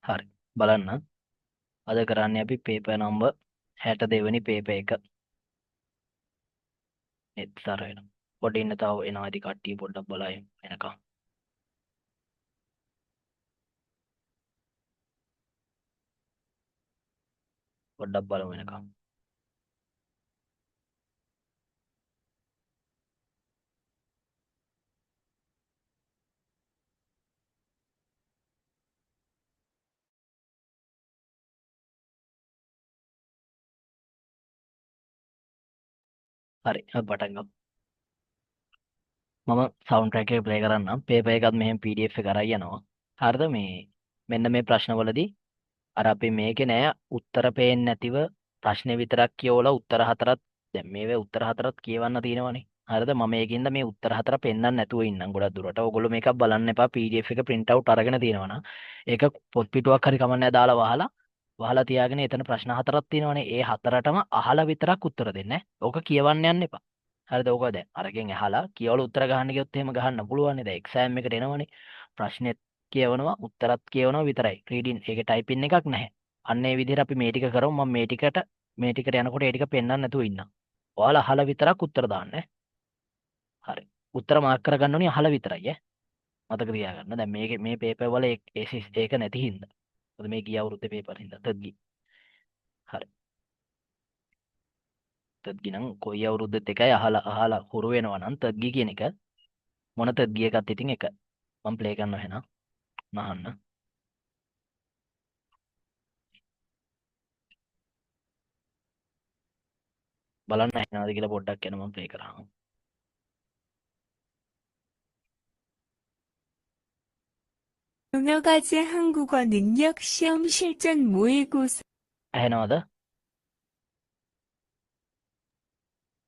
හරි. බලන්න. අද කරන්නේ අපි පේපර් නම්බර් 62 වෙනි පේපර් එක. නෙත් සර වෙනවා. පොඩ්ඩ ඉන්න තව එනවා ඉතින් කට්ටිය පොඩ්ඩක් බලයි එනකම්. පොඩ්ඩක් බලමු එනකම්. හරි. අපි පටන් ගමු. මම සවුන්ඩ් ට්‍රැක් එක ප්ලේ කරන්නම්. පේපර් එකත් මෙහෙම PDF එක අරන් යනවා. හරිද? මේ මෙන්න මේ ප්‍රශ්නවලදී අර අපි මේකේ නෑ උත්තර පේන්නේ නැතිව ප්‍රශ්නේ විතරක් කියවලා උත්තර හතරත් දැන් මේවේ උත්තර හතරත් කියවන්න තියෙනවනේ. හරිද? මම ඒකින්ද මේ උත්තර හතර පෙන්වන්න නැතුව ඉන්නම් ගොඩක් දුරට. ඔයගොල්ලෝ මේකක් බලන්න එපා. PDF එක print out අරගෙන තියෙනවනම් ඒක පොත් පිටුවක් හරි කමන්නේ දාලා වහලා තියාගෙන එතන ප්‍රශ්න හතරක් තියෙනවනේ. ඒ හතරටම අහලා විතරක් උත්තර දෙන්න. ඕක කියවන්න යන්න එපා. හරිද? ඕක දැන් අරගෙන අහලා කියවලා උත්තර ගහන්න ගියොත් එහෙම ගහන්න පුළුවන් නේද? එක්සෑම් එකට එනවනේ. ප්‍රශ්නෙත් කියවනවා උත්තරත් කියවනවා විතරයි. රීඩින් ඒකේ ටයිපින් එකක් නැහැ. අන්න ඒ විදිහට අපි මේ ටික කරමු. මම මේ ටිකට යනකොට ඒ ටික පෙන්වන්න නැතුව ඉන්නම්. ඔයාලා අහලා විතරක් උත්තර දාන්න ඈ. හරි. උත්තර මාර්ක් කරගන්න ඕනේ අහලා විතරයි ඈ. මතක තියාගන්න. දැන් මේ පේපර් වල ඒක නැති හින්දා. මොකද මේ ගිය අවුරුද්දේ පේපර් හින්දා තත්ගි. හරි. තත්ගි නම් කොයි අවුරුද්දෙත් එකයි අහලා හුරු වෙනවා නම් තත්ගි කියන එක මොන තත්ගි එකත් ඉතින් එක. මම ප්ලේ කරනවා එහෙනම්. නහන්න. බලන්න ඇහෙනවද කියලා පොඩ්ඩක් යන මම ප්ලේ කරාම. 여러 가지 한국어 능력 시험 실전 모의고사 ඇහෙනවද?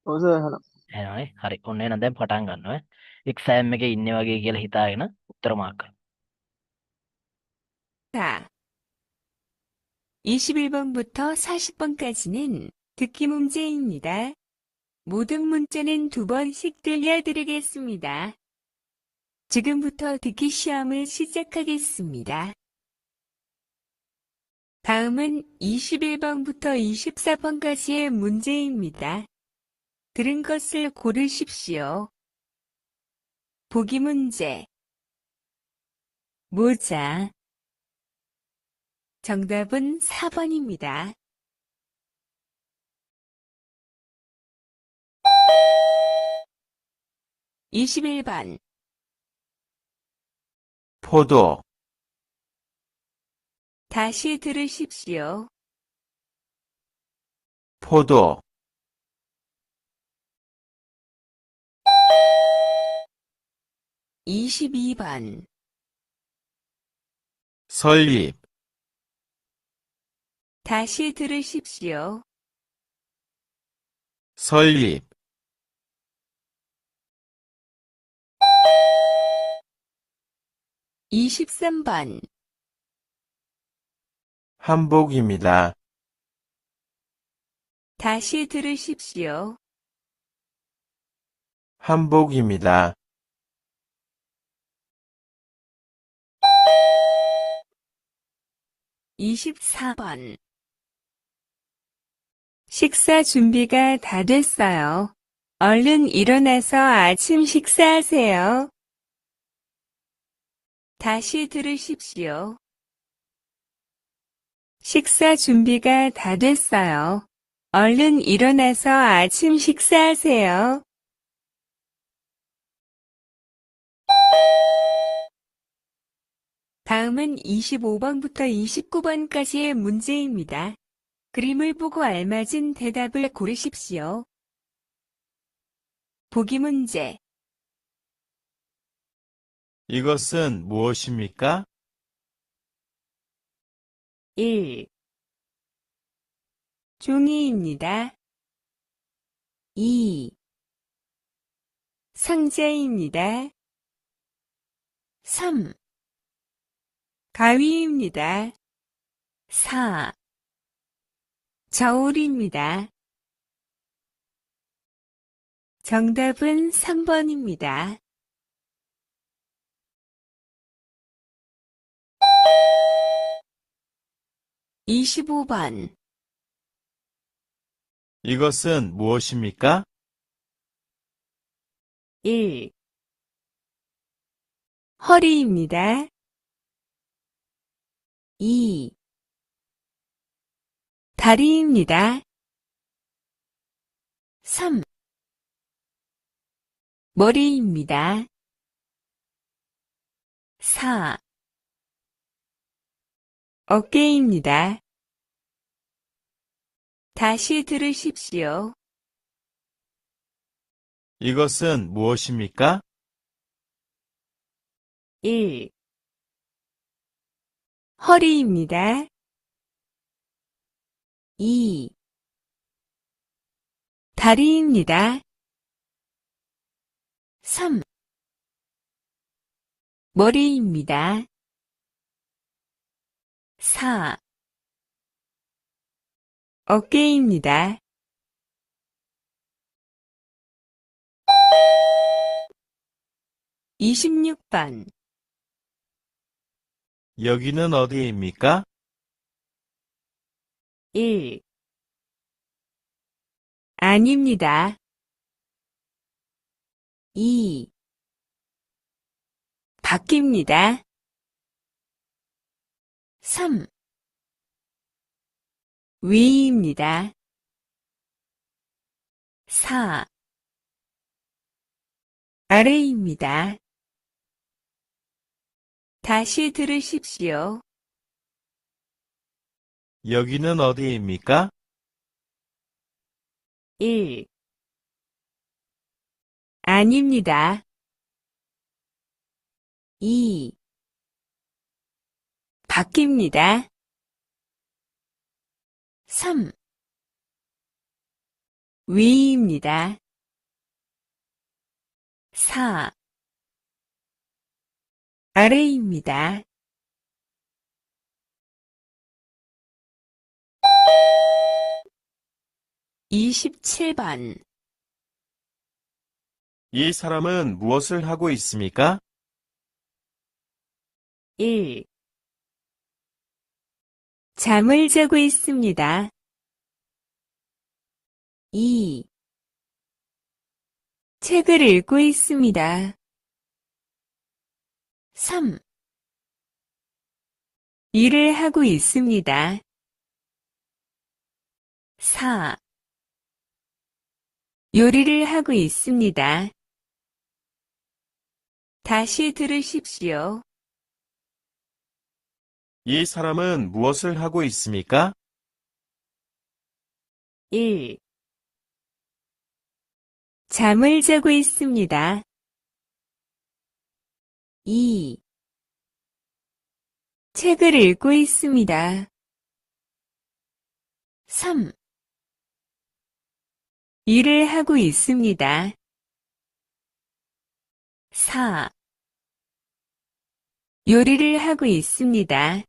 ඔව් සර් අහනවා. එහෙනම්නේ. හරි. ඔන්න එහෙනම් දැන් පටන් ගන්නවා. එක්සෑම් එකේ ඉන්නේ වගේ කියලා හිතාගෙන උත්තර මාර්ක් කරන්න. 21번부터 40번까지는 듣기 문제입니다. 모든 문제는 두 번씩 들려드리겠습니다. 지금부터 듣기 시험을 시작하겠습니다. 다음은 21번부터 24번까지의 문제입니다. 들은 것을 고르십시오. 보기 문제. 모자. 정답은 4번입니다. (21번) 포도, 다시 들으십시오. 포도, 22번 설립, 다시 들으십시오. 설립, 23번 한복입니다. 다시 들으십시오. 한복입니다. 24번 식사 준비가 다 됐어요. 얼른 일어나서 아침 식사하세요. 다시 들으십시오. 식사 준비가 다 됐어요. 얼른 일어나서 아침 식사하세요. 다음은 25번부터 29번까지의 문제입니다. 그림을 보고 알맞은 대답을 고르십시오. 보기 문제. 이것은 무엇입니까? 1. 종이입니다. 2. 상자입니다. 3. 가위입니다. 4. 저울입니다. 정답은 3번입니다. 25번, 이것은 무엇입니까? 1. 허리입니다. 2. 다리입니다. 3. 머리입니다. 4. 어깨입니다. 다시 들으십시오. 이것은 무엇입니까? 1. 허리입니다. 2. 다리입니다. 3. 머리입니다. 4. 어깨입니다. 26번, 여기는 어디입니까? 1. 아닙니다. 2. 바뀝니다. 3. 위입니다. 4. 아래입니다. 다시 들으십시오. 여기는 어디입니까? 1. 아닙니다. 2. 바뀝니다. 3. 위입니다. 4. 아래입니다. 27번, 이 사람은 무엇을 하고 있습니까? 1. 잠을 자고 있습니다. 2. 책을 읽고 있습니다. 3. 일을 하고 있습니다. 4. 요리를 하고 있습니다. 다시 들으십시오. 이 사람은 무엇을 하고 있습니까? 1. 잠을 자고 있습니다. 2. 책을 읽고 있습니다. 3. 일을 하고 있습니다. 4. 요리를 하고 있습니다.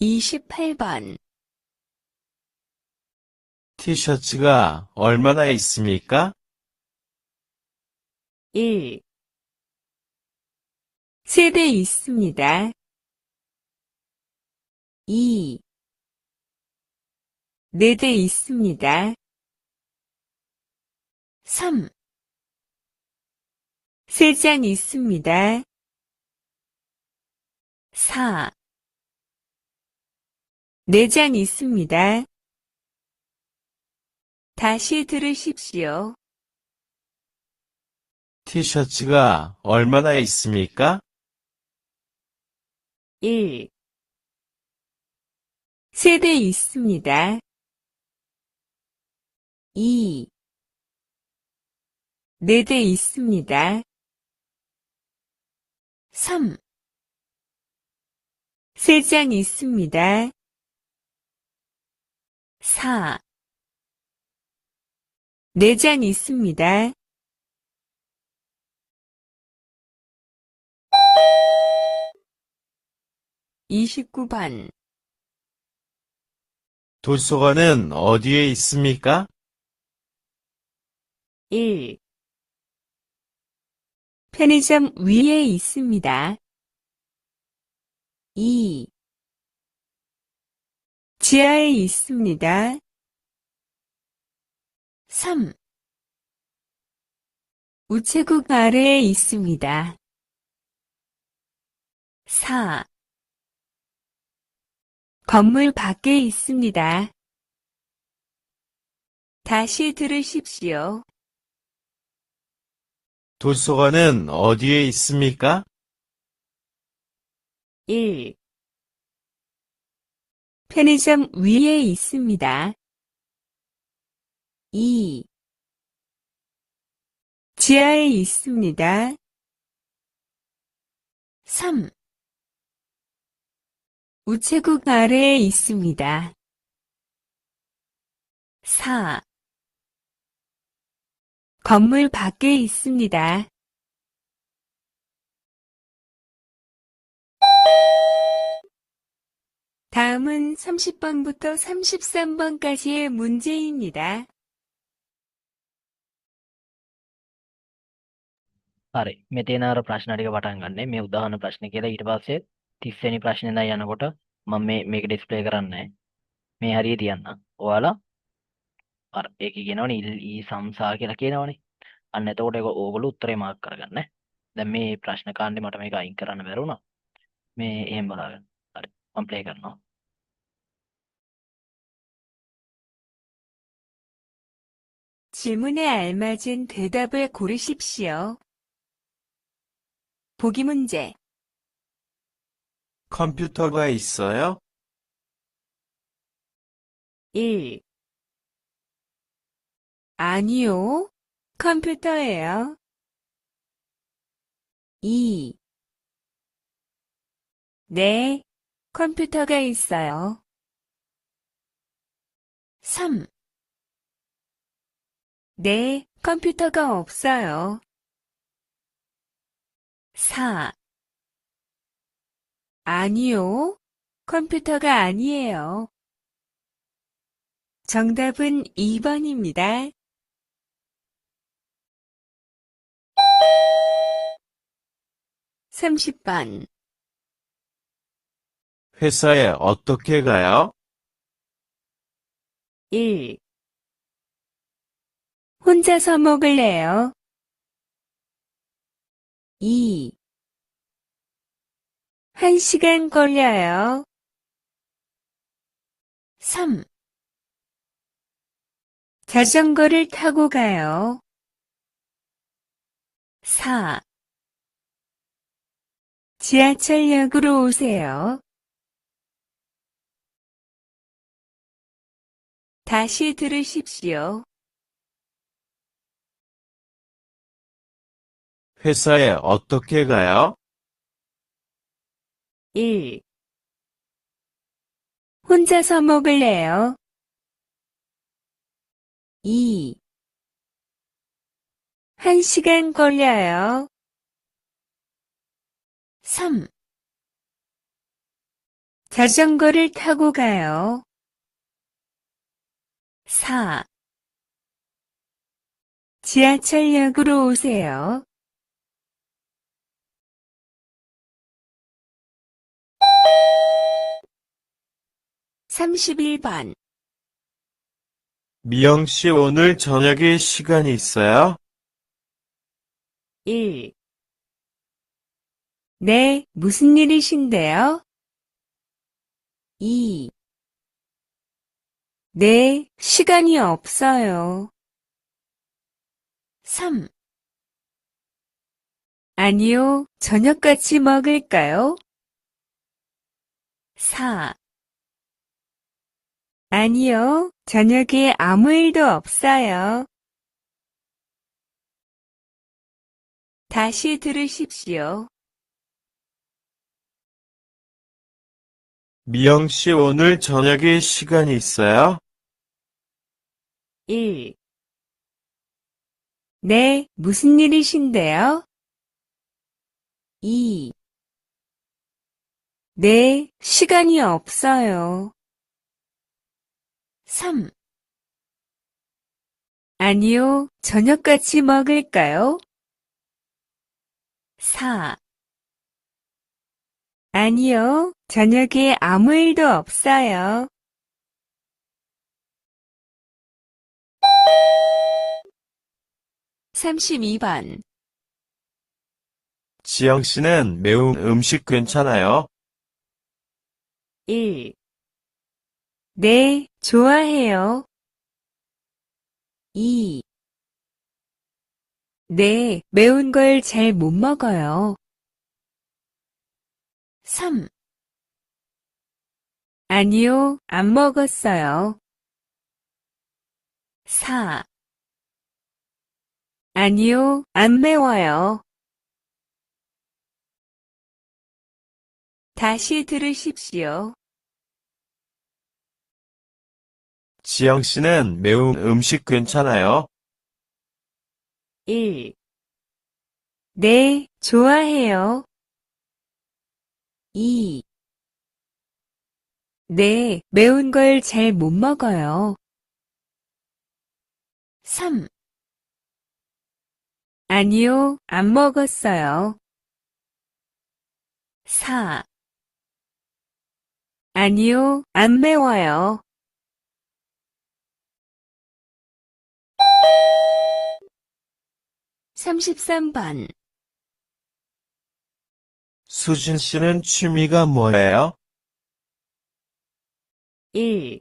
28번, 티셔츠가 얼마나 있습니까? 1. 3대 있습니다. 2. 4대 있습니다. 3. 3장 있습니다. 4. 4장 있습니다. 다시 들으십시오. 티셔츠가 얼마나 있습니까? 1. 3대 있습니다. 2. 4대 있습니다. 3. 3장 있습니다. 4. 4장 있습니다. 29번, 도서관은 어디에 있습니까? 1. 편의점 위에 있습니다. 2. 지하에 있습니다. 3. 우체국 아래에 있습니다. 4. 건물 밖에 있습니다. 다시 들으십시오. 도서관은 어디에 있습니까? 1. 편의점 위에 있습니다. 2. 지하에 있습니다. 3. 우체국 아래에 있습니다. 4. 건물 밖에 있습니다. 다음은 30번부터 33번까지의 문제입니다. හරි මෙතන අර ප්‍රශ්න ටික පටන් ගන්නෙ මේ උදාහරණ ප්‍රශ්න කියලා ඊට පස්සේ 30 වෙනි ප්‍රශ්නේ ඉඳන් යනකොට මම මේක ඩිස්ප්ලේ කරන්නේ නැහැ. මේ හරිය තියන්න. ඔයාලා අර ඒකේ කියනවනේ ඊ සම්සා කියලා කියනවනේ. අන්න එතකොට ඒක ඕගොල්ලෝ උත්තරේ මාර්ක් කරගන්න. දැන් මේ ප්‍රශ්න කාණ්ඩේ මට මේක අයින් කරන්න බැරි වුණා. මේ එහෙම බලාගන්න. හරි මම ප්ලේ කරනවා. 질문에 알맞은 대답을 고르십시오. 보기 문제. 컴퓨터가 있어요? 1. 아니요, 컴퓨터예요. 2. 네, 컴퓨터가 있어요. 3. 네, 컴퓨터가 없어요. 4. 아니요, 컴퓨터가 아니에요. 정답은 2번입니다. 30번. 회사에 어떻게 가요? 1. 혼자서 먹을래요? 2. 1시간 걸려요. 3. 자전거를 타고 가요. 4. 지하철역으로 오세요. 다시 들으십시오. 회사에 어떻게 가요? 1. 혼자서 먹을래요? 2. 1시간 걸려요. 3. 자전거를 타고 가요. 4. 지하철역으로 오세요. 31번. 미영 씨 오늘 저녁에 시간이 있어요? 1. 네, 무슨 일이신데요? 2. 네, 시간이 없어요. 3. 아니요, 저녁 같이 먹을까요? 4. 아니요, 저녁에 아무 일도 없어요. 다시 들으십시오. 미영 씨 오늘 저녁에 시간이 있어요? 1. 네, 무슨 일이신데요? 2. 네, 시간이 없어요. 3. 아니요, 저녁 같이 먹을까요? 4. 아니요, 저녁에 아무 일도 없어요. 32번. 지영 씨는 매운 음식 괜찮아요? 1. 네, 좋아해요. 2. 네, 매운 걸 잘 못 먹어요. 3. 아니요, 안 먹었어요. 4. 아니요, 안 매워요. 다시 들으십시오. 지영 씨는 매운 음식 괜찮아요? 1. 네, 좋아해요. 2. 네, 매운 걸 잘 못 먹어요. 3. 아니요, 안 먹었어요. 4. 아니요, 안 매워요. (33번) 수진 씨는 취미가 뭐예요? 1.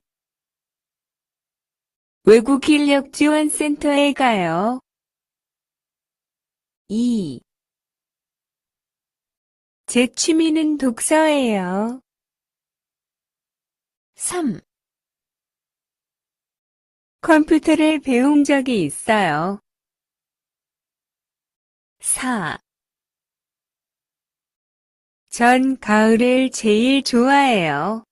외국 인력 지원 센터에 가요. 2. 제 취미는 독서예요. 3. 컴퓨터를 배운 적이 있어요. 4. 전 가을을 제일 좋아해요.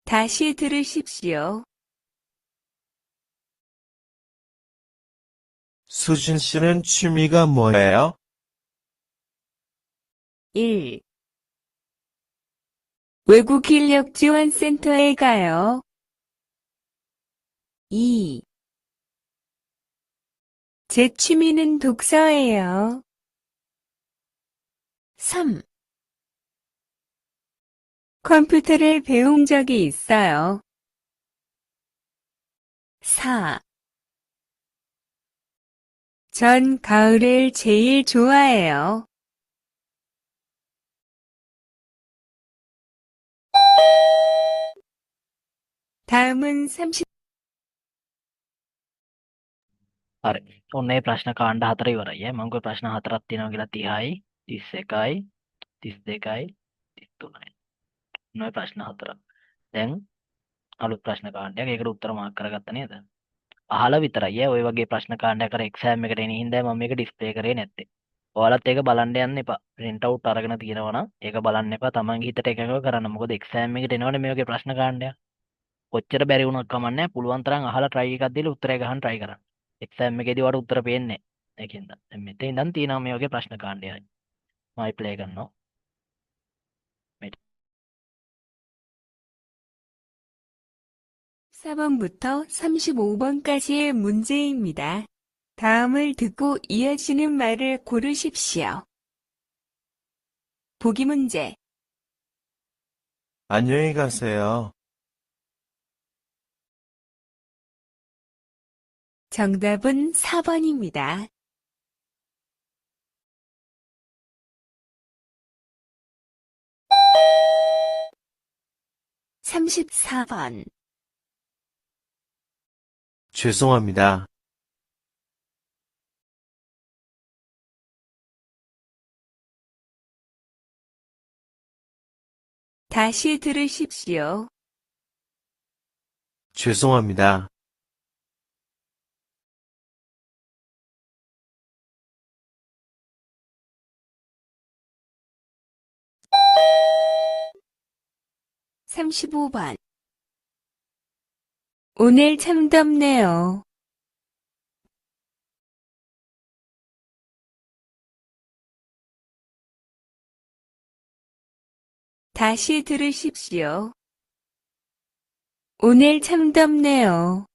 다시 들으십시오. 수진 씨는 취미가 뭐예요? 1. 외국 인력 지원 센터에 가요. 2. 제 취미는 독서예요. 3. 컴퓨터를 배운 적이 있어요. 4. 전 가을을 제일 좋아해요. 다음은 30. හරි. ඔන්න ඒ ප්‍රශ්න කාණ්ඩ 4 ඉවරයි. මම කිව්ව ප්‍රශ්න 4ක් තියෙනවා කියලා 30යි, 31යි, 32යි, 33යි. ඔන්න ඔය ප්‍රශ්න 4. දැන් අලුත් ප්‍රශ්න කාණ්ඩයක්. ඒකට උත්තර මාක් කරගත්ත නේද? අහලා විතරයි ඔය වගේ ප්‍රශ්න කාණ්ඩයක් අර එක්සෑම් එකට එන හින්දා මම මේක ඩිස්ප්ලේ කරේ නැත්තේ. ඔයාලත් ඒක බලන්න යන්න එපා. print out අරගෙන තියෙනවා නම් ඒක බලන්න එපා. තමන්ගේ හිතට එකඟව කරන්න. මොකද එක්සෑම් එකට එනවනේ මේ වගේ ප්‍රශ්න කාණ්ඩයක්. කොච්චර බැරි වුණත් කමක් නැහැ. පුළුවන් තරම් අහලා try එකක් දීලා උත්තරය ගහන්න try කරන්න. එක්සෑම් එකේදී ඔයාලට උත්තර පේන්නේ නැහැ. ඒකෙන්ද. දැන් මෙතන ඉඳන් තියෙනවා මේ වගේ ප්‍රශ්න කාණ්ඩයක්. මම ප්ලේ කරනවා. මේ 4번부터 35번까지의 문제입니다. 다음을 듣고 이어지는 말을 고르십시오. 보기 문제. 안녕히 가세요. 정답은 4번입니다. 34번. 죄송합니다. 다시 들으십시오. 죄송합니다. (35번) 오늘 참 덥네요. 다시 들으십시오. 오늘 참 덥네요.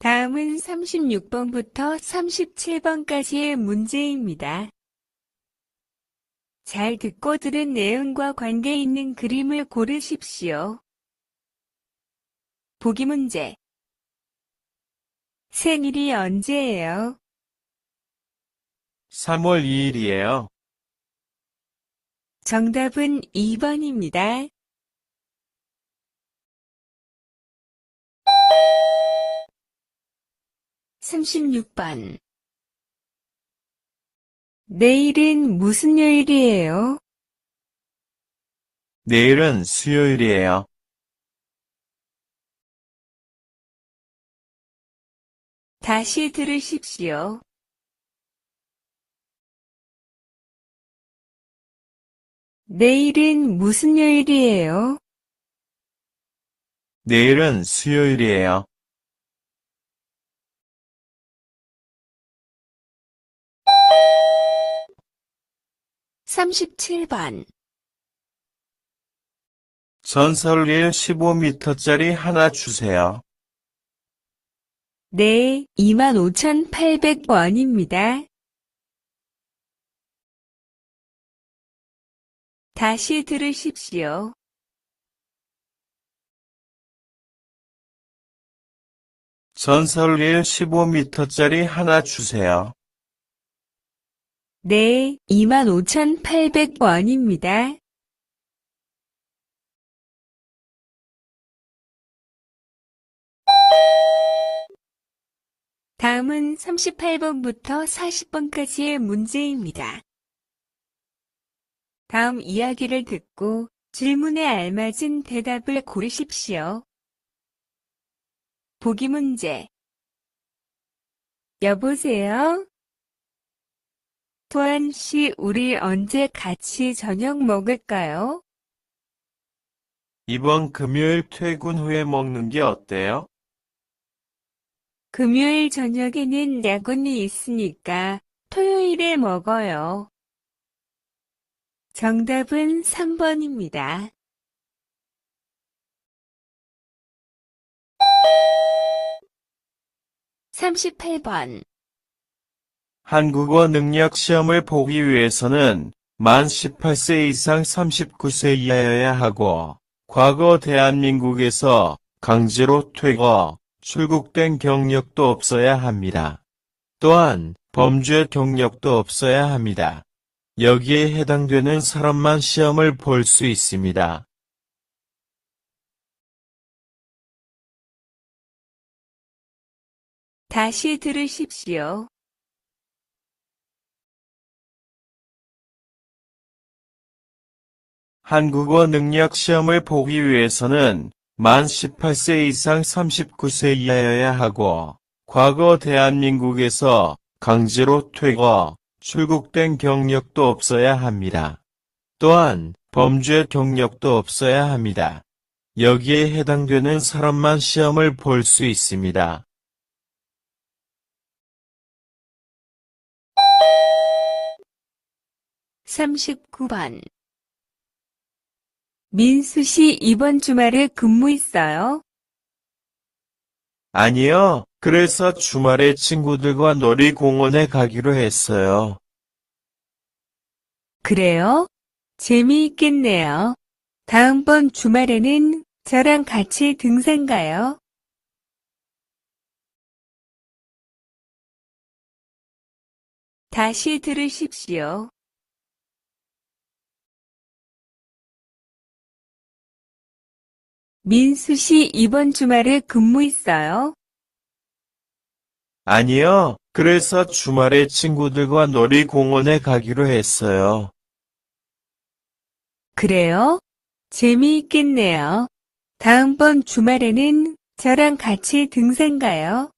다음은 36번부터 37번까지의 문제입니다. 잘 듣고 들은 내용과 관계 있는 그림을 고르십시오. 보기 문제. 생일이 언제예요? 3월 2일이에요. 정답은 2번입니다. (36번) 내일은 무슨 요일이에요? 내일은 수요일이에요. 다시 들으십시오. 내일은 무슨 요일이에요? 내일은 수요일이에요. 37번. 전설릴 15m짜리 하나 주세요. 네, 25,800원입니다. 다시 들으십시오. 전설릴 15m짜리 하나 주세요. 네, 25,800원입니다. 다음은 38번부터 40번까지의 문제입니다. 다음 이야기를 듣고 질문에 알맞은 대답을 고르십시오. 보기 문제. 여보세요? 도한 씨, 우리 언제 같이 저녁 먹을까요? 이번 금요일 퇴근 후에 먹는 게 어때요? 금요일 저녁에는 야근이 있으니까 토요일에 먹어요. 정답은 3번입니다. 38번. 한국어 능력 시험을 보기 위해서는 만 18세 이상 39세 이하여야 하고, 과거 대한민국에서 강제로 퇴거, 출국된 경력도 없어야 합니다. 또한 범죄 경력도 없어야 합니다. 여기에 해당되는 사람만 시험을 볼 수 있습니다. 다시 들으십시오. 한국어 능력 시험을 보기 위해서는 만 18세 이상 39세 이하여야 하고, 과거 대한민국에서 강제로 퇴거, 출국된 경력도 없어야 합니다. 또한 범죄 경력도 없어야 합니다. 여기에 해당되는 사람만 시험을 볼 수 있습니다. 39번. 민수 씨 이번 주말에 근무 있어요? 아니요. 그래서 주말에 친구들과 놀이공원에 가기로 했어요. 그래요? 재미있겠네요. 다음번 주말에는 저랑 같이 등산 가요. 다시 들으십시오. 민수 씨 이번 주말에 근무 있어요? 아니요. 그래서 주말에 친구들과 놀이공원에 가기로 했어요. 그래요? 재미있겠네요. 다음번 주말에는 저랑 같이 등산 가요.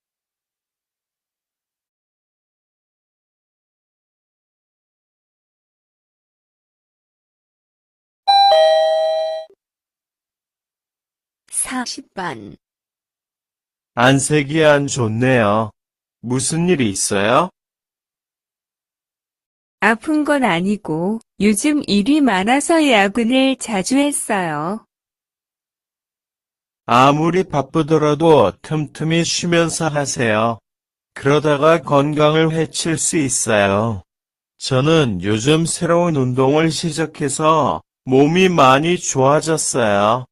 40번. 안색이 안 좋네요. 무슨 일이 있어요? 아픈 건 아니고 요즘 일이 많아서 야근을 자주 했어요. 아무리 바쁘더라도 틈틈이 쉬면서 하세요. 그러다가 건강을 해칠 수 있어요. 저는 요즘 새로운 운동을 시작해서 몸이 많이 좋아졌어요.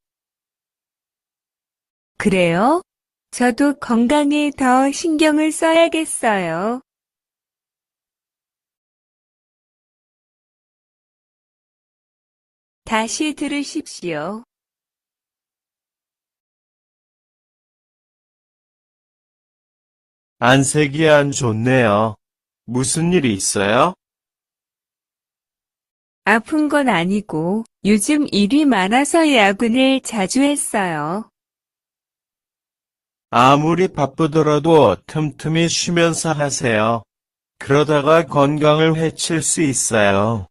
그래요? 저도 건강에 더 신경을 써야겠어요. 다시 들으십시오. 안색이 안 좋네요. 무슨 일이 있어요? 아픈 건 아니고 요즘 일이 많아서 야근을 자주 했어요. 아무리 바쁘더라도 틈틈이 쉬면서 하세요. 그러다가 건강을 해칠 수 있어요.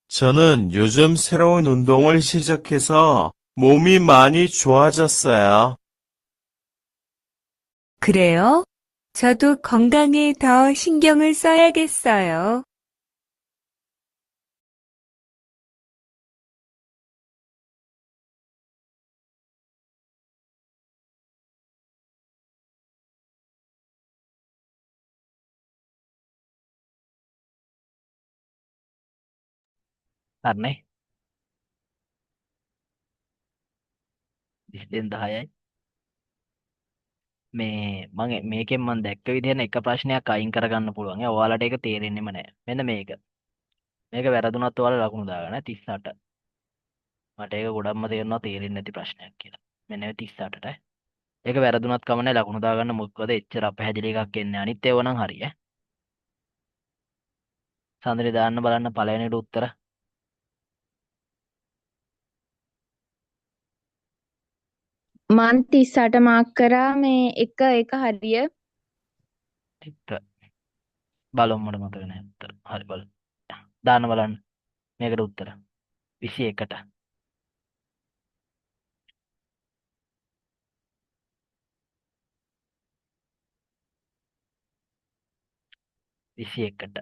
저는 요즘 새로운 운동을 시작해서 몸이 많이 좋아졌어요. 그래요? 저도 건강에 더 신경을 써야겠어요. හරිනේ 22 10යි මේකෙන් මම දැක්ක විදිහට එක ප්‍රශ්නයක් අයින් කරගන්න පුළුවන්. ඔයාලට ඒක තේරෙන්නෙම නැහැ. මෙන්න මේක. මේක වැරදුනත් ඔයාලා ලකුණු දාගන්න 38. මට ඒක ගොඩක්ම තේරෙනවා තේරෙන්නේ නැති ප්‍රශ්නයක් කියලා. මෙන්න මේ 38ට. ඒක වැරදුනත් කමන්නේ ලකුණු දාගන්න මොකද එච්චර අපහැදිලි එකක් එන්නේ. අනිත් ඒවා නම් හරි ඈ. සඳරි දාන්න බලන්න පළවෙනිට උත්තර. මං 38 මාක් කරා මේ එක හරිය. ටික බලමු මට මතක නැහැ උත්තර. හරි බලමු. දාන්න බලන්න. මේකට උත්තර 21ට. 21ට.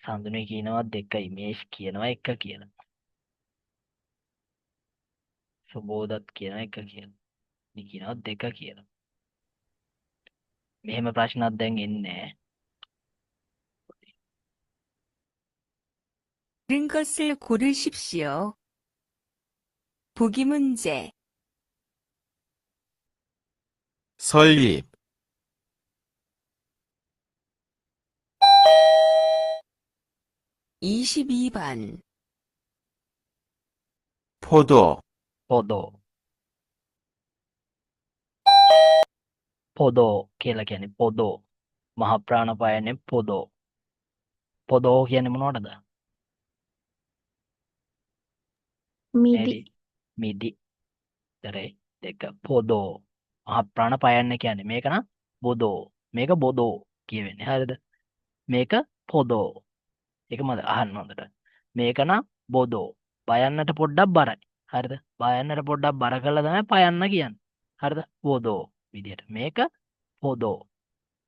සඳුනේ කියනවා 2යි මේෂ් කියනවා 1 කියලා. සුබෝදත් කියනවා 1 කියලා. ඉනි කියනවා 2 කියලා. මෙහෙම ප්‍රශ්නක් දැන් එන්නේ නැහැ. 옳은 것을 고르십시오. 보기 문제. 설립, 22번. 포도, පොදෝ. පොදෝ කියලා කියන්නේ පොදෝ. මහ ප්‍රාණපායනේ පොදෝ. පොදෝ කියන්නේ මොනවටද? මිදි. මිදි. තරේ දෙක පොදෝ. මහ ප්‍රාණපායන්නේ කියන්නේ මේක නම් බොදෝ. මේක බොදෝ කියවෙන්නේ. හරිද? මේක පොදෝ. ඒක මම අහන්න හොඳට. මේක නම් බොදෝ. බයන්නට පොඩ්ඩක් බරයි. හරිද? බයන්නට පොඩ්ඩක් බර කළා තමයි පයන්න කියන්නේ. හරිද? බොදෝ විදියට. මේක පොදෝ.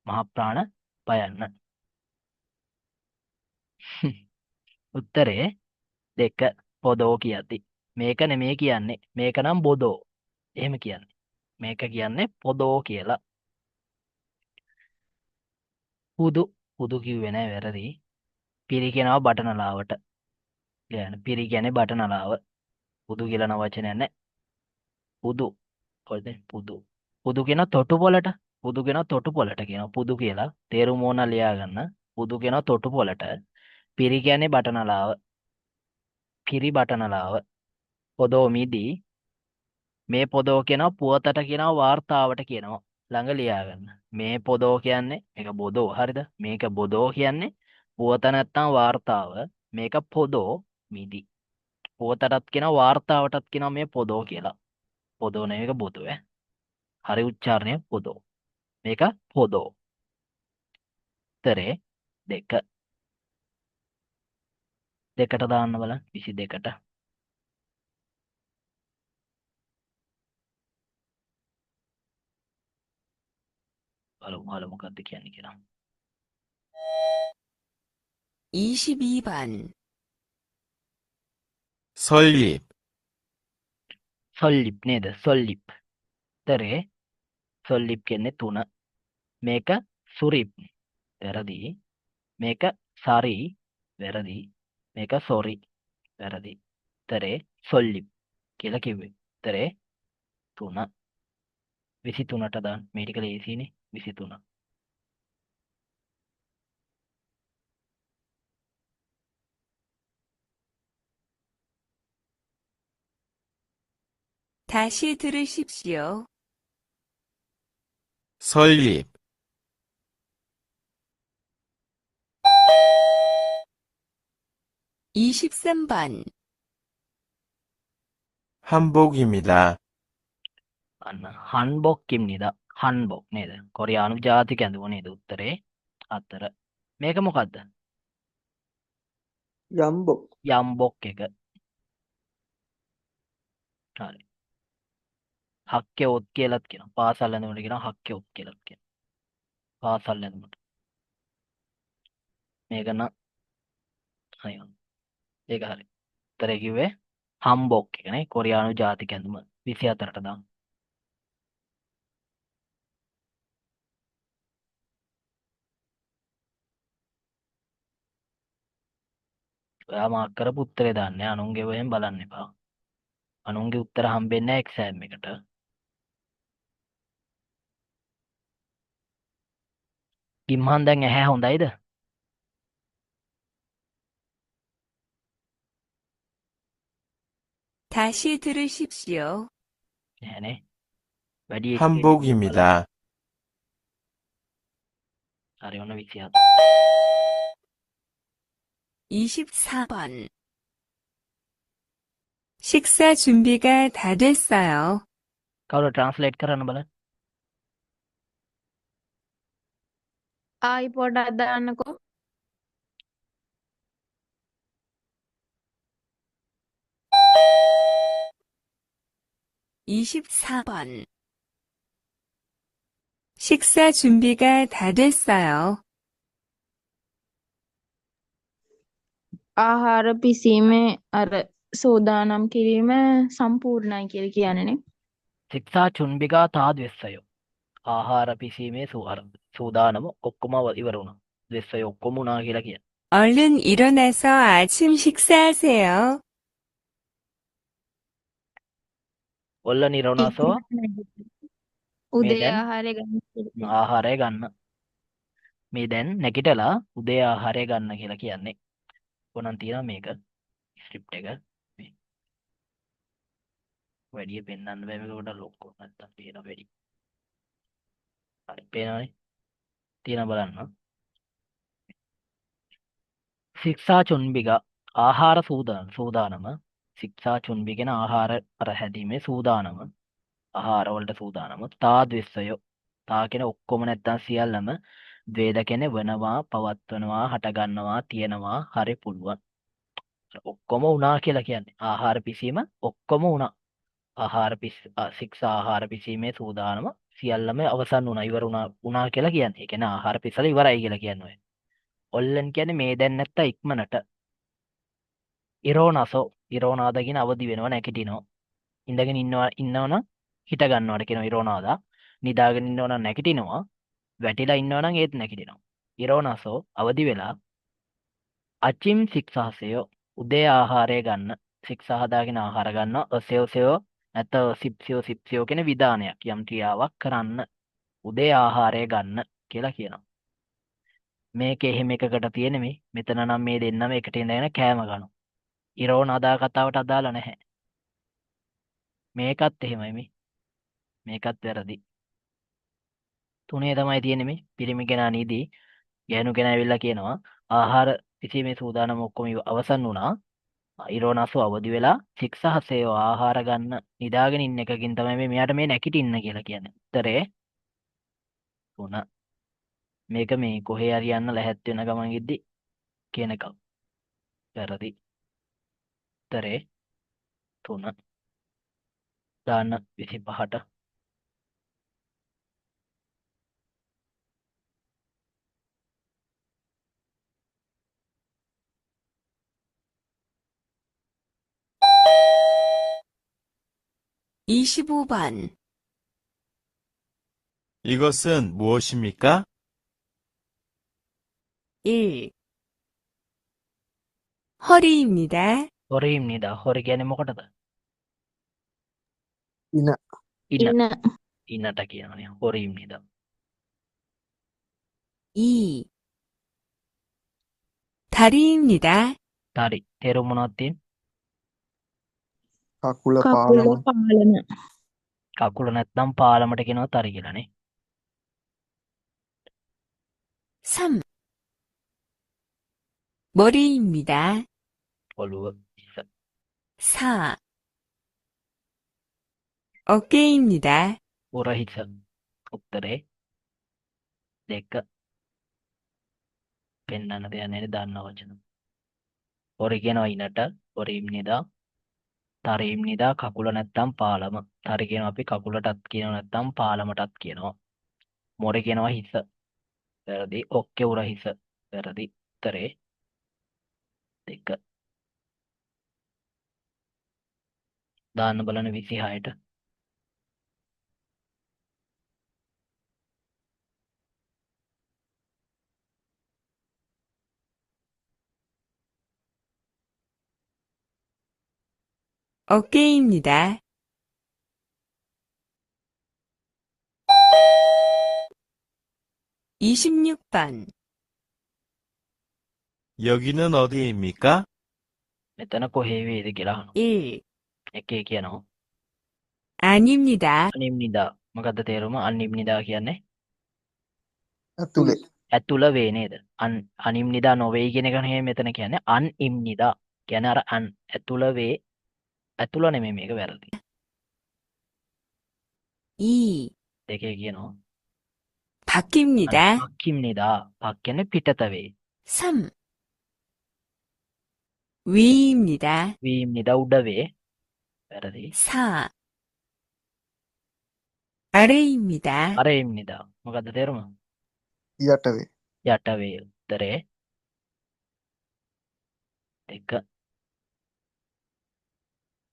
මහ ප්‍රාණ පයන්න. උත්තරේ 2 පොදෝ කියති. මේක නෙමේ කියන්නේ. මේක නම් බොදෝ. එහෙම කියන්නේ. මේක කියන්නේ පොදෝ කියලා. හුදු හුදු කිව්වේ නෑ වැරදි. පිරි කියනවා බටනලාවට. කියන්නේ පිරි කියන්නේ බටනලාව. හුදු කියලා නම් වචනයක් නෑ. හුදු කොහෙද පුදු. පුදු කියන තොටු පොලට. පුදු කියන තොටු පොලට කියනවා පුදු කියලා. තේරුම ඕන ලියා ගන්න. පුදු කියන තොටු පොලට. පිරි කියන්නේ බටනලාව. පිරි බටනලාව. පොදෝ මිදී මේ පොදෝ කියනවා පුවතට කියනවා වාර්තාවට කියනවා ළඟ ලියා ගන්න. මේ පොදෝ කියන්නේ මේක බොදෝ හරිද? මේක බොදෝ කියන්නේ පුවත නැත්තම් වාර්තාව. මේක පොදෝ මිදි. පුවතටත් කියනවා වාර්තාවටත් කියනවා මේ පොදෝ කියලා. පොදෝ නෙවෙයි මේක බොදෝ ඈ. හරි උච්චාරණය පොදෝ. මේක පොදෝ. උත්තරේ 2. දෙකට දාන්න බලන්න 22ට. බලමු මොකක්ද කියන්නේ කියලා. 22번. 설립, සොල්ලිප් නේද? සොල්ලිප්. උත්තරේ සොල්ලිප් කියන්නේ 3. මේක සුරිප්. වැරදි. මේක සරි. වැරදි. මේක සොරි. වැරදි. උත්තරේ සොල්ලිප් කියලා කිව්වේ. උත්තරේ 3. 23ට දාන්න. මේ ටික ලේසියිනේ. 23. 다시 들으십시오. 설립, 23번. 한복입니다. අන්න හන්බොක්කිම්නිද. හන්බොක් නේද? කොරියානු ජාතික ඇඳුම නේද? උත්තරේ 4. මේක මොකද්ද? යම්බොක්. යම්බොක් එක. හරි. හක්කේ ඔත් කියලාත් කියනවා. පාසල් ඇඳුමට කියනවා හක්කේ ඔත් කියලාත් කියනවා. පාසල් ඇඳුමට. මේක නම් අයියෝ. ඒක හරි. උත්තරේ කිව්වේ හම්බොක් එක නේ. කොරියානු ජාතික ඇඳුම 24ට දාන්න. ඔයා මාක් කරපු උත්තරේ දාන්නේ. අනුන්ගේ වෙන් බලන්න එපා. අනුන්ගේ උත්තර හම්බෙන්නේ නැහැ එක්සෑම් එකට. ගිම්හන් දැන් ඇහැ හොඳයිද? 다시 들으십시오. නැහැනේ. වැඩි එක්ක බලන්න. 한복입니다. හරි ඔන්න 27. 24번. 식사 준비가 다 됐어요. කවුරු ට්‍රාන්ස්ලේට් කරන්න බලන්න. ආයි පොඩ්ඩක් දාන්නකෝ. 24번. 식사 준비가 다 됐어요. ආහාර පිසීමේ අර සෝදානම් කිරීම සම්පූර්ණයි කියලා කියන්නේනේ. ශික්ෂා චුන්බිකා තාද්වෙස්සයෝ. ආහාර පිසීමේ සූදානම ඔක්කොම ඉවර වුණා. දෙස්සයෝ ඔක්කොම වුණා කියලා කියන. 얼른 일어나서 아침 식사하세요. ඔල්ල නිරෝනාසෝ උදේ දැන් ආහාරය ගන්න කියලා. ආහාරය ගන්න. මේ දැන් නැගිටලා උදේ ආහාරය ගන්න කියලා කියන්නේ. කොනන් තියෙනවා මේක ස්ක්‍රිප්ට් එක. මේ වැඩි පෙන්වන්න බෑ මේක උඩ ලොක්කෝ නැත්තම් පේන වැඩි. හරි පේනවනේ. තියෙන බලන්න. ශික්ෂා චුන්බික ආහාර සූදානම. ශික්ෂා චුන්බිගෙන ආහාර අර හැදීමේ සූදානම. ආහාර වලට සූදානම. තාද්විස්සයෝ. තා කියන ඔක්කොම නැත්තම් සියල්ලම ද්වේද කියන්නේ වෙනවා, පවත්වනවා, හට ගන්නවා, තියෙනවා, හරි පුළුවන්. ඔක්කොම වුණා කියලා කියන්නේ. ආහාර පිසීම ඔක්කොම වුණා. ශික්ෂා ආහාර පිසීමේ සූදානම සියල්ලම අවසන් වුණා. ඉවර වුණා කියලා කියන්නේ. ඒ කියන්නේ ආහාර පිසලා ඉවරයි කියලා කියන්නේ. ඔල්ලන් කියන්නේ මේ දැන් නැත්ත ඉක්මනට. ඉරෝනසෝ ඉරෝනාද කියන අවදි වෙනවා නැගිටිනවා. ඉඳගෙන ඉන්නවනම් හිට ගන්නවට කියනවා ඉරෝනාදා. නිදාගෙන ඉන්නවනම් නැගිටිනවා. වැටිලා ඉන්නවනම් ඒත් නැගිටිනවා. ඉරෝනසෝ අවදි වෙලා අචිම් ශික්ෂාසයෝ උදේ ආහාරය ගන්න. ශික්ෂා හදාගෙන ආහාර ගන්නවා. ඔසෙව්සෙවෝ නැත්නම් සිප්සියෝ කියන විධානයක් යම් ක්‍රියාවක් කරන්න. උදේ ආහාරය ගන්න කියලා කියනවා. මේක එහෙම එකකට තියෙන මේ මෙතන නම් මේ දෙන්නම එකට ඉඳගෙන කෑම ගන්නවා. ඉරෝන අදා කතාවට අදාළ නැහැ. මේකත් එහෙමයි මේ. මේකත් වැරදි. තුනේ තමයි තියෙන්නේ මේ පිරිමි කෙනා නීදී ගෑනු කෙනා ඇවිල්ලා කියනවා ආහාර පිසීමේ සූදානම ඔක්කොම අවසන් වුණා. ඉරෝනසු අවදි වෙලා ශික්ෂාසේව ආහාර ගන්න නිදාගෙන ඉන්න එකකින් තමයි මේ මෙයාට මේ නැගිටින්න කියලා කියන්නේ. උත්තරේ 3. මේක මේ කොහේ හරි යන්න ලැහැත් වෙන ගමන් ඉද්දි කියන එක. වැරදි. උත්තරේ 3. දාන්න 25ට. 25번. 이것은 무엇입니까? 1. 허리입니다. 허리입니다. 허리 කියන්නේ මොකටද? ඉන ඉන. ඉන. ඉනට කියනනේ. 허리입니다. 2. 다리입니다. 다리. තේරුම මොනවද තියෙන්නේ? කකුල කකුල පාලම පාලන. කකුල නැත්නම් පාලමට කියනවා තරි කියලානේ. 3. 머리입니다. ඔළුව. හිස. 4. 어깨입니다. උර හිස. උත්තරේ 2. පෙන්වන්න දෙයක් නැහැ දාන්න වචන. හොරි කියනවා ඉනට. හොරි입니다. තරි입니다. කකුල නැත්නම් පාලම. තරි කියනවා අපි කකුලටත් කියනවා නැත්නම් පාලමටත් කියනවා. මොරේ කියනවා හිස. වැරදි. ඔක්කේ උර හිස. වැරදි. උත්තරේ 2. දාන්න බලන 26ට. 어깨입니다. 26번. 여기는 어디입니까? මෙතන කොහේ වේද කියලා අහනවා. 1. එකේ කියනවා. 아닙니다. අනිම්නිදා. මොකද්ද තේරුම? අනිම්නිදා කියන්නේ ඇතුලේ ඇතුළ වේ නේද? අනිම්නිදා නොවේයි කියන එක නෙමෙයි මෙතන කියන්නේ. අන්ඉම්නිදා කියන්නේ අර ඇතුළ වේ. ඇතුළ නෙමෙයි මේක වැරදි. 2. දෙකේ කියනවා. 바뀝니다. පක්කිම්නිදා. පක් කියන්නේ පිටත වේ. 3. 위입니다. වීම්නිදා උඩ වේ. වැරදි. 4. 아래입니다. අරෙම්නිදා. මොකද්ද තේරුම? යට වේ යට වේ. උත්තරේ 2.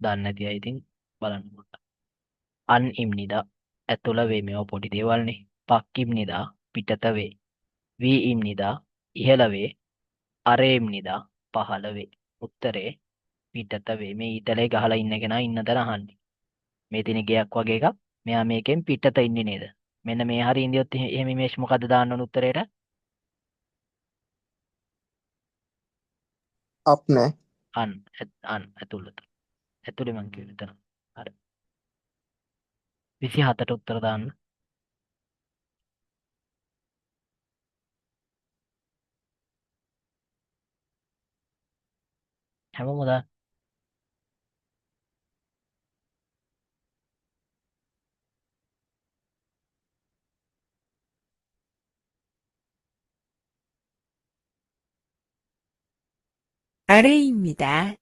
දන්නේ නැති අය ඉතින් බලන්න පොඩ්ඩක්. අන්ඉම්නිදා ඇතුළ වේ. මේවා පොඩි දේවල්නේ. පක්කිම්නිදා පිටත වේ. වීඉම්නිදා ඉහළ වේ. අරේම්නිදා පහළ වේ. උත්තරේ පිටත වේ. මේ ඊතලේ ගහලා ඉන්න කෙනා ඉන්න තැන අහන්නේ. මේ තියෙන ගයක් වගේ එකක්. මෙයා මේකෙන් පිටත ඉන්නේ නේද? මෙන්න මේ හරිය ඉඳියොත් එහෙම ඉමේජ් මොකද්ද දාන්න ඕන උත්තරේට? අප් නෑ අන් ඇතුළත. ඇතුළේ මං කිව්වේ එතන. හරි. 27ට උත්තර දාන්න. හැමෝම දාන්න. 아래입니다.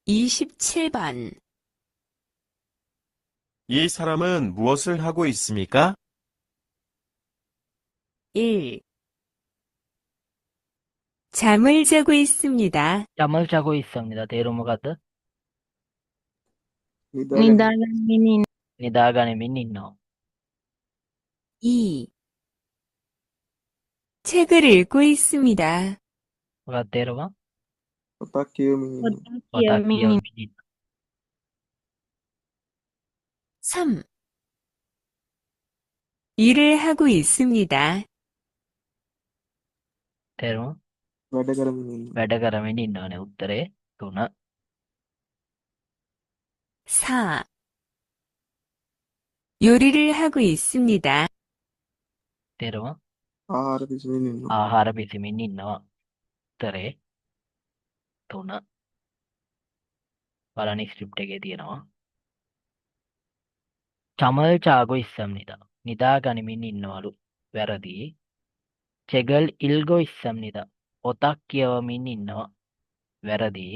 27번. 이 사람은 무엇을 하고 있습니까? 1. 잠을 자고 있습니다. 잠을 자고 있습니다. තේරුම මොකද්ද? නිදාගෙන නිදාගන්න ඉන්න. නිදාගනිමින් ඉන්නවා. 2. 책을 읽고 있습니다. මොකක්ද තේරුම? පොතක් කියවමින් ඉන්නවා. පොතක් පොතක් කියවමින් ඉන්න. කියවමින් ඉන්න. 3. 일을 하고 있습니다. තේරුම? වැඩ කරමින් ඉන්නවා. වැඩ කරමින් ඉන්නවනේ. උත්තරේ 3. 4. 요리를 하고 있습니다. තේරුම? ආහාර පිසමින් ඉන්නවා. ආහාර පිසමින් ඉන්නවා. උත්තරේ 3. බලන්න ස්ක්‍රිප්ට් එකේ තියෙනවා. චමල් චාගෝ ඉස්සම්නිදා. නිදා ගනිමින් ඉන්නවලු. වැරදි. චෙගල් ඉල්ගෝ ඉස්සම්නිදා. පොතක් කියවමින් ඉන්නවා. වැරදි.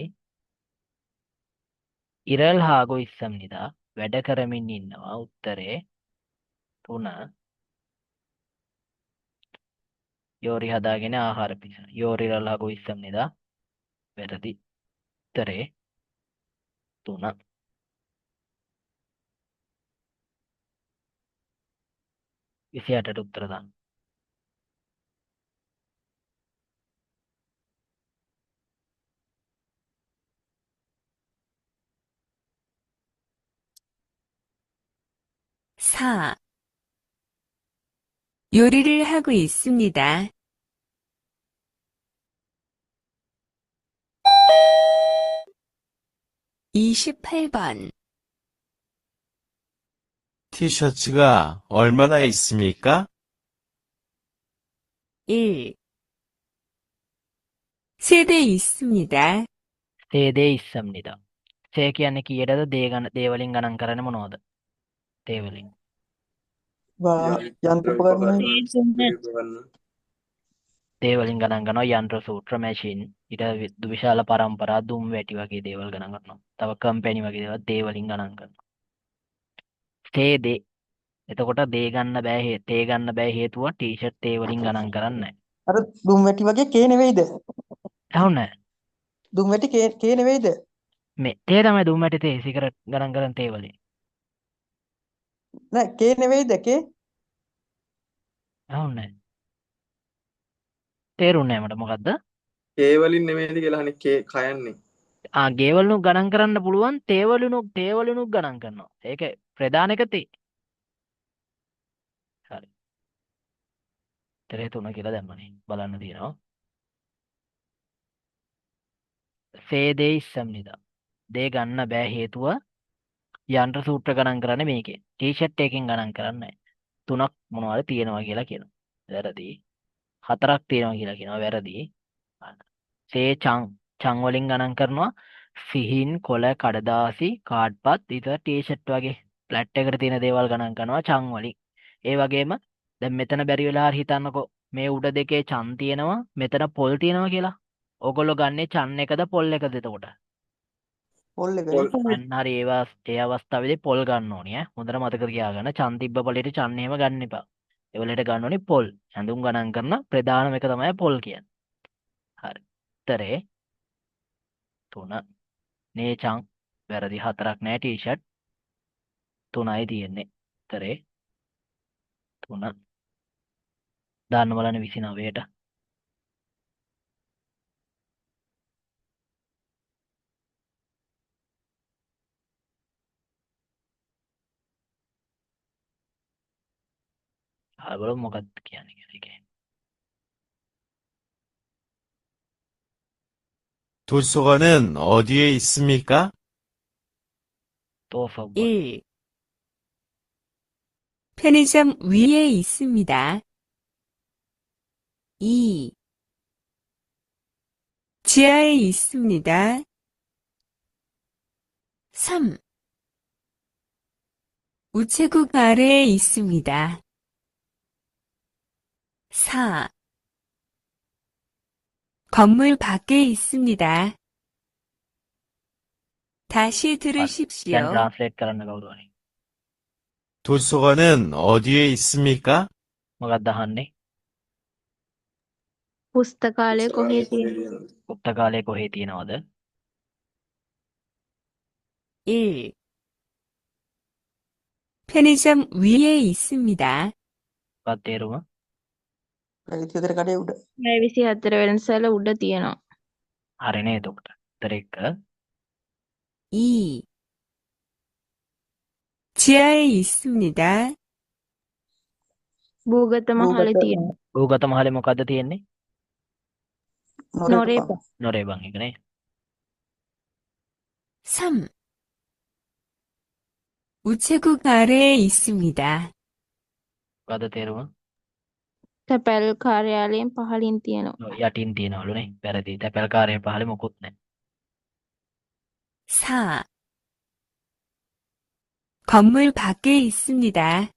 ඉරල් හාගෝ ඉස්සම්නිදා. වැඩ කරමින් ඉන්නවා. උත්තරේ 3. යෝරි හදාගෙන ආහාර පිසන. යෝරි ඉරල් හාගෝ ඉස්සම්නිදා. වැරදි. උත්තරේ 3. 28ට උත්තර දාන්න. 사. 요리를 하고 있습니다. 28번. 티셔츠가 얼마나 있습니까? 1. 세대 있습니다. තේ 있습니다. සේ කියන්නේ කීයටද දේ වලින් ගණන් කරන්නේ මොනවද? තේ වලින්. යන්ත්‍ර උපකරණ තේ වලින් ගණන් කරනවා යන්ත්‍ර සූත්‍ර මැෂින් ඊට විශාල පරම්පරා දුම් වැටි වගේ දේවල් ගණන් කරනවා. තව කම්පැනි වගේ දේවල් තේ වලින් ගණන් කරනවා. තේ එතකොට තේ ගන්න බෑ හේතුව ටී-ෂර්ට් තේ වලින් ගණන් කරන්නේ නැහැ. අර දුම් වැටි වගේ කේ නෙවෙයිද? ඇහුන්නේ නැහැ. දුම් වැටි කේ නෙවෙයිද? මේ තේ තමයි දුම් වැටි තේ සිගරට් ගණන් කරන තේ වලින්. නෑ කේ නෙවෙයිද කේ? ඇහුන්නේ නැහැ. තේරුන්නේ නැහැ මට මොකද්ද? ඒ වලින් නෙමෙයිද කියලා අහන්නේ කයන්නේ. ගේවලුණු ගණන් කරන්න පුළුවන් තේ වලිනුත් ගණන් කරනවා. ඒක ප්‍රධාන එක තේ. හරි. උත්තරේ 3 කියලා දැම්මනේ. බලන්න තියෙනවා. සේ ඉස්සම්නිද. දේ ගන්න බෑ හේතුව යන්ත්‍ර සූත්‍ර ගණන් කරන්නේ මේකේ. ටී-ෂර්ට් එකකින් ගණන් කරන්නේ නැහැ. 3ක් මොනවද තියෙනවා කියලා කියනවා. වැරදි. 4ක් තියෙනවා කියලා කියනවා. වැරදි. සේ චං වලින් ගණන් කරනවා. සිහින් කොළ කඩදාසි කාඩ්පත් ඊට ටී-ෂර්ට් වගේ ෆ්ලැට් එකට තියෙන දේවල් ගණන් කරනවා චං වලින්. ඒ වගේම දැන් මෙතන බැරි වෙලා හරි හිතන්නකෝ මේ උඩ දෙකේ චන් තියෙනවා මෙතන පොල් තියෙනවා කියලා. ඕගොල්ලෝ ගන්නේ චන් එකද පොල් එකද එතකොට? පොල් එක. අන්න හරි ඒ අවස්ථාවේදී පොල් ගන්න ඕනේ ඈ. හොඳට මතක තියාගන්න චන් තිබ්බ පළේට චන් එහෙම ගන්න එපා. ඒ වලට ගන්න ඕනේ පොල්. හැඳුම් ගණන් කරන ප්‍රධානම එක තමයි පොල් කියන්නේ. හරි. උත්තරේ 3. නේ චං වැරදි 4ක් නෑ ටී-ෂර්ට් 3යි තියෙන්නේ. උත්තරේ 3. දාන්න බලන්න 29ට. බලමු මොකක්ද කියන්නේ කියලා ඒකේ. 도서관은 어디에 있습니까? 또 써봐. 1. 편의점 위에 있습니다. 2. 지하에 있습니다. 3. 우체국 아래에 있습니다. 4. 건물 밖에 있습니다. 다시 දැන් 들으십시오. ට්‍රාන්ස්ලේට් කරන්න කවුරු හරි. 도서관은 어디에 있습니까? මොකක්ද අහන්නේ? පුස්තකාලය කොහේ තියෙනවද? පුස්තකාලය කොහේ තියෙනවද? 1. 편의점 위에 있습니다. මොකක්ද තේරුම? ප්‍රගතිතර කඩේ උඩ. පැය 24 වෙනිසාල උඩ තියෙනවා. හරිනේ එතකොට. උත්තර 1. 2. 지하에 있습니다. භූගත මහලේ තියෙනවා. භූගත මහලේ මොකද්ද තියෙන්නේ? නොරේපා. නොරේබන් එක නේ. 3. 우체국 아래에 있습니다. මොකද්ද තේරුම? තැපැල් කාර්යාලයෙන් පහළින් තියෙනවා. යටින් තියනවලු නේ. වැරදි. තැපැල් කාර්යය පහලේ මොකුත් නැහැ. 4. 건물 밖에 있습니다.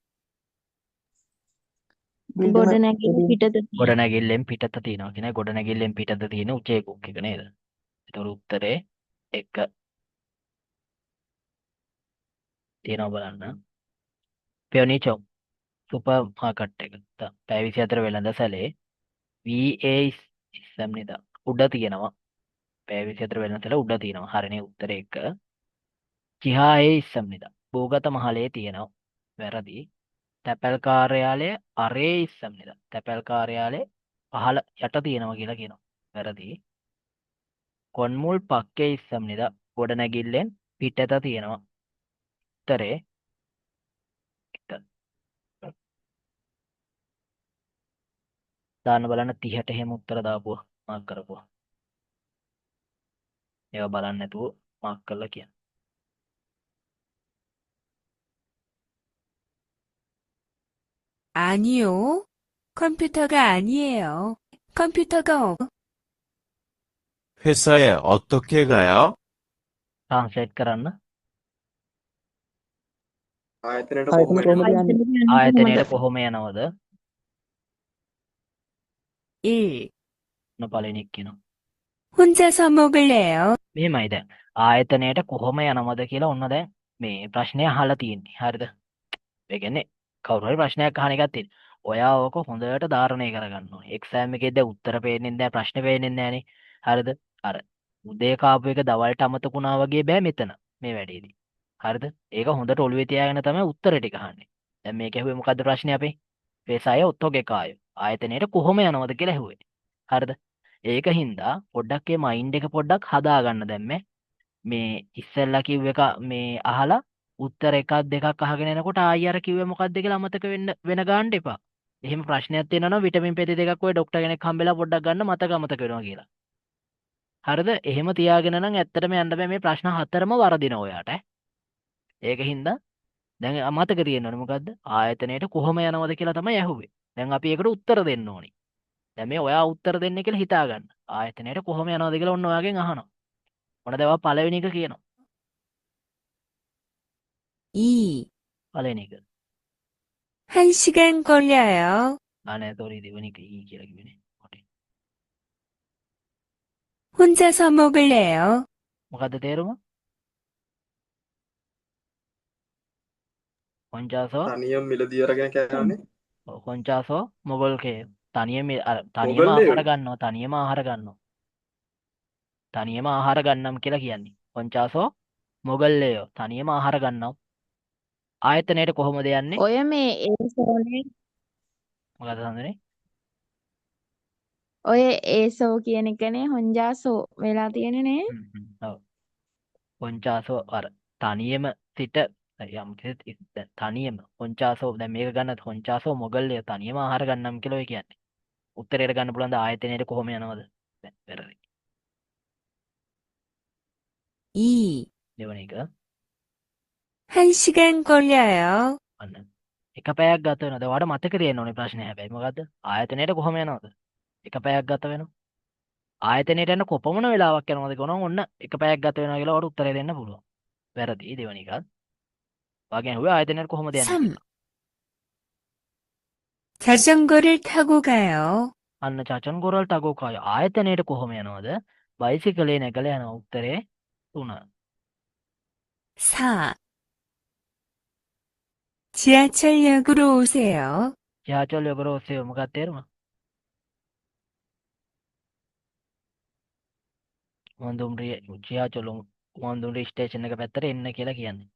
ගොඩනැගිලි පිටත තියෙනවා. ගොඩනැගිල්ලෙන් පිටත තියෙනවා කියන ගොඩනැගිල්ලෙන් පිටත තියෙන උචේකුක් එක නේද? ඒතකොට උත්තරේ 1. තියෙනවා බලන්න. පියොනිචෝ සුපර් මාකට් එක. පැය 24 වෙළඳ සැලේ VA ඉස්සම් නේද? උඩ තියෙනවා. පැය 24 වෙනතල උඩ තියෙනවා. හරිනේ උත්තරේ 1. චිහායේ ඉස්සම්නිදා. බෝගත මහලේ තියෙනවා. වැරදි. තැපැල් කාර්යාලය අරේ ඉස්සම්නිදා. තැපැල් කාර්යාලය පහළ යට තියෙනවා කියලා කියනවා. වැරදි. කොන්මුල් පක්කේ ඉස්සම්නිදා. ගොඩනැගිල්ලෙන් පිටත තියෙනවා. උත්තරේ 1. දාන්න බලන්න 30ට එහෙම උත්තර දාපුවා මාක් කරපුවා. ඒවා බලන්න නැතුව මාක් කරලා කියන්න. 아니요. 컴퓨터가 아니에요. 컴퓨터가 회사에 어떻게 가요? ට්‍රාන්ස්ලේට් කරන්න. ආයතනයට ආයතන කොහොමද කොහොමද යන්නේ? යන්නේ? ආයතනයට කොහොම යනවද? 1. පළවෙනි එක කියනවා. 혼자서 먹을래요? මෙහෙමයි දැන්. ආයතනයට කොහොම යනවද කියලා ඔන්න දැන් මේ ප්‍රශ්නය අහලා තියෙන්නේ. හරිද? ඒ කියන්නේ කවුරු හරි ප්‍රශ්නයක් අහන එකක් තියෙන. ඔයා ඕක හොඳට ධාරණය කරගන්න ඕනේ. එක්සෑම් එකේ දැන් උත්තර පේන්නේ නැහැ, ප්‍රශ්න පේන්නේ නැහනේ. හරිද? අර උදේ කාපු එක දවල්ට අමතකුණා වගේ බෑ මෙතන මේ වැඩේදී. හරිද? ඒක හොඳට ඔළුවේ තියාගෙන තමයි උත්තර ටික අහන්නේ. දැන් මේක ඇහුවේ මොකද්ද ප්‍රශ්නේ අපේ? පේසාය ඔත්තෝගේ කාය. ආයතනයට කොහොම යනවද කියලා ඇහුවේ. හරිද? ඒක හින්දා පොඩ්ඩක් ඒ මයින්ඩ් එක පොඩ්ඩක් හදාගන්න දැන් මේ ඉස්සෙල්ලා කිව්ව එක මේ අහලා උත්තර එකක් දෙකක් අහගෙන එනකොට ආයි අර කිව්වේ මොකද්ද කියලා අමතක වෙන ගන්න එපා. එහෙම ප්‍රශ්නයක් තියෙනවා නම් විටමින් පෙති දෙකක් ඔය ડોක්ටර් කෙනෙක් හම්බෙලා පොඩ්ඩක් ගන්න මතක අමතක වෙනවා කියලා. හරිද? එහෙම තියාගෙන නම් ඇත්තටම යන්න බෑ මේ ප්‍රශ්න හතරම වරදිනවා ඔයාට. ඒක හින්දා දැන් අමතක තියෙන්න ඕනේ මොකද්ද? ආයතනයට කොහොම යනවද කියලා තමයි ඇහුවේ. දැන් අපි ඒකට උත්තර දෙන්න ඕනේ. දැන් මේ ඔයා උත්තර දෙන්නේ කියලා හිතාගන්න. ආයතනයට කොහොම යනවද කියලා ඔන්න ඔයාගෙන් අහනවා. මොනද ඒවා පළවෙනි එක කියනවා. 2. පළවෙනි එක. 1시간 걸려요. අනේ තෝරි දෙවෙනි එක ඊ කියලා කිව්වනේ. හොටේ. 혼자서 먹을래요? මොකද්ද තේරුම? කොන්චාසෝ තනියම මිලදී අරගෙන කෑවනේ. කොන්චාසෝ මොගල්කේ තනියම තනියම මොගල්ලේ ආහාර ගන්නවා තනියම ආහාර ගන්නවා. තනියම ආහාර ගන්නම් කියලා කියන්නේ. කොන්චාසෝ මොගල්ලේයෝ තනියම ආහාර ගන්නවා. ආයතනයට කොහොමද යන්නේ? ඔය මේ ඒසෝනේ මොකද හඳුනේ? ඔය ඒසෝ කියන එකනේ හොංජාසෝ වෙලා තියෙන්නේ නේ. ඔව්. කොන්චාසෝ අර තනියම සිට යම් තනියම කොන්චාසෝ දැන් මේක ගන්නත් කොන්චාසෝ මොගල්ලේ තනියම ආහාර ගන්නම් කියලා ඔය කියන්නේ. උත්තරයට ගන්න පුළුවන් ද ආයතනයට කොහොම යනවද? දැන් වැරදි. 2. දෙවෙනි එක 1시간 걸려요. අන්න එක පැයක් ගත වෙනවද? ඔයාලට මතක තියෙන්න ඕනේ ප්‍රශ්නේ හැබැයි මොකද්ද? ආයතනයට කොහොම යනවද? එක පැයක් ගත වෙනවා. ආයතනයට යන කොපමණ වෙලාවක් යනවද කියනවා ඔන්න එක පැයක් ගත වෙනවා කියලා ඔයාලට උත්තරය දෙන්න පුළුවන්. වැරදි දෙවෙනි එකත්. වාගෙන් ඇහුවේ ආයතනයට කොහොමද යන්නේ 3. කියලා. 자전거를 타고 가요. අන්න චචන් ගොරල් ටගෝ කාය ආයතනයට කොහොම යනවද? බයිසිකලේ නැගලා යනවා. උත්තරේ 3. 4. 지하철역으로 오세요. 지하철 역으로 오세요. මොකක්ද තේරුම? වන්දුම්රිය 지하철 වන්දුම්රිය ස්ටේෂන් එක පැත්තට එන්න කියලා කියන්නේ.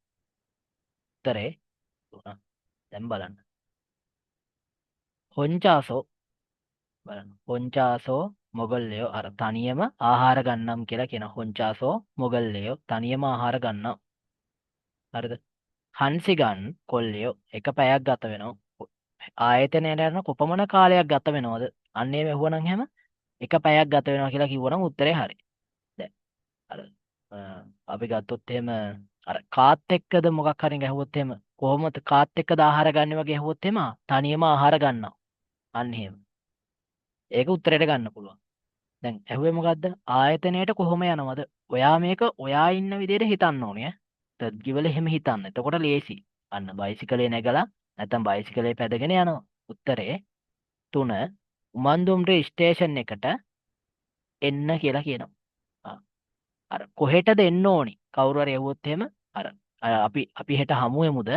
උත්තරේ 3. දැන් බලන්න. හොංචාසෝ බලන්න. හොංචාසෝ මොගල්ලයෝ අර තනියම ආහාර ගන්නම් කියලා කියන හොංචාසෝ මොගල්ලයෝ තනියම ආහාර ගන්නවා. හරිද? හන්සිගන් කොල්ලයෝ එක පැයක් ගත වෙනවා. ආයතනයට යන කොපමණ කාලයක් ගත වෙනවද? අන්න ඒ මෙහුවනම් හැම එක පැයක් ගත වෙනවා කියලා කිව්වනම් උත්තරේ හරි. දැන් අර අපි ගත්තොත් එහෙම අර කාත් එක්කද මොකක් හරි ගැහුවොත් එහෙම කොහොමද කාත් එක්කද ආහාර ගන්න වගේ ඇහුවොත් එහෙම තනියම ආහාර ගන්නවා. අන්න එහෙම. ඒක උත්තරයට ගන්න පුළුවන්. දැන් ඇහුවේ මොකද්ද? ආයතනයට කොහොම යනවද? ඔයා මේක ඔයා ඉන්න විදිහට හිතන්න ඕනේ. තත්ගිවල එහෙම හිතන්න. එතකොට ලේසි. අන්න බයිසිකලේ නැගලා නැත්නම් බයිසිකලේ පැදගෙන යනවා. උත්තරේ 3 උමන්දුම්රේ ස්ටේෂන් එකට එන්න කියලා කියනවා. අර කොහෙටද එන්න ඕනි? කවුරු හරි ඇහුවොත් එහෙම අර අපි හෙට හමු වෙමුද?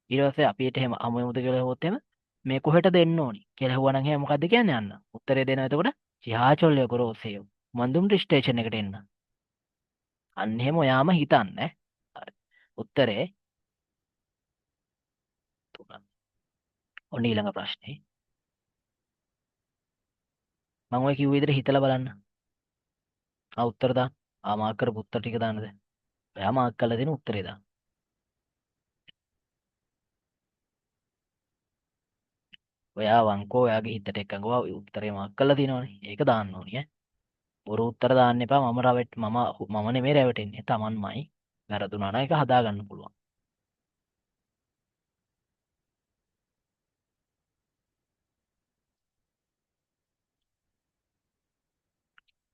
ඊට පස්සේ අපි හෙට එහෙම හමු වෙමුද කියලා ඇහුවොත් එහෙම මේ කොහෙටද එන්න ඕනි කියලා ඇහුවනම් එහෙනම් මොකද්ද කියන්නේ අන්න? උත්තරේ දෙනවා එතකොට 지하철역으로 오세요. මන්දුම්ට ස්ටේෂන් එකට එන්න. අන්න එහෙම ඔයාම හිතන්න. හරි. උත්තරේ 3. ඔන්න ඊළඟ ප්‍රශ්නේ. මම ඔය කිව්ව විදිහට හිතලා බලන්න. උත්තර දාන්න. මාක් කරපු උත්තර ටික දාන්නද? ඔයා මාක් කරලා දෙන උත්තරේ දාන්න. ඔයා වංකෝ ඔයාගේ හිතට එකඟව උත්තරේ මාක් කරලා දිනවනේ. ඒක දාන්න ඕනේ ඈ. බොරු උත්තර දාන්න එපා. මම නෙමෙයි රැවටෙන්නේ. Tamanමයි. වැරදුනා නම් ඒක හදා ගන්න පුළුවන්.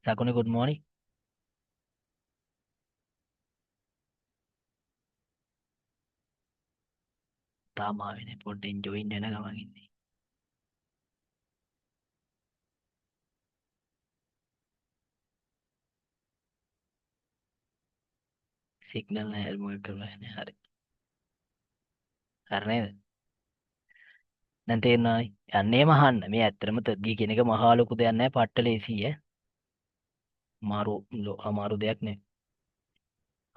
සකුනේ good morning. තාම ආවේ පොඩ්ඩෙන් join වෙන ගමන් ඉන්නේ. සිග්නල් නැහැ මොකක් කරලා නැහැ. හරි. හරි නේද? දැන් තේරෙනවනේ. යන්නේම අහන්න. මේ ඇත්තටම තර්ගී කියන එක මහා ලොකු දෙයක් නෑ. පට්ට ලේසි ඈ. අමාරු දෙයක් නේ.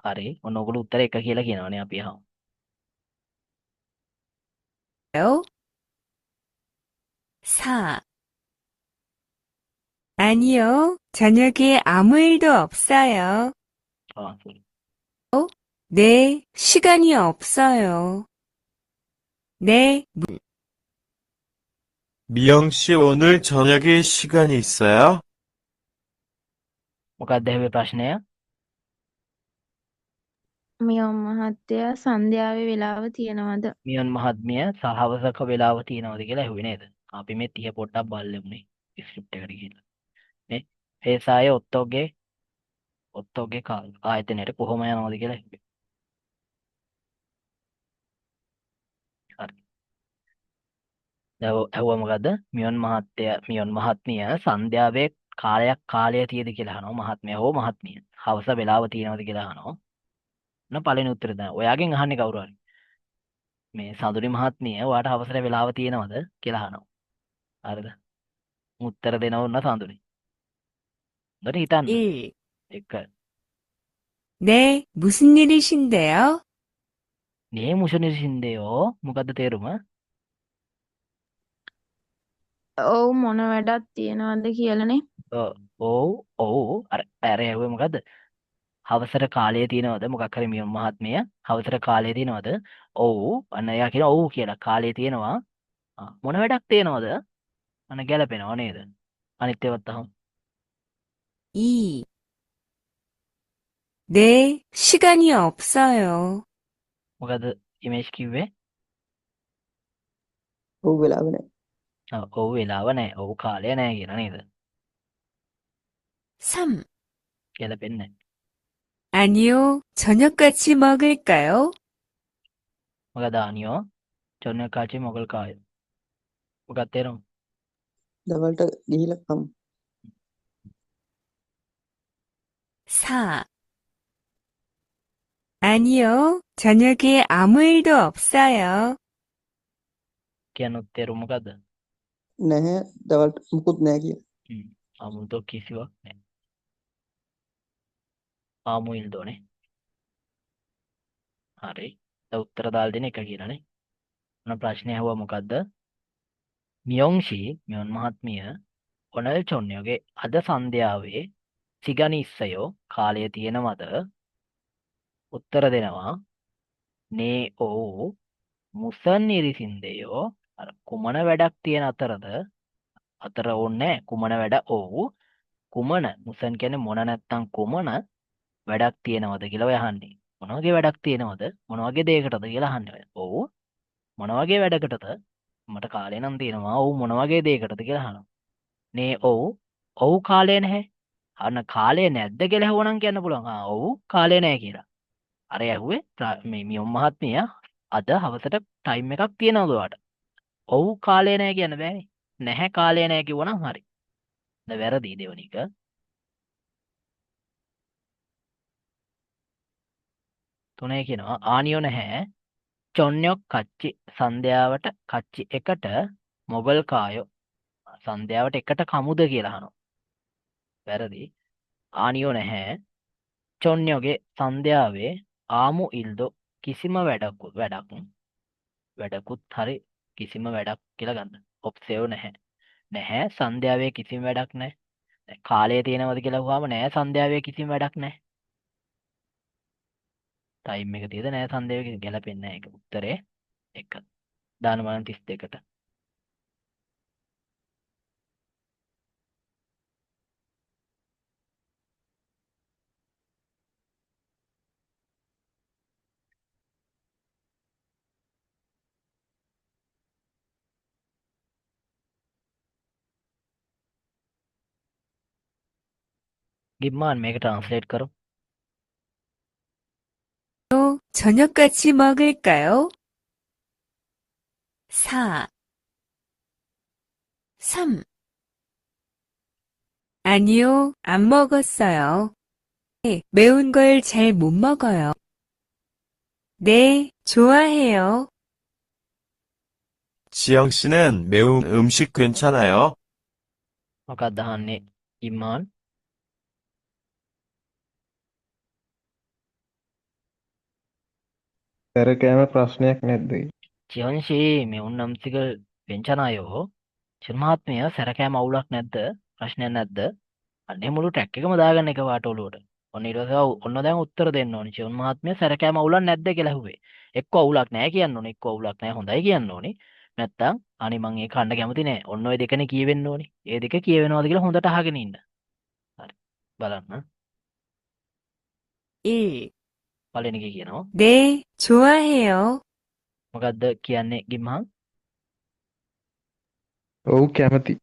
හරි. ඔන්න ඔයගොල්ලෝ උත්තර එක කියලා කියනවනේ අපි අහමු. 요? 4. 아니요, 저녁에 아무 일도 없어요. sorry. 네, 시간이 없어요. 네, 미영 씨 오늘 저녁에 시간이 있어요? මොකක්ද ඇහුවේ ප්‍රශ්නය? මියොම් මහත්තයා සන්ධ්‍යාවේ වෙලාව තියෙනවද? මියොන් මහත්මිය සහවසක වෙලාව තියෙනවද කියලා ඇහුවේ නේද? අපි මේ 30 පොඩ්ඩක් බලමුනේ. ස්ක්‍රිප්ට් එකට ගිහිල්ලා. නේ? ඒසාය ඔත්තෝගේ ආයතනයට කොහොම යනවද කියලා ඇහුවේ. හරි. ඇහුවා මොකද්ද? මියොන් මහත්මිය සන්ධ්‍යාවේ කාලය තියද කියලා අහනවා. මහත්මයා හෝ මහත්මිය. හවස වෙලාව තියෙනවද කියලා අහනවා. ඔන්න පළවෙනි උත්තරය තමයි. ඔයාගෙන් අහන්නේ කවුරු හරි. මේ සඳුනි මහත්මිය ඔයාට හවසට වෙලාව තියෙනවද කියලා අහනවා. හරිද? උත්තර දෙනව උන්න සඳුනි. හොඳට හිතන්න. 1. එක. 네, 무슨 일이신데요? නේ මුෂනිසින්දයෝ මොකද්ද තේරුම? ඔව් මොන වැඩක් තියෙනවද කියලානේ. ඔව් අර ඇහුවේ මොකද්ද? හවසට කාලය තියෙනවද? මොකක් හරි මියොන් මහත්මිය හවසට කාලය තියෙනවද? ඔව්. අන්න එයා කියනවා ඔව් කියලා. කාලය තියෙනවා. මොන වැඩක් තියෙනවද? අන්න ගැලපෙනව නේද? අනිත් ඒවත් අහමු. 2. 네, 시간이 없어요. මොකද ඉමේජ් කිව්වේ? ඔව් වෙලාව නැහැ. ඔව් වෙලාව නැහැ. ඔව් කාලය නැහැ කියලා නේද? 3. ගැලපෙන්නේ නැහැ. 아니요, 저녁같이 먹을까요? මොකද ආනියෝ චොන්නකාචි මොගල් කාය. මොකක්ද තේරුම? දවල්ට ගිහිල්ලා කමු. 4. 아니요, 저녁에 아무 일도 없어요. කියනොත් තේරුම මොකද්ද? නැහැ දවල්ට මුකුත් නැහැ කියලා. 아무도 කිසිවක් නැහැ. ආමු ඉල්දෝනේ. හරි. දැන් උත්තර දාලා දෙන එක කියලානේ. මොන ප්‍රශ්නේ අහුවා මොකද්ද? මියොන් මහත්මිය ඔනල් චොන්නයෝගේ අද සන්ධ්‍යාවේ සිගනිස්සයෝ කාලය තියෙනවද? උත්තර දෙනවා නේ ඔව් මුසන් ඉරිසින්දයෝ අර කුමන වැඩක් තියෙන අතර ඕනේ කුමන වැඩ ඔව් කුමන මුසන් කියන්නේ මොන නැත්තම් කුමන වැඩක් තියෙනවද කියලා ඔය අහන්නේ. මොන වගේ වැඩක් තියෙනවද? මොන වගේ දෙයකටද කියලා අහන්නේ. ඔව් මොන වගේ වැඩකටද? මට කාලය නම් තියෙනවා. ඔව් මොන වගේ දෙයකටද කියලා අහනවා. නේ ඔව් කාලය නැහැ. අන්න කාලය නැද්ද කියලා ඇහුවනම් කියන්න පුළුවන්. ඔව් කාලය නැහැ කියලා. අර ඇහුවේ මේ මියොන් මහත්මිය අද හවසට ටයිම් එකක් තියෙනවද ඔයාට? ඔව් කාලය නැහැ කියන්න බෑනේ. නැහැ කාලය නැහැ කිව්වනම් හරි. දැන් වැරදි දෙවෙනි එක. තුනේ කියනවා ආනියෝ නැහැ. චොන්යොක් කච්චි සන්ධ්‍යාවට කච්චි එකට මොගල් කායෝ සන්ධ්‍යාවට එකට කමුද කියලා අහනවා. වැරදි. ආනියෝ නැහැ. චොන්යෝගේ සන්ධ්‍යාවේ ආමු ඉල්දෝ කිසිම වැඩකුත් හරි කිසිම වැඩක් කියලා ගන්න. ඔප්සේව් නැහැ. නැහැ සන්ධ්‍යාවේ කිසිම වැඩක් නැහැ. දැන් කාලය තියෙනවද කියලා අහුවාම නැහැ සන්ධ්‍යාවේ කිසිම වැඩක් නැහැ. ටයිම් එක තියද නැහැ සන්ධ්‍යාවේ ගැලපෙන්නේ නැහැ. ඒක උත්තරේ 1. දාන බලන්න 32ට. गिम्मान මේක ट्रांसलेट करो. 또 저녁 같이 먹을까요? 4, 3. 아니요, 안 먹었어요. 네, 매운 걸 잘 못 먹어요. 네, 좋아해요. 지영 씨는 매운 음식 괜찮아요? මොකක්ද අහන්නේ गिम्मान? සැරකෑම ප්‍රශ්නයක් නැද්ද? 지현씨 매운 음식을 괜찮아요? 지금 සැරකෑම අවුලක් නැද්ද? ප්‍රශ්නයක් නැද්ද? අන්නේ මුළු ටැක් එකම දාගන්න එකපාරට ඔලුවට. ඔන්න ඊට පස්සේ ඔන්න දැන් උත්තර දෙන්න ඕනේ. චිවුන් මහත්මයා සැරකෑම අවුලක් නැද්ද කියලා ඇහුවේ. එක්ක අවුලක් නැහැ කියන්න ඕනේ. එක්ක අවුලක් නැහැ හොඳයි කියන්න ඕනේ. නැත්තම් අනේ මං ඒක කන්න කැමති නෑ. ඔන්න ඔය දෙකනේ කියවෙන්න ඕනේ. ඒ දෙක කියවෙනවද කියලා හොඳට අහගෙන ඉන්න. හරි. බලන්න. 1. පළවෙනි එක කියනවා. 네, 좋아해요. මොකද්ද කියන්නේ ගිම්හන්? ඔව් කැමති.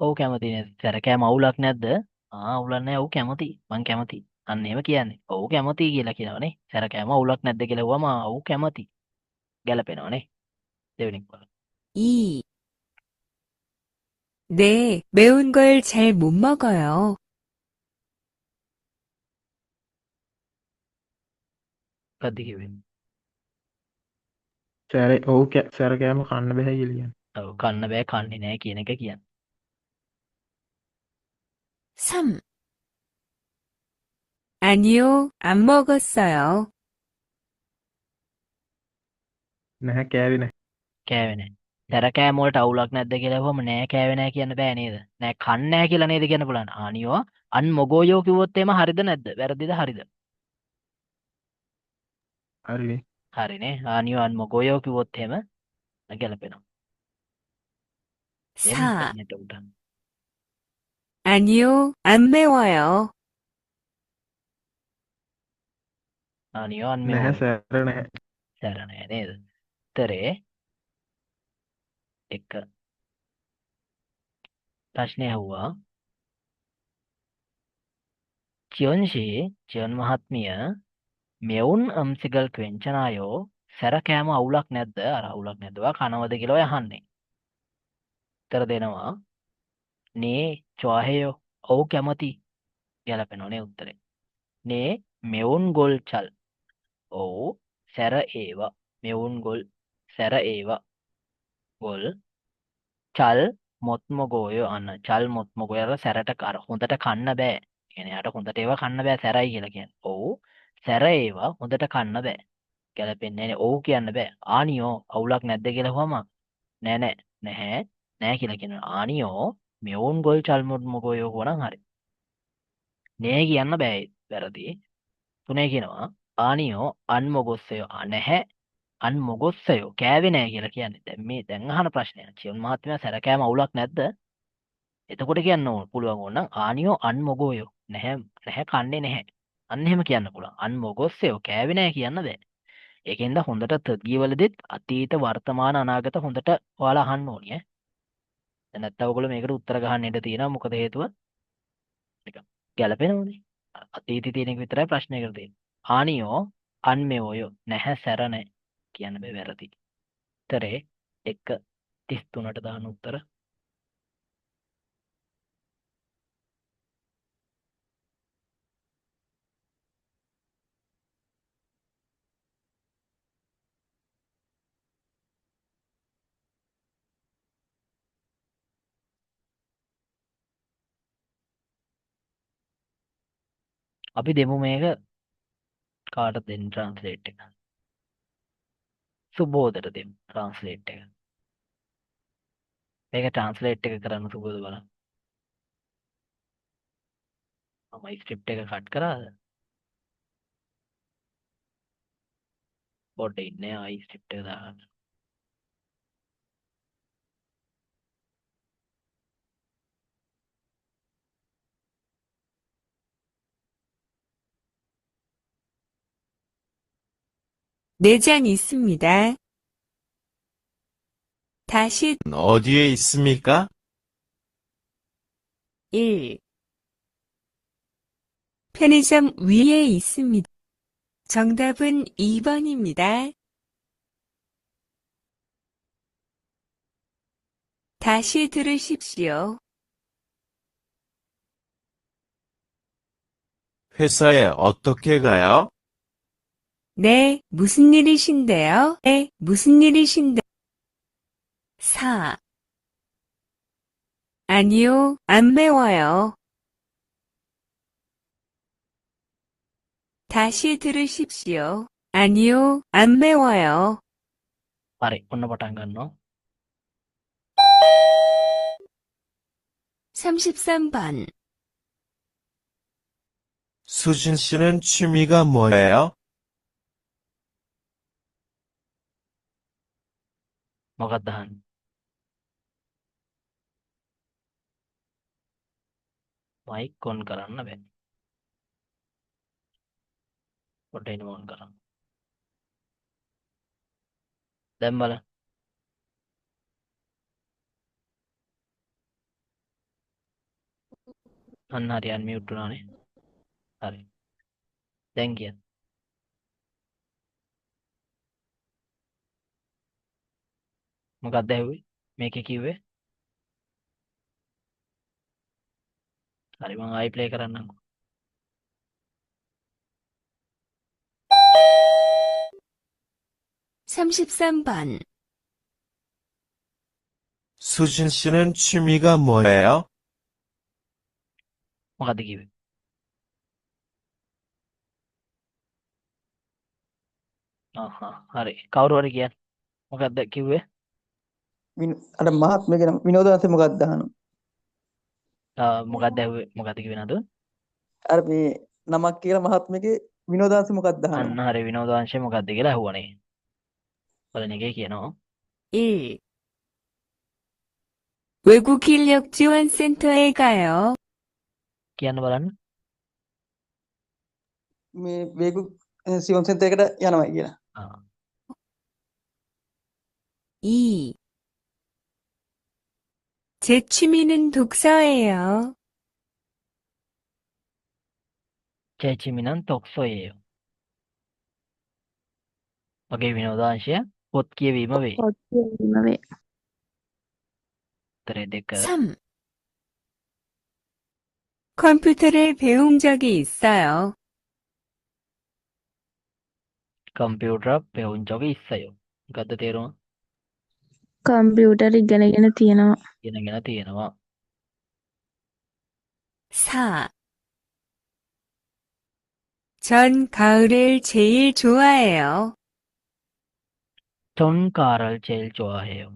ඔව් කැමති නේද? සැරකෑම අවුලක් නැද්ද? අවුලක් නැහැ. ඔව් කැමති. මං කැමති. අන්න එහෙම කියන්නේ. ඔව් කැමති කියලා කියනවනේ. සැරකෑම අවුලක් නැද්ද කියලා ඇහුවම ඔව් කැමති. ගැලපෙනවනේ. දෙවෙනි එක බලන්න. 2. 네, 매운 걸 잘 못 먹어요. මොකද්ද කිව්වේ? සැරකෑම කන්න බැහැ කියලා කියන්නේ. ඔව් කන්න බෑ කන්නේ නෑ කියන එක කියන්නේ. 3. 아니요, 안 먹었어요. නැහැ කෑවේ නැහැ. කෑවේ නෑ. සැරකෑම වලට අවුලක් නැද්ද කියලා ඇහුවම නෑ කෑවේ නෑ කියන්න බෑ නේද? නෑ කන්නේ නෑ කියලා නේද කියන්න පුළුවන්. අනියෝ අන් මොගෝයෝ කිව්වොත් එහෙම හරිද නැද්ද? වැරදිද හරිද? හරිනේ. හරිනේ. අනියෝ අන් මොගෝයෝ කිව්වොත් එහෙම ගැලපෙනවා. දැන් 4. ප්‍රශ්නෙට උඩ. 아니요, 안 매워요. අනියෝ අන් නැහැ මෙවෝයෝ. සැර නැහැ. සැර නෑ නේද? උත්තරේ 1. ප්‍රශ්නේ ඇහුවා. 지연 මහත්මිය මෙවුන් අම්සිගල් ක්වෙන්චනායෝ සැරකෑම අවුලක් නැද්ද? අර අවුලක් නැද්දවා කනවද කියලා ඔය අහන්නේ. උත්තර දෙනවා. නේ චොහේයෝ. ඔව් කැමති. ගැලපෙනවනේ උත්තරේ. නේ මෙවුන් ගොල් චල්. ඔව් සැර ඒවා. මෙවුන් ගොල් සැර ඒවා. ගොල් චල් මොත්මොගෝයෝ අන්න චල් මොත්මොගෝය අර සැරට කර හොඳට කන්න බෑ. කියන්නේ යාට හොඳට ඒවා කන්න බෑ සැරයි කියලා කියන්නේ. ඔව් සැර ඒවා හොඳට කන්න බෑ. ගැලපෙන්නේ නැහැ. ඔව් කියන්න බෑ. ආනියෝ අවුලක් නැද්ද කියලා අහුවම නෑ නෑ නැහැ නෑ කියලා කියනවා. ආනියෝ මෙවුන් ගොල් චල් මොත්මොගෝයෝ වුණා හරි. නේ කියන්න බෑ වැරදි. 3 කියනවා ආනියෝ අන්මොගොස්සයෝ නැහැ අන්මොගොස්සයෝ කෑවේ නෑ කියලා කියන්නේ. දැන් මේ දැන් අහන ප්‍රශ්නය. චියුන් මහත්මයා සැරකෑම අවුලක් නැද්ද? එතකොට කියන්න ඕන පුළුවන් ඕන ආනියෝ අන්මොගෝයෝ නැහැ කන්නේ නැහැ. අන්න එහෙම කියන්න පුළුවන්. අන්මොගොස්සයෝ කෑවේ නෑ කියන්න බෑ. ඒකෙන්ද හොඳට තග්ගීවලදීත් අතීත වර්තමාන අනාගත හොඳට ඔයාලා අහන්න ඕනේ ඈ. දැන් නැත්තම් ඔයගොල්ලෝ මේකට උත්තර ගහන්න ඉඩ තියෙනවා. මොකද හේතුව? නිකන් ගැලපෙනවනේ. අතීතයේ තියෙන එක විතරයි ප්‍රශ්නයකට තියෙන්නේ. ආනියෝ අන්මෙවෝයෝ නැහැ සැර නැහැ කියන්න බෑ වැරදි. උත්තරේ 1:33ට දාන උත්තර. අපි දෙමු මේක කාටද දෙන්න ට්‍රාන්ස්ලේට් එක. සුබෝධට දෙමු ට්‍රාන්ස්ලේට් එක. මේක ට්‍රාන්ස්ලේට් එක කරන්න සුබෝධ බලන්න. මම ස්ක්‍රිප්ට් එක කට් කරාද? පොඩ්ඩ ඉන්නේ ආයි ස්ක්‍රිප්ට් එක දාගන්න. 네 장 있습니다. 다시 어디에 있습니까? 1. 편의점 위에 있습니다. 정답은 2번입니다. 다시 들으십시오. 회사에 어떻게 가요? 네, 무슨 일이신데요? 네, 무슨 일이신데? 4. 아니요, 안 매워요. 다시 들으십시오. 아니요, 안 매워요. හරි ඔන්න පටන් ගන්නවා. 33번. 수진 씨는 취미가 뭐예요? මොකක්ද අහන්නේ? මයික් ඔන් කරන්න බෑ. පොඩ්ඩ එනම ඔන් කරන්න. දැන් බලන්න. අන්න හරි අන්මියුට් වුණානේ. හරි. දැන් කියන්න. මොකක්ද ඇහුවේ? මේකේ කිව්වේ? හරි මම ආයි ප්ලේ කරන්නම්කෝ. 삼십삼 번. 수진 씨는 취미가 뭐예요? මොකද්ද කිව්වේ? හරි. කවුරු හරි කියන්න. මොකක්ද කිව්වේ? අර මහත්මයාගේ නම විනෝදාංශය මොකක්ද අහනවා. මොකක්ද ඇහුවේ? මොකක්ද කිව්වේ නේද? අර මේ නමක් කියලා මහත්මයාගේ විනෝදාංශය මොකක්ද අන්න අහනවා. හරි විනෝදාංශය මොකක්ද කියලා අහුවනේ. බලන එකේ කියනවා. 1. 외국 인력 지원센터에 가요. කියන්න බලන්න. මේ වේගු සිවුම් සෙන්ටර් එකට යනවා කියලා. ආ. 2. 제 취미는 독서예요. 제 취미는 독서예요. මගේ විනෝදාංශය පොත් කියවීම වේ. පොත් කියවීම වේ. උත්තරේ 2. 3. 컴퓨터를 배운 적이 있어요. කම්පියුටර් 배운 적이 있어요. මොකද්ද තේරුම? කම්පියුටර් ඉගෙනගෙන තියෙනවා. ඉගෙනගෙන තියෙනවා. 4. 전 가을을 제일 좋아해요. 전 가을을 제일 좋아해요.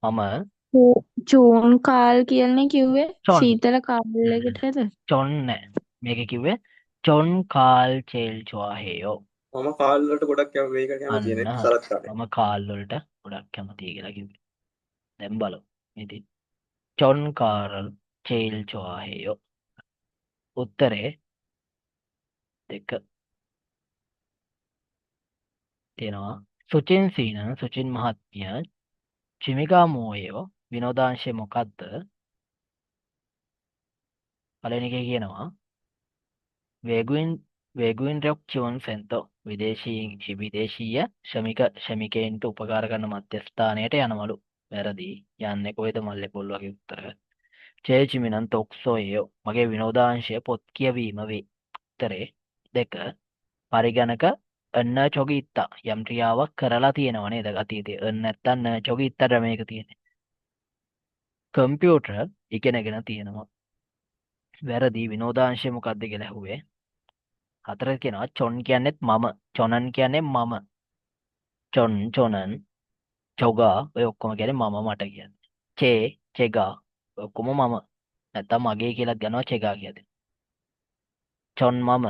මම ජූන් කාල් කියලනේ කිව්වේ. ජොන්. සීතල කාලයකටද? ජොන් නෑ. මේක කිව්වේ ජොන් කාල් 제일 좋아해요. මම කාල් වලට ගොඩක් කැමති මේක කැමති නේ අන්න සරත් කාලේ. මම කාල් වලට ගොඩක් කැමතියි කියලා කිව්වේ. දැන් බලමු. ඉතින් ජොන් කාල් 제일 좋아해요. උත්තරේ 2 තියෙනවා. සුචින් සීනන් සුචින් මහත්මිය 취미가 뭐예요? විනෝදාංශය මොකද්ද? පළවෙනි එකේ කියනවා 외국인력 지원센터 විදේශීය ශ්‍රමිකයන්ට උපකාර කරන මධ්‍යස්ථානයට යනවලු. වැරදි. යන්නේ කොහෙද මල්ලේ පොල් වගේ උත්තර. 제 취미는 독서예요. මගේ විනෝදාංශය පොත් කියවීම වේ. උත්තරේ 2. පරිගණක අන්න චොගීත්තා යම් ක්‍රියාවක් කරලා තියෙනවා නේද අතීතයේ. අන්න නැත්තම් චොගීත්තට මේක තියෙන්නේ. කම්පියුටර් ඉගෙනගෙන තියෙනවා. වැරදි. විනෝදාංශය මොකක්ද කියලා ඇහුවේ. හතර කියනවා චොන් කියන්නේත් මම. චොනන් කියන්නේ මම. චොනන් චොගා ඔය ඔක්කොම කියන්නේ මම මට කියන්නේ. චෙගා ඔය ඔක්කොම මම. නැත්තම් මගේ කියලා ගන්නවා චෙගා කියද. චොන් මම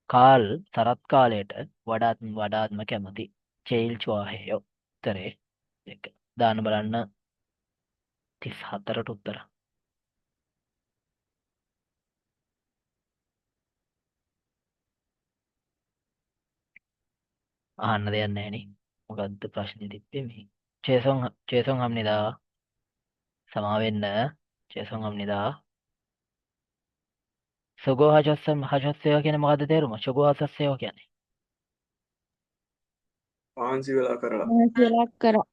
කාල් සරත් කාලයට වඩාත්ම කැමති. චෙයිල් චුවාහේයෝ. උත්තරේ එක. දාන්න බලන්න 34ට උත්තර. අහන්න දෙයක් නැහැ නේ. මොකද්ද ප්‍රශ්නේ තිබ්බේ මේ? චේසොන් හම්නිදා සමා වෙන්න. චේසොන් හම්නිදා සුගෝ හජස්සේව කියන්නේ මොකද්ද තේරුම? සුගෝ හජස්සේව කියන්නේ මහන්සි වෙලා කරලා මහන්සි වෙලා කරා.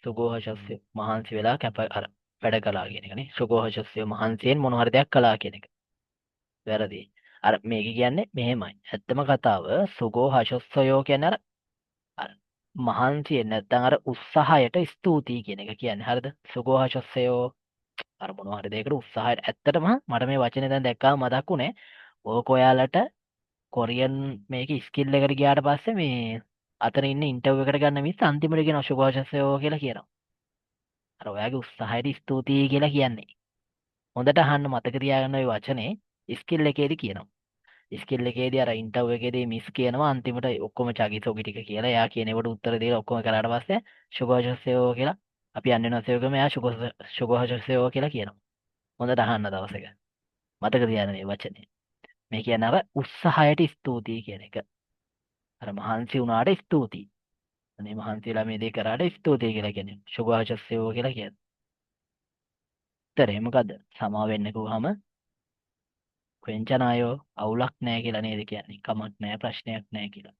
සුගෝ හජස්සේව මහන්සි වෙලා කැප අර වැඩ කළා කියන එකනේ. සුගෝ හජස්සේව මහන්සියෙන් මොන හරි දෙයක් කළා කියන එක. වැරදි. අර මේක කියන්නේ මෙහෙමයි. ඇත්තම කතාව සුගෝ හජස්සයෝ කියන්නේ අර මහන්සියෙන් නැත්නම් අර උත්සාහයට ස්තුතියි කියන එක කියන්නේ. හරිද? සුගෝ හජස්සයෝ අර මොනවා හරි දෙයකට උත්සාහයට ඇත්තටම මට මේ වචනේ දැන් දැක්කාම මතක් වුණේ ඕක ඔයාලට කොරියන් මේක ස්කිල් එකට ගියාට පස්සේ මේ අතන ඉන්න ඉන්ටර්විව් එකට ගන්න මිස් අන්තිමට කියන සුභාශස්සයෝ කියලා කියනවා. අර ඔයාගේ උත්සාහයට ස්තුතියි කියලා කියන්නේ. හොඳට අහන්න මතක තියාගන්න ওই වචනේ ස්කිල් එකේදී කියනවා. ස්කිල් එකේදී අර ඉන්ටර්විව් එකේදී මිස් කියනවා අන්තිමට ඔක්කොම චගිසෝගි ටික කියලා එයා කියන ඒවට උත්තර දීලා ඔක්කොම කරාට පස්සේ සුභාශස්සයෝ කියලා අපි යන්නේ නැසෙවකම එයා සුභාශස්සයෝ කියලා කියනවා. හොඳට අහන්න දවසක. මතක තියාගන්න මේ වචනේ. මේ කියන්නේ අර උත්සාහයට ස්තුතියි කියන එක. අර මහන්සි වුණාට ස්තුතියි. අනේ මහන්සි වෙලා මේ දේ කරාට ස්තුතියි කියලා කියන්නේ. සුභාශස්සයෝ කියලා කියන්නේ. උත්තරේ මොකද්ද? සමා වෙන්න කිව්වහම වෙන්චනායෝ අවුලක් නැහැ කියලා නේද කියන්නේ. කමක් නැහැ ප්‍රශ්නයක් නැහැ කියලා.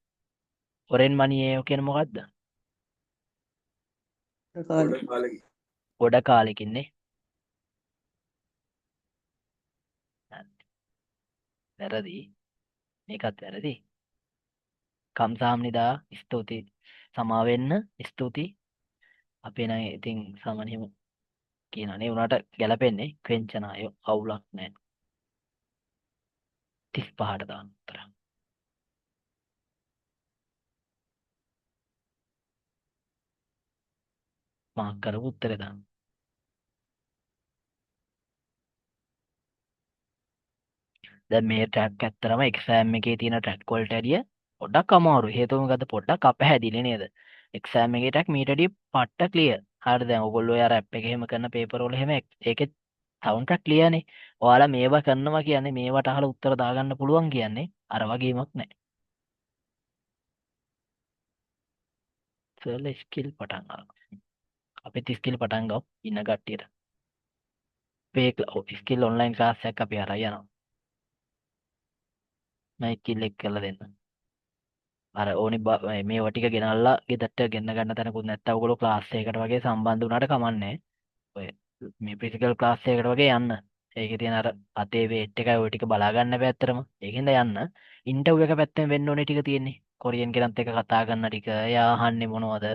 හොරෙන් මනියෝ කියන්නේ මොකද්ද? කාලේ ගොඩ කාලෙක ගොඩ කාලෙකින්නේ. වැරදි. මේකත් වැරදි. කම්සාම්නිදා ස්තුති සමා වෙන්න ස්තුති. අපි නම් ඉතින් සාමාන්‍යයෙන් කියනනේ උනාට ගැලපෙන්නේ ක්වෙන්චනායෝ අවුලක් නැහැ. 35ට දාන්න උත්තර. මාක් කරපු උත්තරේ දාන්න. දැන් මේ ට්‍රැක් ඇත්තරම එක්සෑම් එකේ තියෙන ට්‍රැක් වලට වැඩිය පොඩ්ඩක් අමාරුයි. හේතුව මොකද්ද? පොඩ්ඩක් අපහැදිලි නේද? එක්සෑම් එකේ ට්‍රැක් මීට වැඩිය පට්ට ක්ලියර්. හරිද? දැන් ඔයගොල්ලෝ යාර ඇප් එකේ එහෙම කරන පේපර් වල එහෙම ඒකේ සවුන්ඩ් ට්‍රැක් ක්ලියර්නේ. ඔයාලා මේවා කරනවා කියන්නේ මේවට අහලා උත්තර දාගන්න පුළුවන් කියන්නේ අර වගේමක් නැහැ. සර්ල ස්කිල් පටන් ගන්න. අපිත් ස්කිල් පටන් ගමු ඉන්න කට්ටියට. මේ ස්කිල් ඔන්ලයින් ක්ලාස් එකක් අපි අරන් යනවා. මම ස්කිල් එක කරලා දෙන්න. අර ඕනි මේවා ටික ගෙනල්ලා ගෙදරට ගෙන්න ගන්න තැනකුත් නැත්නම් ඔයගොල්ලෝ ක්ලාස් එකකට වගේ සම්බන්ධ වුණාට කමන්නේ. ඔය මේ ෆිසිකල් ක්ලාස් එකකට වගේ යන්න. ඒකේ තියෙන අර අතේ වේට් එකයි ඔය ටික බලා ගන්න බෑ ඇත්තටම. ඒකෙන්ද යන්න. ඉන්ටර්විව් එක පැත්තෙන් වෙන්න ඕනේ ටික තියෙන්නේ. කොරියන් කෙනත් එක්ක කතා කරන ටික. එයා අහන්නේ මොනවද?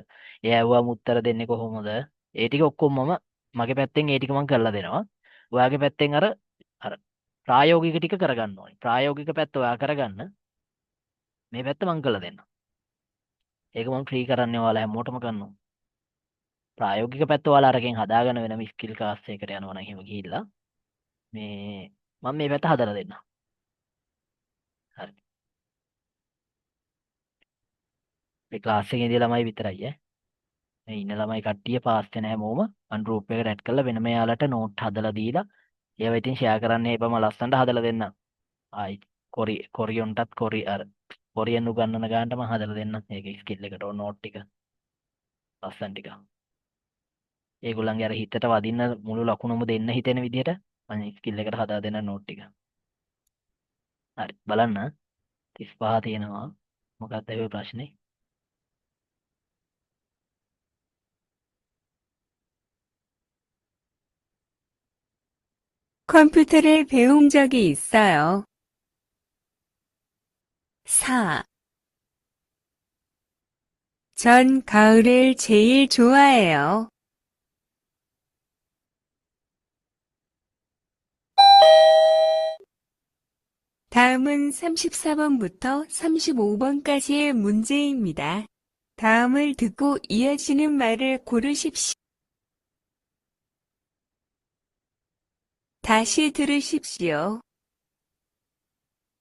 එයා ඇහුවම උත්තර දෙන්නේ කොහොමද? ඒ ටික ඔක්කොම මම මගේ පැත්තෙන් ඒ ටික මම කරලා දෙනවා. ඔයාගේ පැත්තෙන් අර ප්‍රායෝගික ටික කරගන්න ඕනේ. ප්‍රායෝගික පැත්ත ඔයා කරගන්න. මේ පැත්ත මම කරලා දෙන්නම්. ඒක මම ෆ්‍රී කරන්නේ ඔයාලා හැමෝටම කරනවා. ප්‍රායෝගික පැත්ත ඔයාලා අරගෙන හදාගෙන වෙනම ස්කිල් ක්ලාස් එකකට යනවා නම් එහෙම ගිහිල්ලා මේ මම මේ පැත්ත හදලා දෙන්නම්. හරි. මේ ක්ලාස් එකේ ඉඳලා ළමයි විතරයි ඈ. මේ ඉන්න ළමයි කට්ටිය පාස් වෙන හැමෝම මම ගෲප් එකට ඇඩ් කරලා වෙනම යාලට නෝට් හදලා දීලා ඒවා ඉතින් ෂෙයා කරන්න එපම ලස්සනට හදලා දෙන්නම්. ආයි කොරියොන්ටත් කොරියන් උගන්නන ගානට මම හදලා දෙන්නම්. ඒකේ ස්කිල් එකට ඕන නෝට් ටික. ලස්සන ටික. ඒගොල්ලන්ගේ අර හිතට වදින්න මුළු ලකුණුම දෙන්න හිතෙන විදිහට මම ස්කිල් එකට හදා දෙන්න නෝට් ටික. හරි බලන්න 35 තියෙනවා. මොකක්ද ඒ ප්‍රශ්නේ? 컴퓨터를 배운 적이 있어요. 4. 전 가을을 제일 좋아해요. 다음은 34번부터 35번까지의 문제입니다. 다음을 듣고 이어지는 말을 고르십시오. 다시 들으십시오.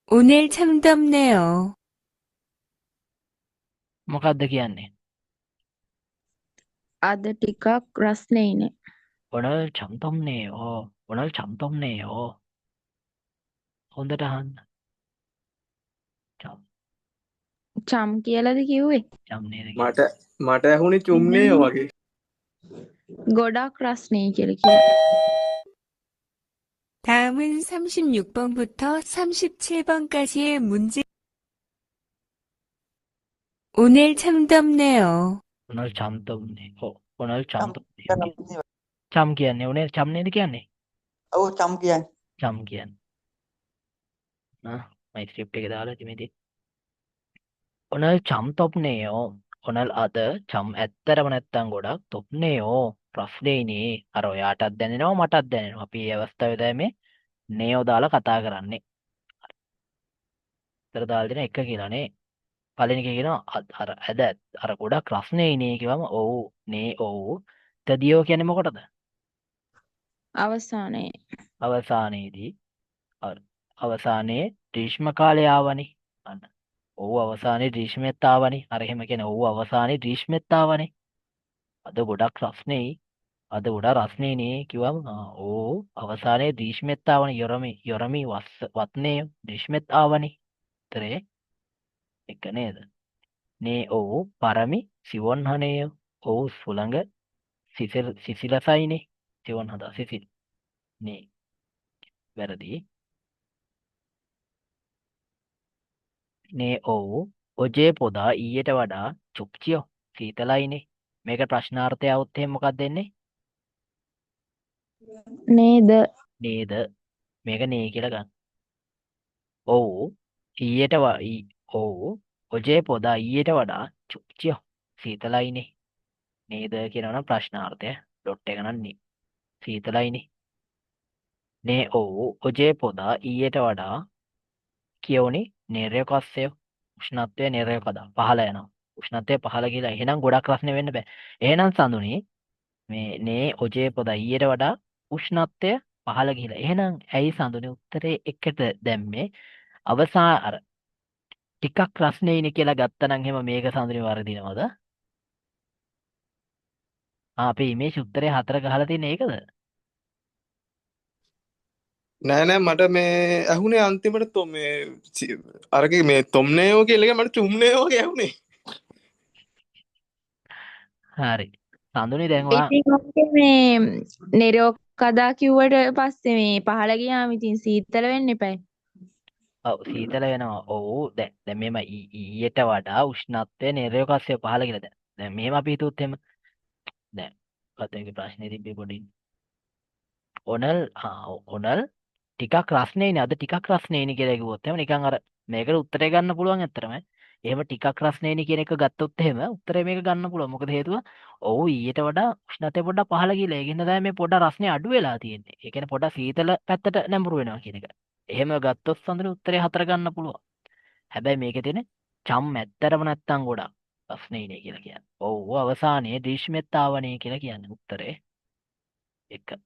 오늘 참 덥네요. මොකක්ද කියන්නේ? අද ටිකක් රස්නෙයිනේ. 오늘 참 덥네요. 오늘 참 덥네요. හොඳට අහන්න. 참, චම් කියලාද කිව්වේ? 참 නේද කියන්නේ? මට ඇහුනේ චුම්නේ වගේ. ගොඩක් රස්නෙයි කියලා කිව්වා. 다음은 36번부터 37번까지의 문제. 오늘 참 덥네요. 오늘 참 덥네. 오늘 참 චම් 덥네요. 참 කියන්නේ 오늘 참 නේද කියන්නේ? ඔව් චම් කියන්නේ. 참 කියන්නේ. මයි ස්ක්‍රිප්ට් එක දාලා තියමේදී. 오늘 참 덥네요. 오늘 අද 참 ඇත්තරම නැත්තම් ගොඩක් 덥네요. රස්නේයිනේ. අර ඔයාටත් දැනෙනවා මටත් දැනෙනවා. අපි මේ අවස්ථාවේ දැන් මේ නේෝ දාලා කතා කරන්නේ. ඉතර දාලා දෙන එක කියලානේ. පළවෙනි එක කියනවා අර ඇද අර ගොඩක් රස්නේයිනේ කිව්වම ඔව් නේ ඔව්. තදියෝ කියන්නේ මොකටද? අවසානයේ අවසානයේදී අවසානයේ ග්‍රීෂ්ම කාලය ආවනේ. අන්න. ඔව් අවසානයේ ග්‍රීෂ්මෙත් ආවනේ. අර එහෙම කියන්නේ ඔව් අවසානයේ ග්‍රීෂ්මෙත් ආවනේ. අද ගොඩක් රස්නේ. අද ගොඩක් රස්නේනේ කිව්වම ඔව් අවසානයේ ග්‍රීෂ්මෙත් ආවනේ. යොරමි වත්නේ ග්‍රීෂ්මෙත් ආවනේ. උත්තරේ එක නේද? නේ ඔව් පරමි සිවොන්හනේය. ඔව් සුළඟ සිසිලසයිනේ. සිවොන් හදා සිසිල්. නේ වැරදි. නේ ඔව් ඔජේ පොදා ඊයට වඩා චුප්චියෝ සීතලයිනේ. මේක ප්‍රශ්නාර්ථය આવුත් එහෙනම් මොකක්ද දෙන්නේ? නේද? නේද? මේක නේ කියලා ගන්න. ඔව් ඊයට ඔව් ඔජේ පොදා ඊයට වඩා චුප්චියෝ සීතලයිනේ. නේද කියනවනම් ප්‍රශ්නාර්ථය ඩොට් එක නම් නේ. සීතලයිනේ. නේ ඔව් ඔජේ පොදා ඊයට වඩා කියෝනේ නිර්යකස්සය උෂ්ණත්වය නිර්යකදා පහළ යනවා. උෂ්ණත්වය පහළ කියලා එහෙනම් ගොඩක් රස්නේ වෙන්න බෑ. එහෙනම් සඳුනේ මේ නේ ඔජේ පොදා ඊට වඩා උෂ්ණත්වය පහළ ගිහිලා. එහෙනම් ඇයි සඳුනේ උත්තරේ එකට දැම්මේ? අවසා අර ටිකක් රස්නේයිනේ කියලා ගත්තනම් එහෙම මේක සඳුනේ වරදිනවද? අපේ ඉමේජ් උත්තරේ 4 ගහලා තියෙන ඒකද? නෑ මට මේ ඇහුනේ අන්තිමට මේ අරගේ මේ තොම්නේයෝ කියලා එක මට චුම්නේයෝ වගේ ඇහුනේ. හරි. සඳුනේ දැන් ඔයා ඉතින් ඔකේ මේ නිරෝකදා කිව්වට පස්සේ මේ පහළ ගියාම ඉතින් සීතල වෙන්න එපායි. ඔව් සීතල වෙනවා. ඔව් දැන් මෙහෙම ඊට වඩා උෂ්ණත්වය නිර්යෝකස්සය පහළ කියලා දැන් මෙහෙම අපි හිතුවොත් එහෙම දැන් ඔතනගේ ප්‍රශ්නේ තිබ්බේ පොඩි ඔනල් ටිකක් රස්නේයිනේ අද ටිකක් රස්නේයිනේ කියලා කිව්වොත් එහෙම නිකන් අර මේකට උත්තරේ ගන්න පුළුවන් ඇත්තටම. එහෙම ටිකක් රස්නේයිනේ කියන එක ගත්තොත් එහෙම උත්තරේ මේක ගන්න පුළුවන්. මොකද හේතුව ඔව් ඊට වඩා උෂ්ණත්වය පොඩ්ඩක් පහළ ගිහලා ඒකින්ද තමයි මේ පොඩ්ඩක් රස්නේ අඩු වෙලා තියෙන්නේ. ඒ කියන්නේ පොඩ්ඩක් සීතල පැත්තට නැඹුරු වෙනවා කියන එක. එහෙම ගත්තොත් සඳහන් උත්තරේ 4 ගන්න පුළුවන්. හැබැයි මේකේ තියෙන චම් ඇත්තරම නැත්තම් ගොඩක් රස්නේයිනේ කියලා කියන්නේ. ඔව් අවසානයේ දීෂ්මෙත් ආවනේ කියලා කියන්නේ උත්තරේ 1.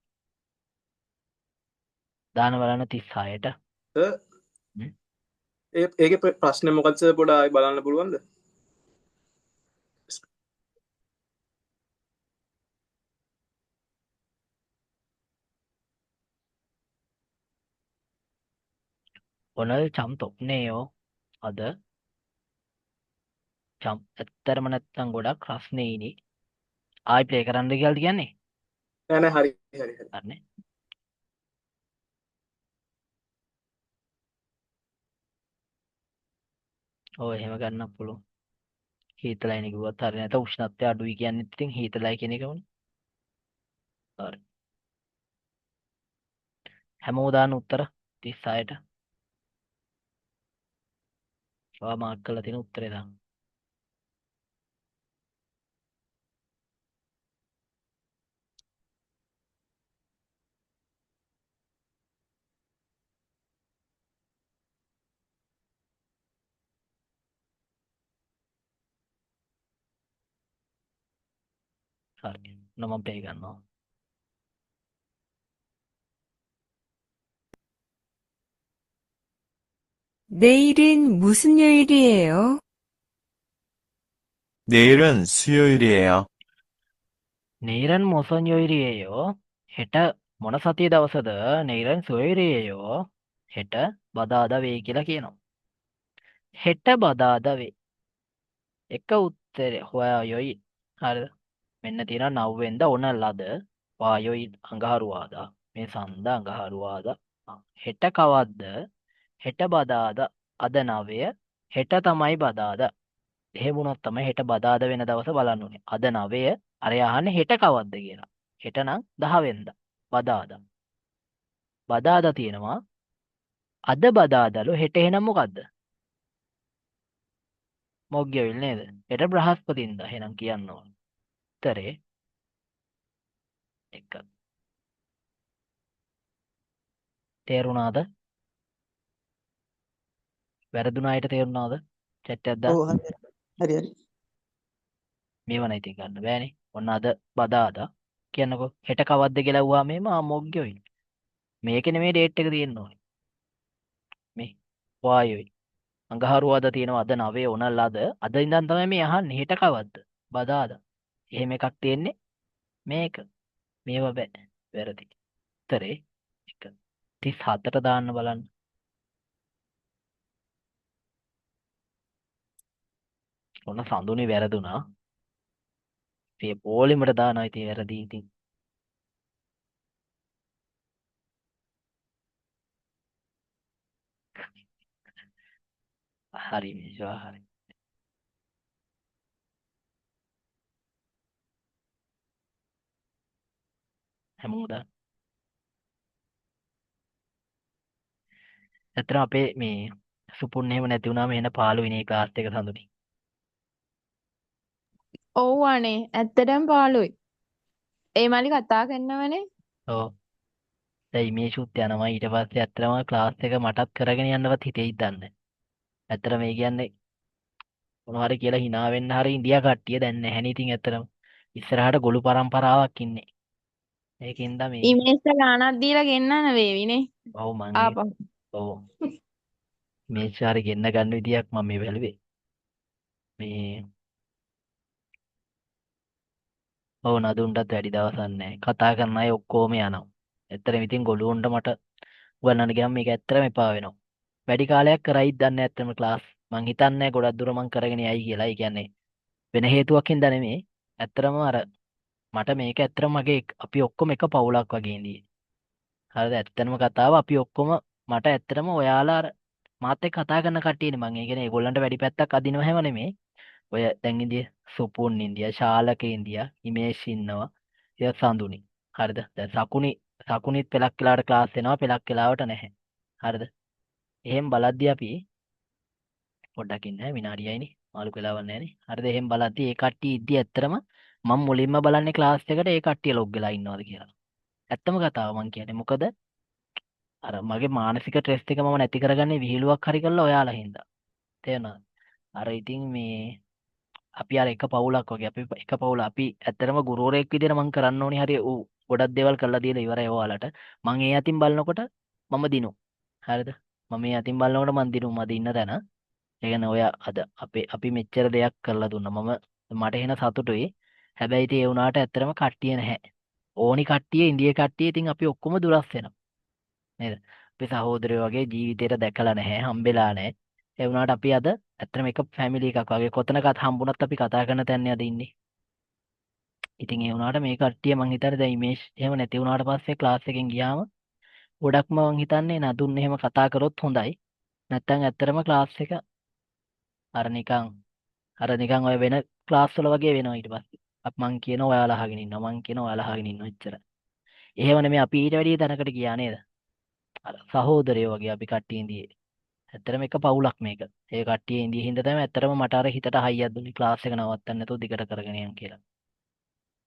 දාන බලන්න 36ට. ඒකේ ප්‍රශ්නේ මොකක්ද සර් පොඩ්ඩක් ආයෙ බලන්න පුළුවන්ද? 오늘 참 덥네요. අද චම් ඇත්තරම නැත්තම් ගොඩක් රස්නේයිනේ. ආයි ප්ලේ කරන්න කියලාද කියන්නේ? නෑ හරි. හරිනේ. ඔව් එහෙම ගන්නත් පුළුවන්. හීතලයිනේ කිව්වත් හරිය නැත උෂ්ණත්වය අඩුයි කියන්නේත් ඉතින් හීතලයි කියන එක උනේ. හරි. හැමෝම දාන්න උත්තර 36ට. ඔයා මාර්ක් කරලා තියෙන උත්තරේ දාන්න. හරි. මම ප්ලේ කරනවා. 내일은 무슨 요일이에요? 내일은 수요일이에요. 내일은 무슨 요일이에요? හෙට මොන සතිය දවසද? 내일은 수요일이에요. හෙට බදාදා වේ කියලා කියනවා. හෙට බදාදා වේ. එක උත්තරේ හොයායොයි. හරිද? මෙන්න තියෙනවා 9 වෙනිදා ඕන ලද වායොයි අඟහරුවාදා. මේ සඳ අඟහරුවාදා. හෙට කවද්ද? හෙට බදාදා. අද 9. හෙට තමයි බදාදා. එහෙම වුණොත් තමයි හෙට බදාදා වෙන දවස බලන්න ඕනේ. අද 9. අර යහන්නේ හෙට කවද්ද කියලා. හෙට නම් 10 වෙනිදා. බදාදා. බදාදා තියෙනවා. අද බදාදලු හෙට එහෙනම් මොකද්ද? මොග්ගයවිල් නේද? හෙට බ්‍රහස්පතින්දා. එහෙනම් කියන්න ඕන. උත්තරේ 1. තේරුණාද? වැරදුන අයට තේරුණාද? chat එකක් දාන්න. ඔව් හරි හරි හරි. මේව නම් ඉතින් ගන්න බෑනේ. ඔන්න අද බදාදා කියන්නකෝ. හෙට කවද්ද කියලා අහුවාම එම මොග්ගයවිල්. මේකේ නෙමෙයි ඩේට් එක තියෙන්න ඕනේ. මේ වායොයි. අඟහරුවාදා තියෙනවා අද 9 උනල් අද. අද ඉඳන් තමයි මේ අහන්නේ හෙට කවද්ද? බදාදා. එහෙම එකක් තියෙන්නේ මේක. මේව බෑ. වැරදි. උත්තරේ 1. 34ට දාන්න බලන්න. ඔන්න සඳුනේ වැරදුනා. මේ පොලිමට දානවා ඉතින් වැරදි ඉතින්. හරි මේවා හරි. හැමෝම දාන්න. ඇත්තටම අපේ මේ සුපුන් එහෙම නැති වුණාම එන 15 වෙනි ක්ලාස් එක සඳුනේ. ඔව් අනේ ඇත්තටම පාළුයි. ඒ මලි කතා කරනවනේ. ඔව්. දැන් ඉමේෂුත් යනවා ඊට පස්සේ ඇත්තටම ක්ලාස් එක මටත් කරගෙන යන්නවත් හිතෙයිද දන්නේ. ඇත්තට මේ කියන්නේ මොනවා හරි කියලා hina වෙන්න හරි ඉන්දියා කට්ටිය දැන් නැහැනේ ඉතින් ඇත්තටම. ඉස්සරහට ගොළු පරම්පරාවක් ඉන්නේ. ඒකින්ද මේ ඉමේජ්ට ගානක් දීලා ගෙන්නන්න වේවිනේ. ඔව් මං ආපහු. ඔව් මේ චාරි ගෙන්න ගන්න විදියක් මම මේ බැලුවේ. මේ ඔව් නදුන්ටත් වැඩි දවසක් නැහැ. කතා කරන අය ඔක්කොම යනවා. ඇත්තටම ඉතින් ගොළුන්ට මට උගන්නන්න ගියාම මේක ඇත්තටම එපා වෙනවා. වැඩි කාලයක් කරයිද දන්නේ නැහැ ඇත්තටම ක්ලාස්. මං හිතන්නේ ගොඩක් දුර මං කරගෙන යයි කියලා. ඒ කියන්නේ වෙන හේතුවක් හින්දා නෙමෙයි. ඇත්තටම අර මට මේක ඇත්තටම මගේ අපි ඔක්කොම එක පවුලක් වගේ ඉඳී. හරිද? ඇත්තටම කතාව අපි ඔක්කොම මට ඇත්තටම ඔයාලා අර මාත් එක්ක කතා කරන කට්ටියනේ මං. ඒ කියන්නේ ඒගොල්ලන්ට වැඩි පැත්තක් අදිනව හැම නෙමෙයි. ඔය දැන් ඉන්දිය සුපුන් ඉන්දියා ශාලක ඉන්දියා හිමේෂ් ඉන්නවා. ඉතින් සඳුනි. හරිද? දැන් සකුනිත් පෙලක් වෙලාවට ක්ලාස් වෙනවා පෙලක් වෙලාවට නැහැ. හරිද? එහෙම බලද්දී අපි පොඩ්ඩක් ඉන්න විනාඩියයිනේ. මාළු වෙලාවක් නැහැනේ. හරිද? එහෙම බලද්දී ඒ කට්ටිය ඉද්දි ඇත්තටම මම මුලින්ම බලන්නේ ක්ලාස් එකට ඒ කට්ටිය ලොග් වෙලා ඉන්නවද කියලා. ඇත්තම කතාව මං කියන්නේ. මොකද අර මගේ මානසික ට්‍රෙස් එක මම නැති කරගන්නේ විහිළුවක් හරි කරලා ඔයාලා හින්දා. තේරුණාද? අර ඉතින් මේ අපි අර එක පවුලක් වගේ අපි එක පවුල අපි ඇත්තටම ගුරුවරයෙක් විදිහට මං කරන්න ඕනි හරිය ඌ ගොඩක් දේවල් කරලා දීලා ඉවරයි ඔයාලට. මං ඒ අතින් බලනකොට මම දිනු. හරිද? මම මේ අතින් බලනකොට මං දිනු මද ඉන්න තැන. ඒ කියන්නේ ඔය අද අපි මෙච්චර දෙයක් කරලා දුන්නා. මට එන සතුටුයි. හැබැයි ඉතින් ඒ වුණාට ඇත්තටම කට්ටිය නැහැ. ඕනි කට්ටිය ඉන්දියා කට්ටිය ඉතින් අපි ඔක්කොම දුරස් වෙනවා. නේද? අපි සහෝදරයෝ වගේ ජීවිතේට දැකලා නැහැ, හම්බෙලා නැහැ. ඒ වුණාට අපි අද ඇත්තටම එක ෆැමිලි එකක් වගේ කොතනකත් හම්බුණත් අපි කතා කරන තැන්නේ අද ඉන්නේ. ඉතින් ඒ වුණාට මේ කට්ටිය මං හිතන්නේ දැන් ඉමේජ් එහෙම නැති වුණාට පස්සේ ක්ලාස් එකෙන් ගියාම ගොඩක්ම මං හිතන්නේ නදුන් එහෙම කතා කරොත් හොඳයි. නැත්තම් ඇත්තටම ක්ලාස් එක අර නිකන් ඔය වෙන ක්ලාස් වල වගේ වෙනවා ඊට පස්සේ. මං කියනවා ඔයාලා අහගෙන ඉන්නවා මං කියනවා ඔයාලා අහගෙන ඉන්නවා එච්චර. එහෙම නෙමෙයි අපි ඊට වැඩිය තැනකට ගියා නේද? අර සහෝදරයෝ වගේ අපි කට්ටිය ඉඳී. ඇත්තටම එක පවුලක් මේක. ඒ කට්ටිය ඉඳී හින්දා තමයි ඇත්තටම මට අර හිතට හයියක් දුන්නේ ක්ලාස් එක නවත්තන්න නැතුව දිගට කරගෙන යන්න කියලා.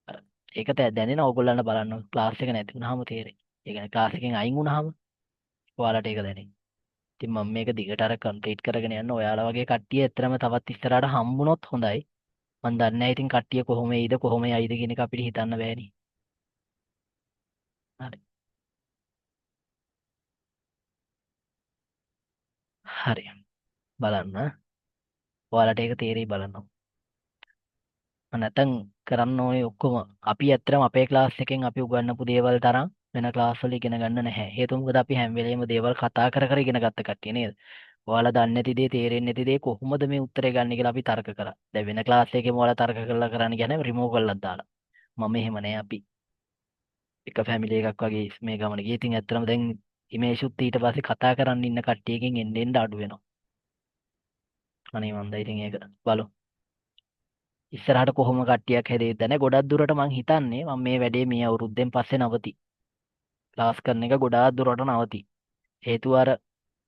අර ඒක දැනෙන ඕගොල්ලන්ට බලන්න ක්ලාස් එක නැති වුනහම තේරෙයි. ඒ කියන්නේ ක්ලාස් එකෙන් අයින් වුනහම ඔයාලට ඒක දැනෙයි. ඉතින් මම මේක දිගට අර කම්ප්ලීට් කරගෙන යන්න ඔයාලා වගේ කට්ටිය ඇත්තටම තවත් ඉස්සරහට හම්බුනොත් හොඳයි. මන් දන්නේ නැහැ ඉතින් කට්ටිය කොහොම එයිද කොහොම යයිද කියන එක අපිට හිතන්න බෑනේ. හරි. හරි. බලන්න. ඔයාලට ඒක තේරෙයි බලන්න. නැතන් කරන්න ඕනේ ඔක්කොම අපි ඇත්තටම අපේ ක්ලාස් එකෙන් අපි උගන්වපු දේවල් තරම් වෙන ක්ලාස් වල ඉගෙන ගන්න නැහැ. හේතුව මොකද අපි හැම වෙලේම දේවල් කතා කර කර ඉගෙන ගත්ත කට්ටිය නේද? ඔයාලා දන්නේ නැති දේ තේරෙන්නේ නැති දේ කොහොමද මේ උත්තරේ ගන්න කියලා අපි තර්ක කරා. දැන් වෙන ක්ලාස් එකේම ඔයාලා තර්ක කරලා කරන්න කියන්නේ රිමූව් කරලා දාලා. මම එහෙම නෑ අපි එක ෆැමිලි එකක් වගේ මේ ගමන ගියේ. ඉතින් ඇත්තටම දැන් ඉමේෂුත් ඊට පස්සේ කතා කරන්න ඉන්න කට්ටියකින් එන්න එන්න අඩු වෙනවා. අනේ මන්ද ඉතින් ඒක බලමු. ඉස්සරහට කොහොම කට්ටියක් හැදෙයිද නැහැ. ගොඩක් දුරට මං හිතන්නේ මම මේ වැඩේ මේ අවුරුද්දෙන් පස්සේ නවති. ක්ලාස් කරන එක ගොඩාක් දුරට නවති. හේතුව අර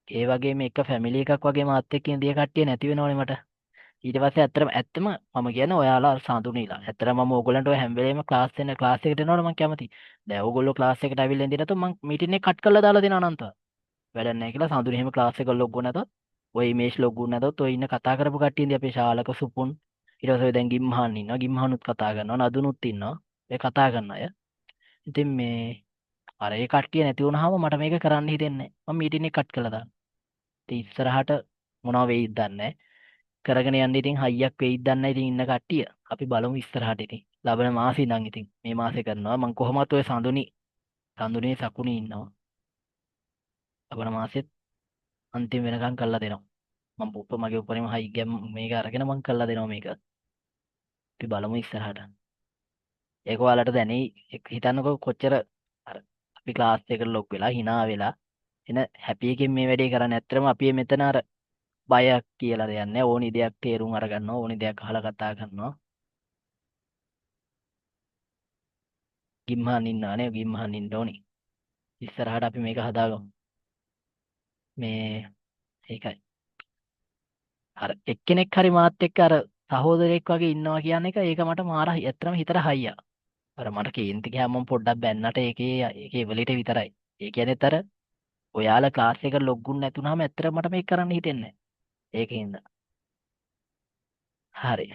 ඒ වගේම එක ෆැමිලි එකක් වගේ මාත් එක්ක ඉඳිය කට්ටිය නැති වෙනවනේ මට. ඊට පස්සේ ඇත්තම මම කියන්නේ ඔයාලා සඳුනීලා. ඇත්තටම මම ඕගොල්ලන්ට ඔය හැම වෙලේම ක්ලාස් එකට එනවනේ මං කැමති. දැන් ඕගොල්ලෝ ක්ලාස් එකට ඇවිල්ලා ඉඳින නැත්නම් මං මීටින් එක කට් කරලා දාලා දෙනවා අනන්තව. වැඩක් නැහැ කියලා සඳුනි එහෙම ක්ලාස් එක ලොග් නැතොත් ඔය ඉමේජ් ලොග් නැතොත් ඔය ඉන්න කතා කරපු කට්ටිය ඉඳි අපේ ශාලක සුපුන් ඊට පස්සේ දැන් ගිම්හාන් ඉන්නවා. ගිම්හානුත් කතා කරනවා. නදුනුත් ඉන්නවා. ඒ කතා කරන අය. ඉතින් මේ අර ඒ කට්ටිය නැති වුනහම මට මේක කරන්න හිතෙන්නේ නැහැ. මම මීටින් එක කට් කරලා දානවා. ඉතින් ඉස්සරහට මොනව වෙයිද දන්නේ නැහැ. කරගෙන යන්න ඉතින් හයියක් වෙයිද දන්නේ නැහැ. ඉතින් ඉන්න කට්ටිය අපි බලමු ඉස්සරහට ඉතින්. ලබන මාසෙ ඉඳන් ඉතින් මේ මාසේ කරනවා. මම කොහොමත් ඔය සඳුනේ සකුනේ ඉන්නවා. ලබන මාසෙත් අන්තිම වෙනකම් කරලා දෙනවා. මම මගේ උපරිම හයි ගැම් මේක අරගෙන මම කරලා දෙනවා මේක. අපි බලමු ඉස්සරහට. ඒක ඔයාලට දැනෙයි. හිතන්නකෝ කොච්චර අර අපි ක්ලාස් එකට ලොක් වෙලා hina වෙලා එන හැපි එකෙන් මේ වැඩේ කරන්නේ. ඇත්තටම අපි මෙතන අර බයක් කියලා දෙයක් නැහැ. ඕනි දෙයක් තේරුම් අරගන්නවා. ඕනි දෙයක් අහලා කතා කරනවා. ගිම්හන් ඉන්නවනේ. ගිම්හන් ඉන්න ඕනි. ඉස්සරහට අපි මේක හදාගමු. මේ ඒකයි. අර එක්කෙනෙක් හරි මාත් එක්ක අර සහෝදරයෙක් වගේ ඉන්නවා කියන එක ඒක මට මාර ඇත්තටම හිතට හයියක්. අර මට කේන්ති ගියාම මම පොඩ්ඩක් බැන්නට ඒකේ එවලිට විතරයි. ඒ කියන්නේත් අර ඔයාලා ක්ලාස් එක ලොග්ුන් නැතුනම ඇත්තටම මට මේක කරන්න හිතෙන්නේ නැහැ. ඒකින්ද. හරි.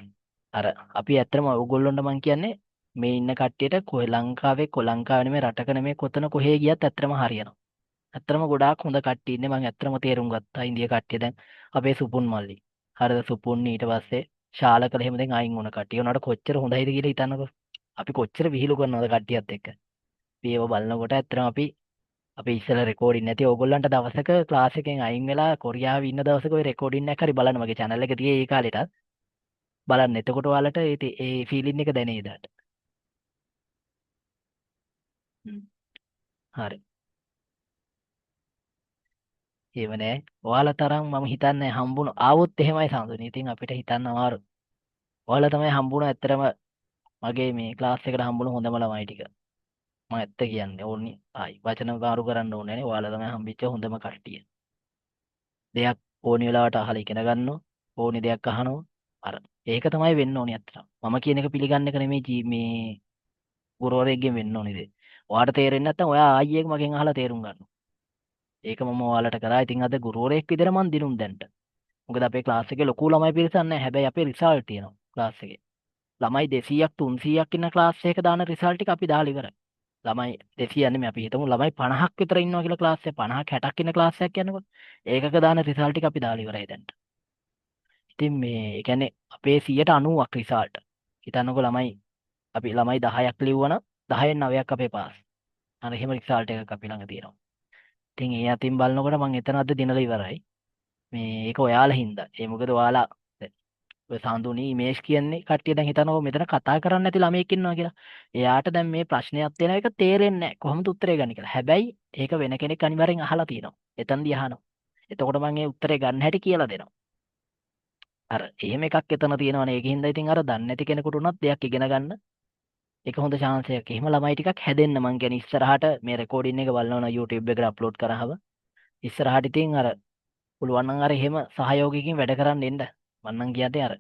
අර අපි ඇත්තටම ඔයගොල්ලොන්ට මං කියන්නේ මේ ඉන්න කට්ටියට කොයි ලංකාවේ නෙමෙයි රටක නෙමෙයි කොතන කොහේ ගියත් ඇත්තටම හරියනවා. ඇත්තටම ගොඩාක් හොඳ කට්ටිය ඉන්නේ. මං ඇත්තටම තේරුම් ගත්තා ඉන්දියා කට්ටිය දැන් අපේ සුපුන් මල්ලි. හරිද සුපුන් ඊට පස්සේ ශාලකල එහෙම දැන් අයින් වුණ කට්ටිය. උනාට කොච්චර හොඳයිද කියලා හිතන්නකෝ. අපි කොච්චර විහිළු කරනවද කට්ටියත් එක්ක. අපි ඒව බලනකොට ඇත්තටම අපි ඉස්සෙල්ලා රෙකෝඩින් නැති ඕගොල්ලන්ට දවසක ක්ලාස් එකෙන් අයින් වෙලා කොරියාවේ ඉන්න දවසක ඔය රෙකෝඩින් එක හරි බලන්න මගේ channel එක තියේ ඒ කාලෙටත් බලන්න. එතකොට ඔයාලට ඒ ෆීලින් එක දැනෙයිද? හරි. ඒව නෑ. ඔයාලා තරම් මම හිතන්නේ හම්බුන ආවොත් එහෙමයි සම්දුනේ. ඉතින් අපිට හිතන්න අමාරු. ඔයාලා තමයි හම්බුන ඇත්තටම මගේ මේ ක්ලාස් එකට හම්බුන හොඳම ළමයි ටික. මම ඇත්ත කියන්නේ ඕන්නේ. ආයි වචන මාරු කරන්න ඕනේ නේ. ඔයාලා තමයි හම්බෙච්ච හොඳම කට්ටිය. දෙයක් ඕනි වෙලාවට අහලා ඉගෙන ගන්නවා. ඕනි දෙයක් අහනවා. අර ඒක තමයි වෙන්න ඕනේ ඇත්තටම. මම කියන එක පිළිගන්න එක නෙමෙයි මේ ගුරුවරයෙක්ගෙන් වෙන්න ඕනේ දේ. ඔයාට තේරෙන්නේ නැත්නම් ඔයා ආයියෙක් මගෙන් අහලා තේරුම් ගන්න. ඒක මම ඔයාලට කරා. ඉතින් අද ගුරුවරයෙක් විදිහට මම දිනුම් දැන්ට. මොකද අපේ ක්ලාස් එකේ ලොකු ළමයි පිරිසක් නැහැ. හැබැයි අපේ රිසල්ට් තියෙනවා ක්ලාස් එකේ. ළමයි 200ක් 300ක් ඉන්න ක්ලාස් එකක දාන රිසල්ට් ටික අපි දාලා ඉවරයි. ළමයි 200 නෙමෙයි අපි හිතමු ළමයි 50ක් විතර ඉන්නවා කියලා ක්ලාස් එක 50ක් 60ක් ඉන්න ක්ලාස් එකක් කියනකොට ඒකක දාන රිසල්ට් ටික අපි දාලා ඉවරයි දැන්ට. ඉතින් මේ ඒ කියන්නේ අපේ 90ක් රිසල්ට්. හිතන්නකෝ අපි ළමයි 10ක් ලිව්වනම් 10න් 9ක් අපේ පාස්. අර එහෙම රිසල්ට් එකක් අපි ළඟ තියෙනවා. ඉතින් ඒ අතින් බලනකොට මම එතන අද දිනලා ඉවරයි. මේ ඒක ඔයාලා හින්දා. ඒ මොකද ඔයාලා ඔය සාඳුනි ඉමේජ් කියන්නේ කට්ටිය දැන් හිතනවා මෙතන කතා කරන්නේ නැති ළමයෙක් ඉන්නවා කියලා. එයාට දැන් මේ ප්‍රශ්නයක් තියෙන එක තේරෙන්නේ නැහැ. කොහොමද උත්තරේ ගන්න කියලා. හැබැයි ඒක වෙන කෙනෙක් අනිවාර්යෙන් අහලා තියෙනවා. එතනදී අහනවා. එතකොට මම ඒ උත්තරේ ගන්න හැටි කියලා දෙනවා. අර එහෙම එකක් එතන තියෙනවනේ. ඒකින්ද ඉතින් අර දන්නේ නැති කෙනෙකුට උනත් දෙයක් ඉගෙන ගන්න ඒක හොඳ chance එකක්. එහෙම ළමයි ටිකක් හැදෙන්න මං කියන්නේ ඉස්සරහට මේ රෙකෝඩින් එක බලනවා YouTube එකට අප්ලෝඩ් කරාම ඉස්සරහට ඉතින් අර පුළුවන් නම් අර එහෙම සහයෝගයකින් වැඩ කරන්න එන්න. මම නම් කියන්නේ අර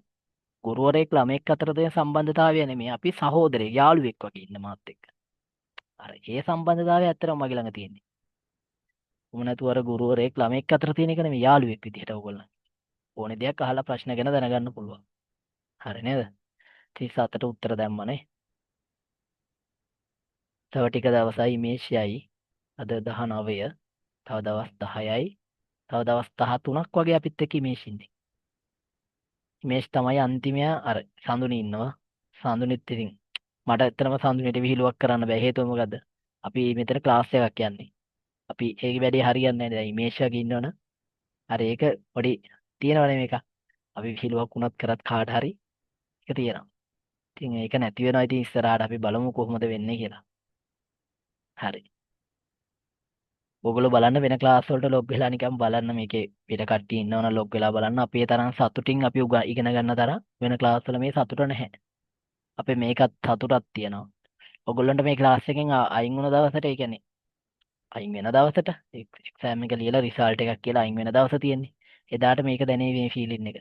ගුරුවරයෙක් ළමයෙක් අතර තියෙන සම්බන්ධතාවය නෙමෙයි. අපි සහෝදරයෙක් යාළුවෙක් වගේ ඉන්න මාත් එක්ක. අර ඒ සම්බන්ධතාවය ඇත්තටම මගේ ළඟ තියෙන්නේ. උම නැතුව අර ගුරුවරයෙක් ළමයෙක් අතර තියෙන එක නෙමෙයි යාළුවෙක් විදිහට ඕගොල්ලන්. ඕනේ දෙයක් අහලා ප්‍රශ්න ගැන දැනගන්න පුළුවන්. හරි නේද? 37ට උත්තර දැම්මනේ. තව ටික දවසයි මේෂයයි. අද 19. තව දවස් 10යි. තව දවස් 13ක් වගේ අපිත් එක්ක මේෂින්දි. මේෂ් තමයි අන්තිමයා අර සඳුනි ඉන්නවා. සඳුනිත් ඉතින් මට ඇත්තටම සඳුනිට විහිළුවක් කරන්න බෑ. හේතුව මොකද්ද? අපි මෙතන ක්ලාස් එකක් යන්නේ. අපි ඒක වැඩේ හරියන්නේ නැහැ. දැන් මේෂ් එකක ඉන්නවනම් අර ඒක පොඩි තියෙනවනේ මේක. අපි විහිළුවක් වුණත් කරත් කාට හරි ඒක තියෙනවා. ඉතින් ඒක නැති වෙනවා. ඉතින් ඉස්සරහට අපි බලමු කොහොමද වෙන්නේ කියලා. හරි. ඔයගොල්ලෝ බලන්න වෙන ක්ලාස් වලට ලොග් වෙලා නිකන් බලන්න මේකේ පිට කට්ටිය ඉන්නවනම් ලොග් වෙලා බලන්න. අපි ඒ තරම් සතුටින් අපි ඉගෙන ගන්න තරම් වෙන ක්ලාස් වල මේ සතුට නැහැ. අපේ මේකත් සතුටක් තියෙනවා. ඔයගොල්ලන්ට මේ ක්ලාස් එකෙන් අයින් වුණ දවසට ඒ කියන්නේ අයින් වෙන දවසට එක්සෑම් එක ලියලා රිසල්ට් එකක් කියලා අයින් වෙන දවස තියෙන්නේ. එදාට මේක දැනේ මේ ෆීලින් එක.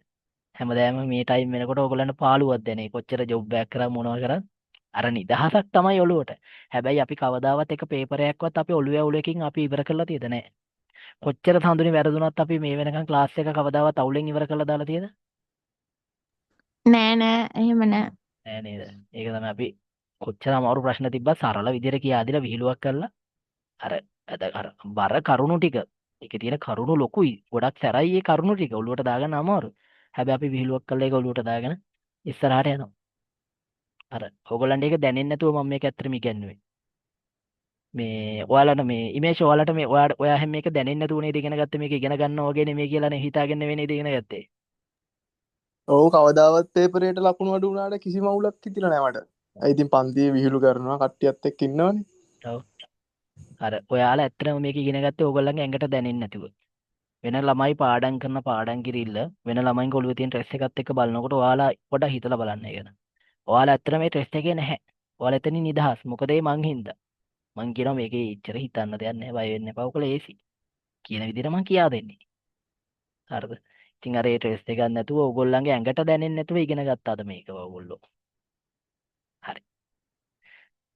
හැමදාම මේ ටයිම් වෙනකොට ඔයගොල්ලන්ට පාළුවක් දැනේ. කොච්චර ජොබ් එකක් කරා මොනවා කරත් අර නිදහසක් තමයි ඔළුවට. හැබැයි අපි කවදාවත් එක පේපරයක්වත් අපි ඔළුවේ අවුලකින් අපි ඉවර කරලා තියෙද නැහැ. කොච්චර සඳුනි වැරදුනත් අපි මේ වෙනකන් ක්ලාස් එක කවදාවත් අවුලෙන් ඉවර කරලා දාලා තියෙද? නෑ නෑ එහෙම නෑ. නෑ නේද? ඒක තමයි අපි කොච්චර අමාරු ප්‍රශ්න තිබ්බත් සරල විදිහට කියා දීලා විහිළුවක් කරලා අර අර බර කරුණු ටික ඒකේ තියෙන කරුණු ලොකුයි. ගොඩක් සැරයි ඒ කරුණු ටික ඔළුවට දාගන්න අමාරු. හැබැයි අපි විහිළුවක් කළා ඒක ඔළුවට දාගෙන ඉස්සරහට යනවා. අර ඕගොල්ලන්ට ඒක දැනෙන්නේ නැතුව මම මේක ඇත්තටම ඉගෙනුවේ. මේ ඔයාලට මේ ඉමේජ් ඔයාලට මේ ඔයා හැම මේක දැනෙන්නේ නැතුව නේද ඉගෙන ගත්තේ මේක ඉගෙන ගන්නවා වගේ නෙමෙයි කියලා නේ හිතාගෙන නෙවෙයි නේද ඉගෙන ගත්තේ. ඔව් කවදාවත් පේපරේට ලකුණු අඩු වුණාට කිසිම අවුලක් හිතිලා නෑ මට. ඒ ඉතින් පන්තියේ විහිළු කරනවා කට්ටියත් එක්ක ඉන්නවනේ. ඔව්. අර ඔයාලා ඇත්තටම මේක ඉගෙන ගත්තේ ඕගොල්ලන්ගේ ඇඟට දැනෙන්නේ නැතුව. වෙන ළමයි පාඩම් කරන පාඩම් කිරිල්ල වෙන ළමයින්ගේ ඔළුවේ තියෙන ස්ට්‍රෙස් එකත් එක්ක බලනකොට ඔයාලා පොඩ්ඩක් හිතලා බලන්න ඒක. ඔයාලා ඇත්තට මේ ටෙස්ට් එකේ නැහැ. ඔයාලා එතනින් නිදහස්. මොකද ඒ මං හින්දා. මං කියනවා මේකේ ඉච්චර හිතන්න දෙයක් නැහැ. බය වෙන්න එපා. ඔකල ඒසි. කියන විදිහට මං කියා දෙන්නේ. හරිද? ඉතින් අර ඒ ටෙස්ට් එක ගන්න නැතුව ඕගොල්ලන්ගේ ඇඟට දැනෙන්නේ නැතුව ඉගෙන ගත්තාද මේක ඕගොල්ලෝ. හරි.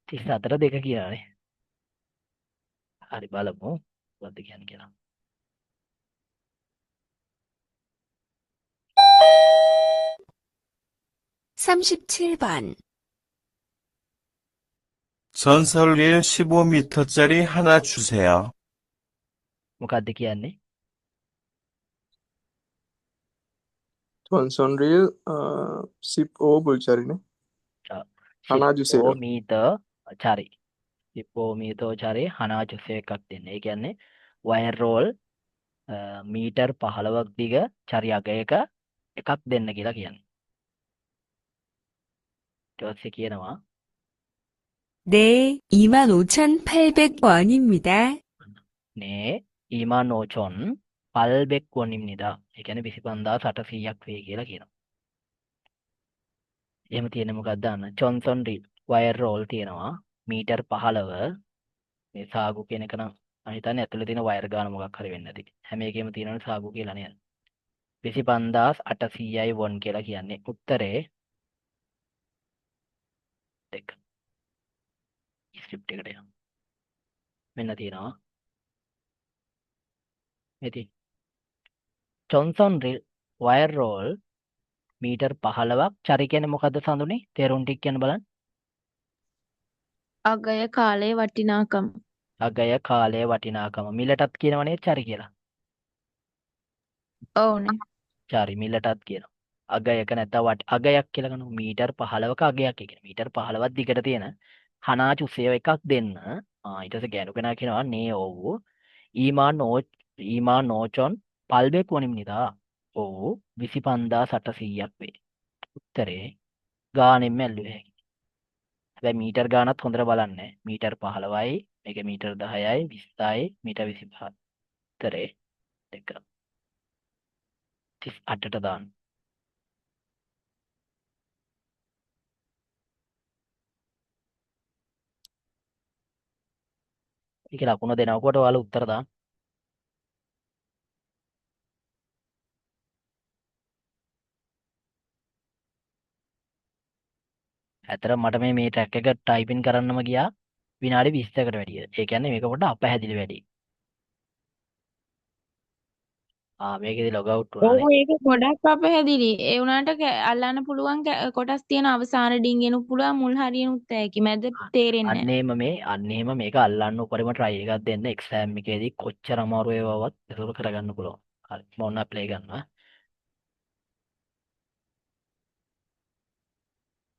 34 දෙක කියලානේ. හරි බලමු. මොකද්ද කියන්නේ කියලා. 삼십칠 번 전설릴 15m짜리 하나 주세요. මොකද්ද කියන්නේ? ජොන්සන් රීල් සිප් ඕ බුල්චරිනේ. හනාජුසේව. මීටර් චරි. මීටර් චරි හනාජුසේ එකක් දෙන්න. ඒ කියන්නේ වයර් රෝල් මීටර් 15ක් දිග චරි අගයක එකක් දෙන්න කියලා කියන්නේ. ඊට පස්සේ කියනවා 네, 25,800원입니다. නේ ඊමානෝචොන් පල්බෙක් වොනිම්නිදා. ඒ කියන්නේ 25800ක් වේ කියලා කියනවා. එහෙම තියෙන්නේ මොකක්ද දාන්න? ජොන්සන් රීල් වයර් රෝල් තියෙනවා මීටර් 15 මේ සාගු කියන එක නම් මම හිතන්නේ ඇතුලේ තියෙන වයර් ගාන මොකක් හරි වෙන්න ඇති. හැම එකෙම තියෙනවනේ සාගු කියලා නේද? 25800යි වොන් කියලා කියන්නේ. උත්තරේ දෙක. ස්ක්‍රිප්ට් එකට යමු. මෙන්න තියෙනවා. මෙති. Johnson reel wire roll metre 15ක් චරි කියන්නේ මොකද්ද සඳුනේ? තේරුම් ටික කියන්න බලන්න. අගය කාලයේ වටිනාකම. අගය කාලය වටිනාකම මිලටත් කියනවනේ චරි කියලා. ඔව්නේ. චරි මිලටත් කියනවා. අගයක නැත්නම් අගයක් කියලා කරනවා. මීටර් 15ක අගයක් කියන්නේ. මීටර් 15ක් දිගට තියෙන හනාචුසය එකක් දෙන්න. ඊට පස්සේ ගෑනු කෙනා කියනවා නේ ඔව්. ඊමානෝචොන් පල්බෙක් වොනිම්නිදා. ඔව් 25800ක් වේ. උත්තරේ ගානෙන් ඇල්ලුවේ හැකි. හැබැයි මීටර් ගානත් හොඳට බලන්න. මීටර් 15යි මේක මීටර් 10යි 20යි මීටර් 25යි. උත්තරේ දෙක. 38ට දාන්න. ඒක ලකුණ දෙනකොට ඔයාලා උත්තර දාන්න. ඇත්තටම මට මේ ට්‍රැක් එක ටයිපින් කරන්නම ගියා විනාඩි 20කට වැඩිය. ඒ කියන්නේ මේක පොඩ්ඩක් අපැහැදිලි වැඩි. මේකෙදි ලොග් අවුට් ඔව් වුණානේ. ඒක ගොඩක් අපැහැදිලි. ඒ වුණාට අල්ලන්න පුළුවන් කොටස් තියෙන අවසාන ඩිංගෙනුත් පුළුවන් මුල් හරියනුත් ඇකි මැද තේරෙන්නේ අන්න එහෙම මේක අල්ලන්න උපරිම try එකක් දෙන්න එක්සෑම් එකේදී කොච්චර අමාරු ඒවාවත් ඒක කරගන්න පුළුවන්. හරි මම ඔන්න ප්ලේ කරනවා.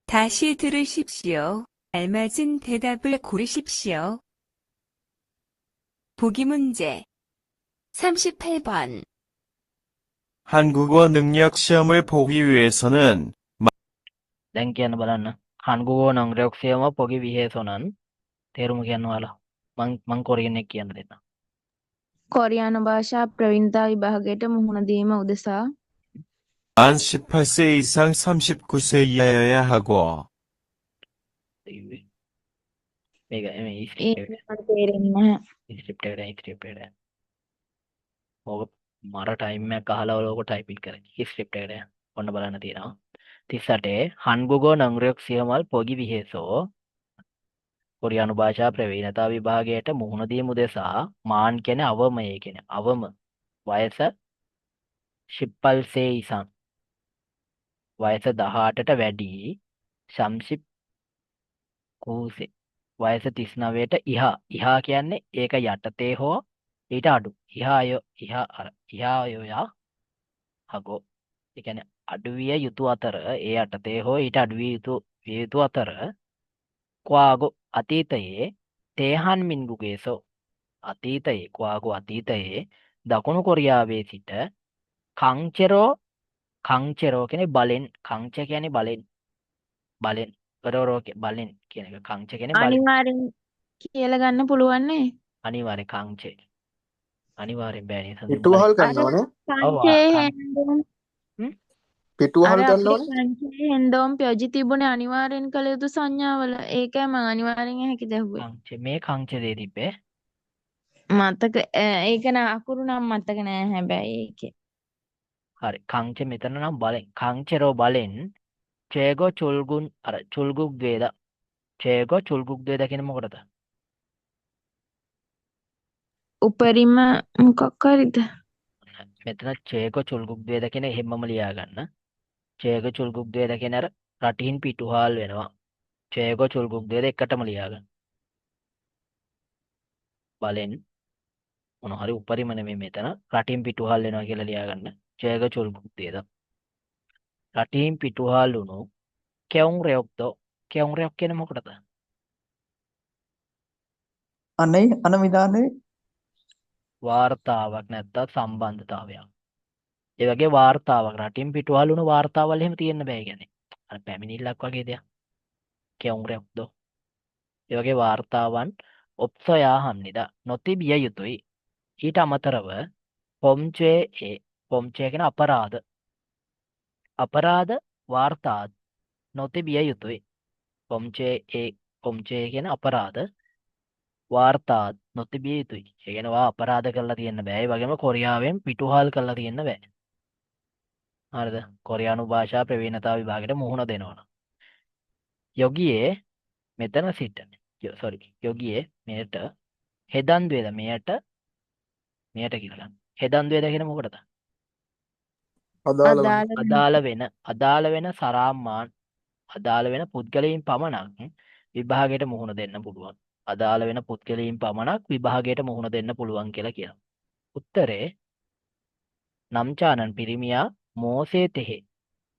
다시 들으십시오. 알맞은 대답을 고르십시오. 보기 문제 38번. 한국어 능력 시험을 보기 위해서는 දැන් කියන්න බලන්න. 한국어 능력 시험 보기 위해서는 තේරුම කියන්න ඔයාලා. මං කොරියන් එක කියන්න දෙන්න. කොරියානු භාෂා ප්‍රවීණතා විභාගයට මුහුණ දීම උදෙසා 만 18세 이상 39세 이하여야 하고 මේක මේ ඒ ස්ක්‍රිප්ට් මට තේරෙන්නේ නැහැ. එක. ඕක මර ටයිම් එකක් අහලා ඔලෝක ටයිපින් කරේ. ස්ක්‍රිප්ට් එකට ඔන්න බලන්න තියෙනවා. 38 한국어 능력 시험을 보기 위해서 කොරියානු භාෂා ප්‍රවීණතා විභාගයට මුහුණ දීම උදෙසා මාන් කියන්නේ අවම ඒ කියන්නේ අවම වයස 18 ඉසන් වයස 18ට වැඩි 30 කූසේ වයස 39ට ඉහා කියන්නේ ඒක යටතේ හෝ ඊට අඩු ඉහායෝයා හගෝ ඒ කියන්නේ අඩු විය යුතු අතර ඒ යටතේ හෝ ඊට අඩු විය යුතු අතර ක්වාගෝ අතීතයේ තේහන් මින්ගුගේසෝ අතීතයේ දකුණු කොරියාවේ සිට කංචෙරෝ කියන්නේ බලෙන් කංච කියන්නේ බලෙන් බලෙන් කියන එක කංච කියන්නේ බලෙන් අනිවාර්යෙන් කියලා ගන්න පුළුවන් නේ. අනිවාර්යෙන් කංචේ අනිවාර්යෙන් බෑනේ පිටුවහල් අර ගන්න ඕනේ. පංචේ හෙන්දෝම් පිටුවහල් ගන්න අපේ ඕනේ. පංචේ හෙන්දෝම් ප්‍රයෝජි තිබුණේ අනිවාර්යෙන් කළ යුතු සංඥාවල. ඒකයි මම අනිවාර්යෙන් හැකි දැහුවේ. මේ කංච දේ තිබ්බේ මතක ඒක න අකුරු නම් මතක නෑ හැබැයි ඒකේ. හරි කංච මෙතන නම් බලෙන් කංචෙරෝ බලෙන් චේගෝ චුල්ගුක් ද්වේද චේගෝ චුල්ගුක් ද්වේද කියන මොකටද උපරිම මොකක් හරිද? මෙතන චේගෝ චුල්ගුක් ද්වේද කියන හැමම ලියා ගන්න චේගෝ චුල්ගුක් ද්වේද කියන අර රටින් පිටුහාල් වෙනවා චේගෝ චුල්ගුක් ද්වේද එකටම ලියා ගන්න බලෙන් මොන හරි උපරිම නෙමෙයි මෙතන රටින් පිටුහාල් වෙනවා කියලා ලියා ගන්න චේගෝ චුල්ගුක් ද්වේද රටින් පිටුහාල් වුණු කෙවුන් රෙයොක්තෝ කෙවුන් රෙයොක් කියන මොකටද අනේ අනවිධානේ වාර්තාවක් නැත්තම් සම්බන්ධතාවයක්. ඒ වගේ වාර්තාවක් රටින් පිටුවහල් වුණ වාර්තාවල් එහෙම තියෙන්න බෑ කියන්නේ. අර පැමිණිල්ලක් වගේ දෙයක්. කෙවුම් රෙක්දෝ. ඒ වගේ වාර්තාවන් ඔප්සොයා හම්නිද නොතිබිය යුතුයි. ඊට අමතරව පොම්චේ කියන අපරාධ වාර්තාත් නොතිබිය යුතුයි. පොම්චේ කියන අපරාධ වාර්තාත් නොතිබිය යුතුයි. ඒ කියන්නේ වා අපරාධ කරලා තියෙන්න බෑ. ඒ වගේම කොරියාවෙන් පිටුහල් කරලා තියෙන්න බෑ. හරිද? කොරියානු භාෂා ප්‍රවීණතා විභාගයට මුහුණ දෙනවා. යොගියේ මෙතන සිට යොගියේ මෙයට හෙදන් ද්වේද මෙයට කියලා ගන්න. හෙදන් ද්වේද කියන මොකටද? අදාළ වන. අදාළ වෙන සරාම්මාන් අදාළ වෙන පුද්ගලයන් පමණක් විභාගයට මුහුණ දෙන්න පුළුවන්. අදාළ වෙන පුද්ගලයන් පමණක් විභාගයට මුහුණ දෙන්න පුළුවන් කියලා කියනවා. උත්තරේ නම්චානන් පිරිමියා මෝසේ තෙහි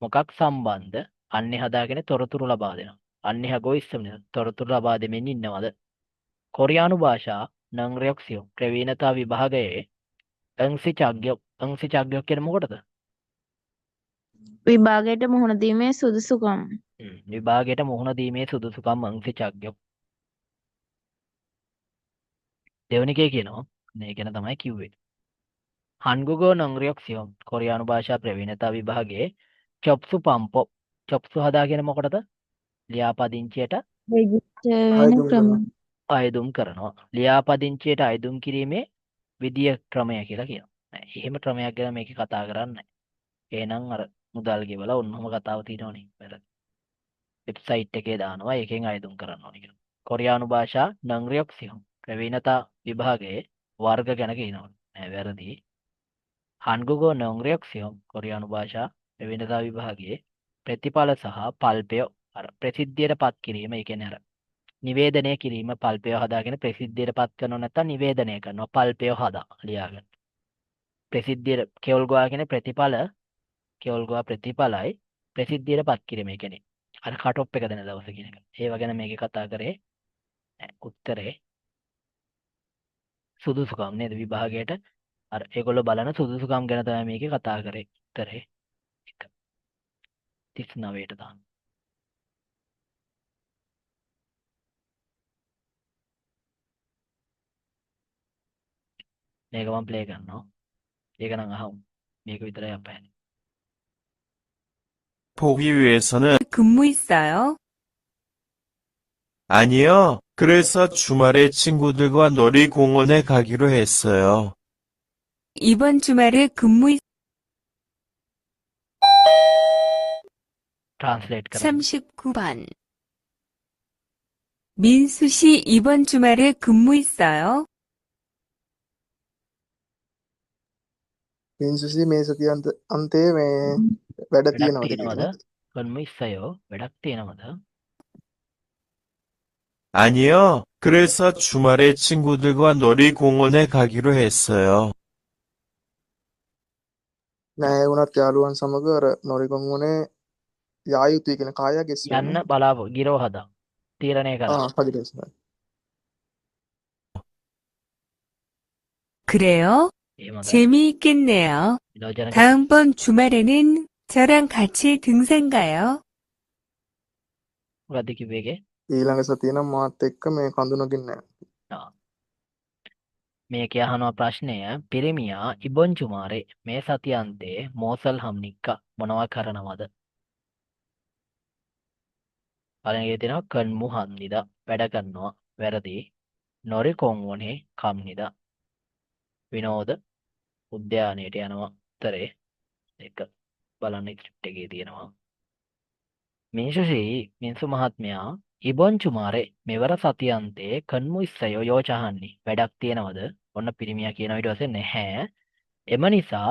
මොකක් සම්බන්ධ අන්නේ හදාගෙන තොරතුරු ලබා දෙනවා. අන්නේ හගෝ ඉස්සමන තොරතුරු ලබා දෙමින් ඉන්නවද? කොරියානු භාෂා නංරයොක්සියෝ ප්‍රවීණතා විභාගයේ අංසි චග්ගයක් කියන මොකටද? විභාගයට මුහුණ දීමේ සුදුසුකම්. විභාගයට මුහුණ දීමේ සුදුසුකම් අංසි චග්ගයක්. දෙවෙනි එකේ කියනවා මේ ගැන තමයි කිව්වේ. 한국어 능력 시험 කොරියානු භාෂා ප්‍රවීණතා විභාගයේ චොප්සු හදා කියන මොකටද? ලියාපදිංචියට රෙජිස්ටර් වෙන ආයුධම් ක්‍රම. කරනවා. අයදුම් කරනවා. ලියාපදිංචියට අයදුම් කිරීමේ විදිය ක්‍රමය කියලා කියනවා. එහෙම ක්‍රමයක් ගැන මේකේ කතා කරන්නේ. එහෙනම් අර මුදල් ගෙවලා ඔන්නම කතාව තියෙනවනේ. වෙබ්සයිට් එකේ දානවා ඒකෙන් අයදුම් කරන්න ඕනේ කියලා. කොරියානු භාෂා 능력 시험 ප්‍රවීණතා විභාගයේ වර්ග ගැන කියනවා. වැරදි. 한국어 능력 시험 කොරියානු භාෂා වෙනදා විභාගයේ ප්‍රතිඵල සහ පල්පය අර ප්‍රසිද්ධියට පත් කිරීම ඒ කියන්නේ අර නිවේදනය කිරීම පල්පය හදාගෙන ප්‍රසිද්ධියට පත් කරනව නැත්නම් නිවේදනය කරනවා පල්පය හදා ලියාගෙන ප්‍රසිද්ධියට කෙවල්ගොවා කියන ප්‍රතිඵල කෙවල්ගොවා ප්‍රතිඵලයි ප්‍රසිද්ධියට පත් කිරීම ඒ කියන්නේ අර කට් එක දෙන දවස කියන එක. ඒව ගැන මේකේ කතා කරේ උත්තරේ සුදුසුකම් නේද විභාගයට අර ඒගොල්ලෝ බලන සුදුසුකම් ගැන තමයි මේකේ කතා කරේ උත්තරේ 39ට දාන්න. මේක මම ප්ලේ කරනවා. ඒක නම් අහමු. මේක විතරයි අපහන්නේ. 보기 위해서는 근무 있어요? 아니요. 그래서 주말에 친구들과 놀이공원에 가기로 했어요. 이번 주말에 근무 ट्रांसलेट करा 39번. 민수 씨 이번 주말에 근무 있어요? මිනිස්සුසි මේ සතිය අන්තයේ මේ වැඩ වැඩක් තියෙනවද තියෙනවද? කියලා. කර්ම ඉස්සයෝ වැඩක් තියෙනවද? 아니요. 그래서 주말에 친구들과 놀이공원에 가기로 했어요. නෑ වුණත් යාළුවන් සමග අර නොරිකොන්ගොනේ යා යුතුයි කියන කායයක් එස් යන්න බලාපො ගිරෝ හදා. තීරණය කරා. හදිරි 그래요? එහෙමද? 재미있겠네요. විනෝදජනක 다음번 주말에는 저랑 같이 등산 가요. මොකද්ද කිව්වේ ඒකේ? ඊළඟ සතිය නම් මාත් එක්ක මේ කඳුනකින් නෑ. මේකේ අහනවා ප්‍රශ්නය පිරිමියා ඉබොන් චුමාරේ මේ සතියන්තේ මෝසල් හම්නික්ක මොනවා කරනවද? පළවෙනි එකේ තියෙනවා කන්මු හන්නිදා වැඩ කරනවා වැරදි. නොරි කොන්වනේ කම්නිදා විනෝද උද්‍යානයට යනවා උත්තරේ එක බලන්න ස්ක්‍රිප්ට් එකේ තියෙනවා. මිනිසු මහත්මයා ඉබොන් චුමාරේ මෙවර සතියන්තේ කන්මු ඉස්සයෝ යෝචහන්නි වැඩක් තියෙනවද? ඔන්න පිරිමියා කියන ඊට පස්සේ නැහැ. එම නිසා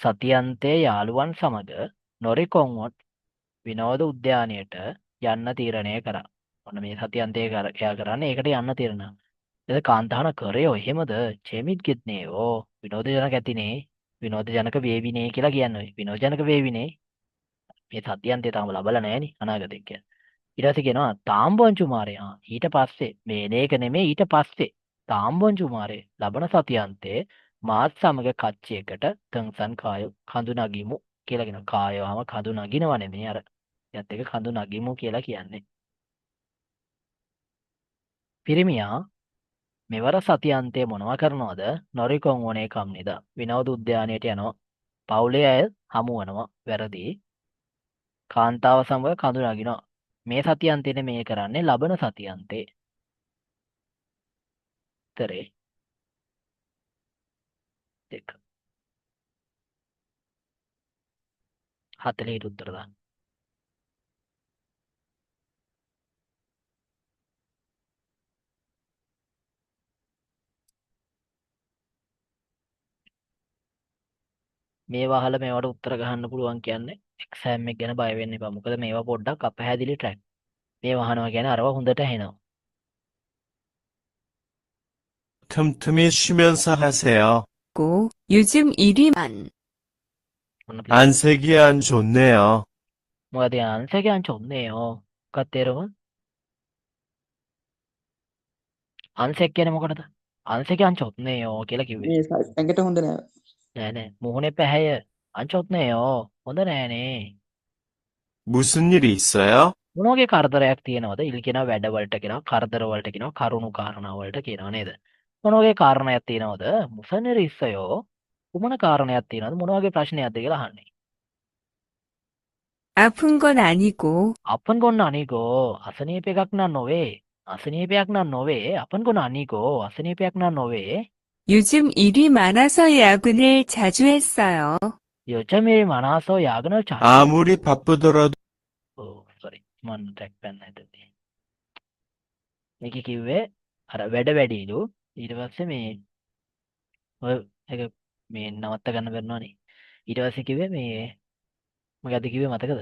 සතියන්තේ යාළුවන් සමග නොරිකොන්වොට් විනෝද උද්‍යානයට යන්න තීරණය කරා. ඔන්න මේ සතියන්තේ එයා කරන්නේ ඒකට යන්න තීරණ. එද කාන්තාන කරයෝ එහෙමද? චේමිත්ගෙත් ඕ විනෝදජනක ඇතිනේ. විනෝදජනක වේවිනේ කියලා කියන්නේ. විනෝදජනක වේවිනේ. මේ සතියන්තේ තාම ලබලා නැහෙනි අනාගතේ කියන්නේ. ඊට පස්සේ කියනවා තාම්බොන්චු මාරේ. ඊට පස්සේ මේ එක නෙමෙයි ඊට පස්සේ තාම්බොන්චු මාරේ ලබන සතියන්තේ මාත් සමග කච්චියකට තංසන් කාය කඳු නගිමු කියලා කියන කායවම කඳු නගිනව නෙමෙයි අර යත් එක කඳු නගිමු කියලා කියන්නේ. පිරිමියා මෙවර සතියන්තේ මොනවා කරනවද? නොරිකොන් වනේ කම්නිද විනෝද උද්‍යානයට යනවා. පවුලේ අය හමු වෙනවා වැරදි. කාන්තාව සමග කඳු නගිනවා. මේ සතියන්තේනේ මේ කරන්නේ ලබන සතියන්තේ. උත්තරේ දෙක. 40 උත්තර දාන්න. මේවා අහලා මේවට උත්තර ගහන්න පුළුවන් කියන්නේ එක්සෑම් එක ගැන බය වෙන්න එපා. මොකද මේවා පොඩ්ඩක් අපහැදිලි ට්‍රැක්. මේවා අහනවා කියන්නේ අරවා හොඳට ඇහෙනවා. 틈틈이 쉬면서 하세요. 고 요즘 일이만. ඔන්න please. 안색이 안 좋네요. මොකද අන්සක අංච ඔන්නේෝ මොකක්ද තේරුම? අන්සෙක් කියන්නේ මොකටද? අන්සක අංච ඔන්නේෝ කියලා කිව්වේ. මේ ඇඟට හොඳ නෑ. නෑ නෑ මුහුණේ පැහැය අංච ඔන්නේෝ හොඳ නෑනේ. 무슨 일이 있어요? මොන වගේ කරදරයක් තියෙනවද? ඉල් කියනවා වැඩවලට කියනවා කරදර වලට කියනවා කරුණු කාරණා වලට කියනවා නේද? මොන වගේ කාරණයක් තියෙනවද? මුසනර ඉස්සයෝ කුමන කාරණයක් තියෙනවද? මොන වගේ ප්‍රශ්නයක්ද කියලා අහන්නේ. 아픈 건 아니고 අපන් ගොන්න අනිකෝ අසනීපයක් නම් නොවේ. අසනීපයක් නම් නොවේ. අපන් ගොන්න අනිකෝ අසනීපයක් නම් නොවේ. 요즘 일이 많아서 야근을 자주 했어요. 요즘에 많아서 야근을 잘. 아무리 바쁘더라도 sorry. මම ටැග් පෙන්න හිතුවේ. මේක කිව්වේ අර වැඩ වැඩිලු ඊට පස්සේ මේ ඔය එක මේ නවත්ත ගන්න බැරිනවනේ. ඊට පස්සේ කිව්වේ මේ මොකද කිව්වේ මතකද?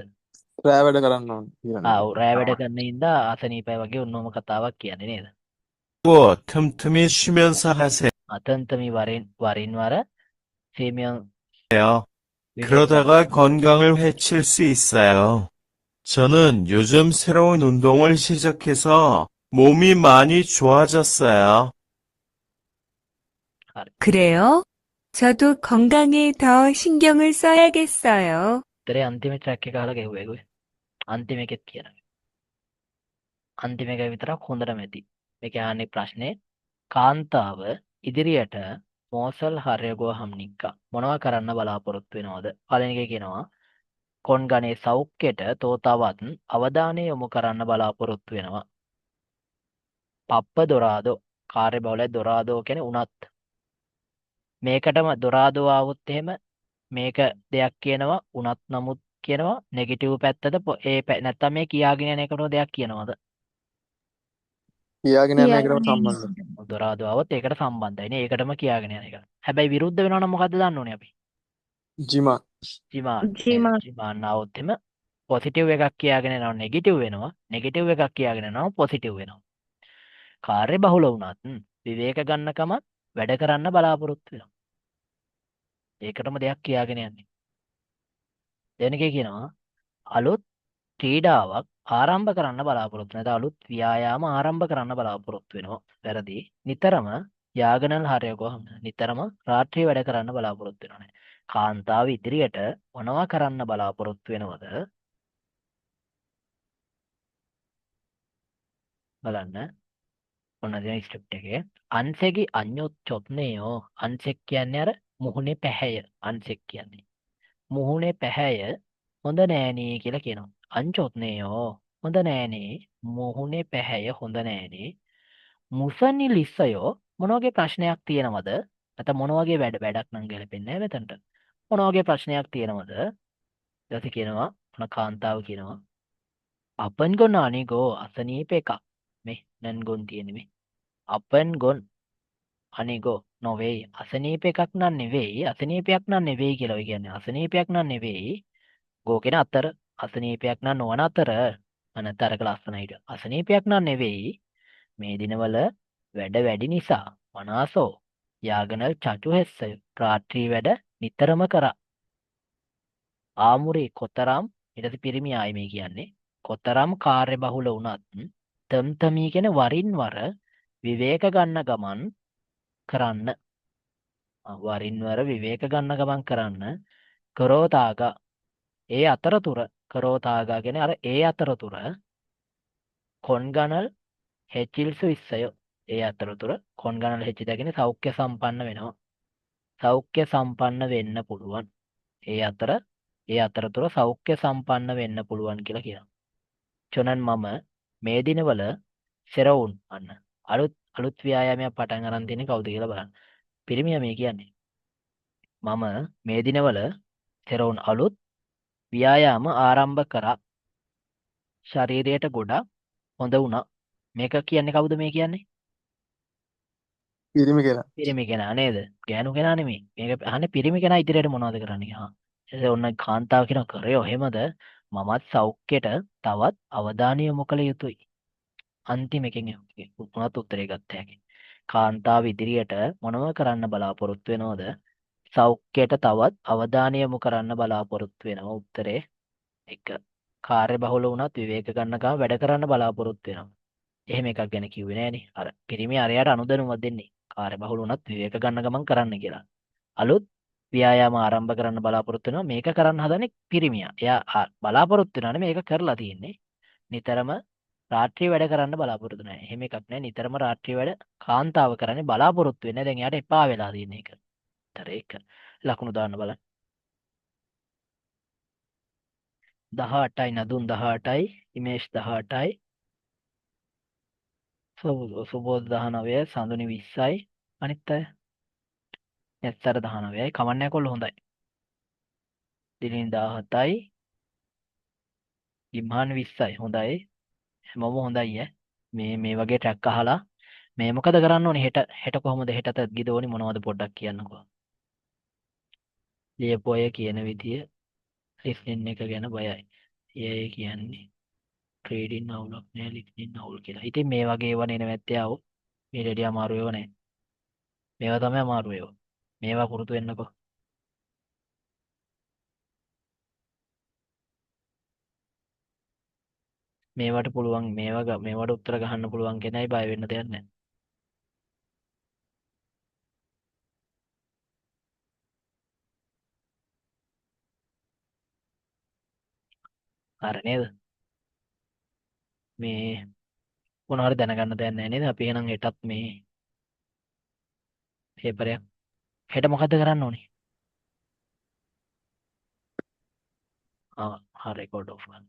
රෑ වැඩ කරන්න ඕන ඊළඟට. ඔව් රෑ වැඩ කරන ඉඳා අසනීපයි වගේ ඔන්නෝම කතාවක් කියන්නේ නේද? 고 틈틈이 쉬면서 하세요. අතන්තමි වරින් වර 세면 විවේක 그러다가 건강을 해칠 수 있어요. 저는 요즘 새로운 운동을 시작해서 몸이 많이 좋아졌어요. 그래요? 저도 건강에 더 신경을 써야겠어요. උත්තරේ අන්තිම ට්‍රැක් එක අහලා ගෙව්වේ ඒගොල්ලෝ. අන්තිම එකෙත් කියනවා. අන්තිම එක විතරක් හොඳටම ඇති. මේක අහන්නේ ප්‍රශ්නේ කාන්තාව ඉදිරියට මෝසල් හරයගෝ හම්නික්කා මොනවා කරන්න බලාපොරොත්තු වෙනවද? පළවෙනි එකේ කියනවා කොන්ගනේ සෞඛ්‍යයට තෝතාවත් අවධානය යොමු කරන්න බලාපොරොත්තු වෙනවා. පප්ප දොරාදෝ කාර්යබහුලයි දොරාදෝ කියන්නේ උනත් මේකටම දොරාදෝ ආවොත් එහෙම මේක දෙයක් කියනවා උනත් නමුත් කියනවා නෙගටිව් පැත්තද නැත්තම් මේ කියාගෙන යන එකටම දෙයක් කියනවද? කියාගෙන යන එකටම සම්බන්ධයි. දොරාදෝ ආවොත් ඒකට සම්බන්ධයි නේ. ඒකටම කියාගෙන යන එක. හැබැයි විරුද්ධ වෙනවා නම් මොකද්ද දන්න ඕනේ අපි? ජිමා ජිමාන් આવොත් එම පොසිටිව් එකක් කියාගෙන යනවා නෙගටිව් වෙනවා. නෙගටිව් එකක් කියාගෙන යනවා පොසිටිව් වෙනවා. කාර්ය බහුල වුණත් විවේක ගන්නකම වැඩ කරන්න බලාපොරොත්තු වෙනවා. ඒකටම දෙයක් කියාගෙන යන්නේ. දෙවෙනි එකේ කියනවා අලුත් ක්‍රීඩාවක් ආරම්භ කරන්න බලාපොරොත්තු වෙනවා. අලුත් ව්‍යායාම ආරම්භ කරන්න බලාපොරොත්තු වෙනවා. වැරදි. නිතරම යාගනල් හරයකෝ නිතරම රාත්‍රී වැඩ කරන්න බලාපොරොත්තු වෙනවා. කාන්තාව ඉදිරියට මොනවා කරන්න බලාපොරොත්තු වෙනවද? බලන්න. ඔන්න දැන් ස්ක්‍රිප්ට් එකේ අන්සෙගි අඤ්ඤොත් චොත්නේයෝ අන්සෙක් කියන්නේ අර මුහුණේ පැහැය අන්සෙක් කියන්නේ. මුහුණේ පැහැය හොඳ නෑනේ කියලා කියනවා. අංචොත්නේයෝ හොඳ නෑනේ මුහුණේ පැහැය හොඳ නෑනේ. මුසනි ලිස්සයෝ මොන වගේ ප්‍රශ්නයක් තියෙනවද? නැත්නම් මොන වගේ වැඩක් නම් ගැලපෙන්නේ නැහැ මෙතනට. මොන වගේ ප්‍රශ්නයක් තියෙනවද? ඊට පස්සේ කියනවා මොන කාන්තාව කියනවා අපන් ගොන් අනිගෝ අසනීප එකක්. මේ නන් ගොන් තියෙන්නේ මේ. අපන් ගොන් අනිගෝ නොවේයි අසනීප එකක් නන් නෙවෙයි අසනීපයක් නන් නෙවෙයි කියලා ඔය කියන්නේ. අසනීපයක් නන් නෙවෙයි ගෝ කියන අතර අසනීපයක් නන් නොවන අතර අනතරක ලස්සන හිටිය. අසනීපයක් නන් නෙවෙයි මේ දිනවල වැඩ වැඩි නිසා මනාසෝ යාගනල් චචු හෙස්සය රාත්‍රී වැඩ නිතරම කරා. ආමුරේ කොතරම් ඊට පිරිමි ආයි මේ කියන්නේ කොතරම් කාර්ය බහුල වුණත් තම්තමී කියන වරින් වර විවේක ගන්න ගමන් කරන්න. වරින් වර විවේක ගන්න ගමන් කරන්න. කරෝතාගා ඒ අතරතුර කරෝතාගා කියන්නේ අර ඒ අතරතුර කොන්ගනල් හෙචිල්සු ඉස්සය ඒ අතරතුර කොන්ගනල් හෙචිද කියන්නේ සෞඛ්‍ය සම්පන්න වෙනවා. සෞඛ්‍ය සම්පන්න වෙන්න පුළුවන්. ඒ අතරතුර සෞඛ්‍ය සම්පන්න වෙන්න පුළුවන් කියලා කියනවා. චොනන් මම මේ දිනවල සෙරවුන් අන්න අලුත් ව්‍යායාමයක් පටන් අරන් තියෙන්නේ කවුද කියලා බලන්න. පිරිමියා මේ කියන්නේ. මම මේ දිනවල සෙරවුන් අලුත් ව්‍යායාම ආරම්භ කරා. ශරීරයට ගොඩක් හොඳ වුණා. මේක කියන්නේ කවුද මේ කියන්නේ? පිරිමි කෙනා. පිරිමි කෙනා නේද? ගෑනු කෙනා නෙමෙයි. මේක අහන්නේ පිරිමි කෙනා ඉදිරියට මොනවද කරන්නේ? ඔන්න කාන්තාව කියන කරයෝ එහෙමද? මමත් සෞඛ්‍යයට තවත් අවධානය යොමු කළ යුතුයි. අන්තිම එකෙන් උනත් උත්තරේ ගත්ත හැකි. කාන්තාව ඉදිරියට මොනව කරන්න බලාපොරොත්තු වෙනවද? සෞඛ්‍යයට තවත් අවධානය යොමු කරන්න බලාපොරොත්තු වෙනවා. උත්තරේ 1. කාර්ය බහුල වුණත් විවේක ගන්නකම වැඩ කරන්න බලාපොරොත්තු වෙනවා. එහෙම එකක් ගැන කිව්වේ නෑනේ. අර පිරිමි අරයට අනුදැනුමක් දෙන්නේ. කාර්ය බහුල වුණත් විවේක ගන්න ගමන් කරන්න කියලා. අලුත් ව්‍යායාම ආරම්භ කරන්න බලාපොරොත්තු වෙනවා. මේක කරන්න හදන්නේ පිරිමියා. එයා බලාපොරොත්තු වෙනවා නෙමෙයි මේක කරලා තියෙන්නේ. නිතරම රාත්‍රී වැඩ කරන්න බලාපොරොත්තු නැහැ. එහෙම එකක් නැහැ. නිතරම රාත්‍රී වැඩ කාන්තාව කරන්නේ බලාපොරොත්තු වෙන්නේ. දැන් එයාට එපා වෙලා තියෙන එක. තර ඒක ලකුණු දාන්න බලන්න. 18යි නදුන් 18යි ඉමේෂ් 18යි සුබෝධ 19යි සඳුනි 20යි අනිත් අය නැත්තර 19යි කමන්නේ කොල්ල හොඳයි. දිලින් 17යි ඉම්හාන් 20යි හොඳයි. හැමෝම හොඳයි ඈ. මේ වගේ ට්‍රැක් අහලා මේ මොකද කරන්න ඕනේ හෙට කොහොමද හෙටට ගිදෝනි මොනවද පොඩ්ඩක් කියන්නකෝ. ලියපු අය කියන විදිය ලිස්නින් එක ගැන බයයි. ඒ කියන්නේ ට්‍රේඩින් අවුලක් නෑ ලිස්නින් අවුල් කියලා. ඉතින් මේ වගේ ඒවා නේ නැවැත්තේ ආවෝ. මේ රෙඩි අමාරු ඒවා නෑ. මේවා තමයි අමාරු ඒවා. මේවා පුරුදු වෙන්නකෝ. මේවට පුළුවන් මේවට උත්තර ගහන්න පුළුවන් කෙනයි බය වෙන්න දෙයක් නෑ. හරි නේද? මේ මොනවාරි දැනගන්න දෙයක් නෑ නේද? අපි එහෙනම් හෙටත් මේ පේපරයක් හෙට මොකද්ද කරන්න ඕනේ? හරි රෙකෝඩ් ඔෆ් කරන්න.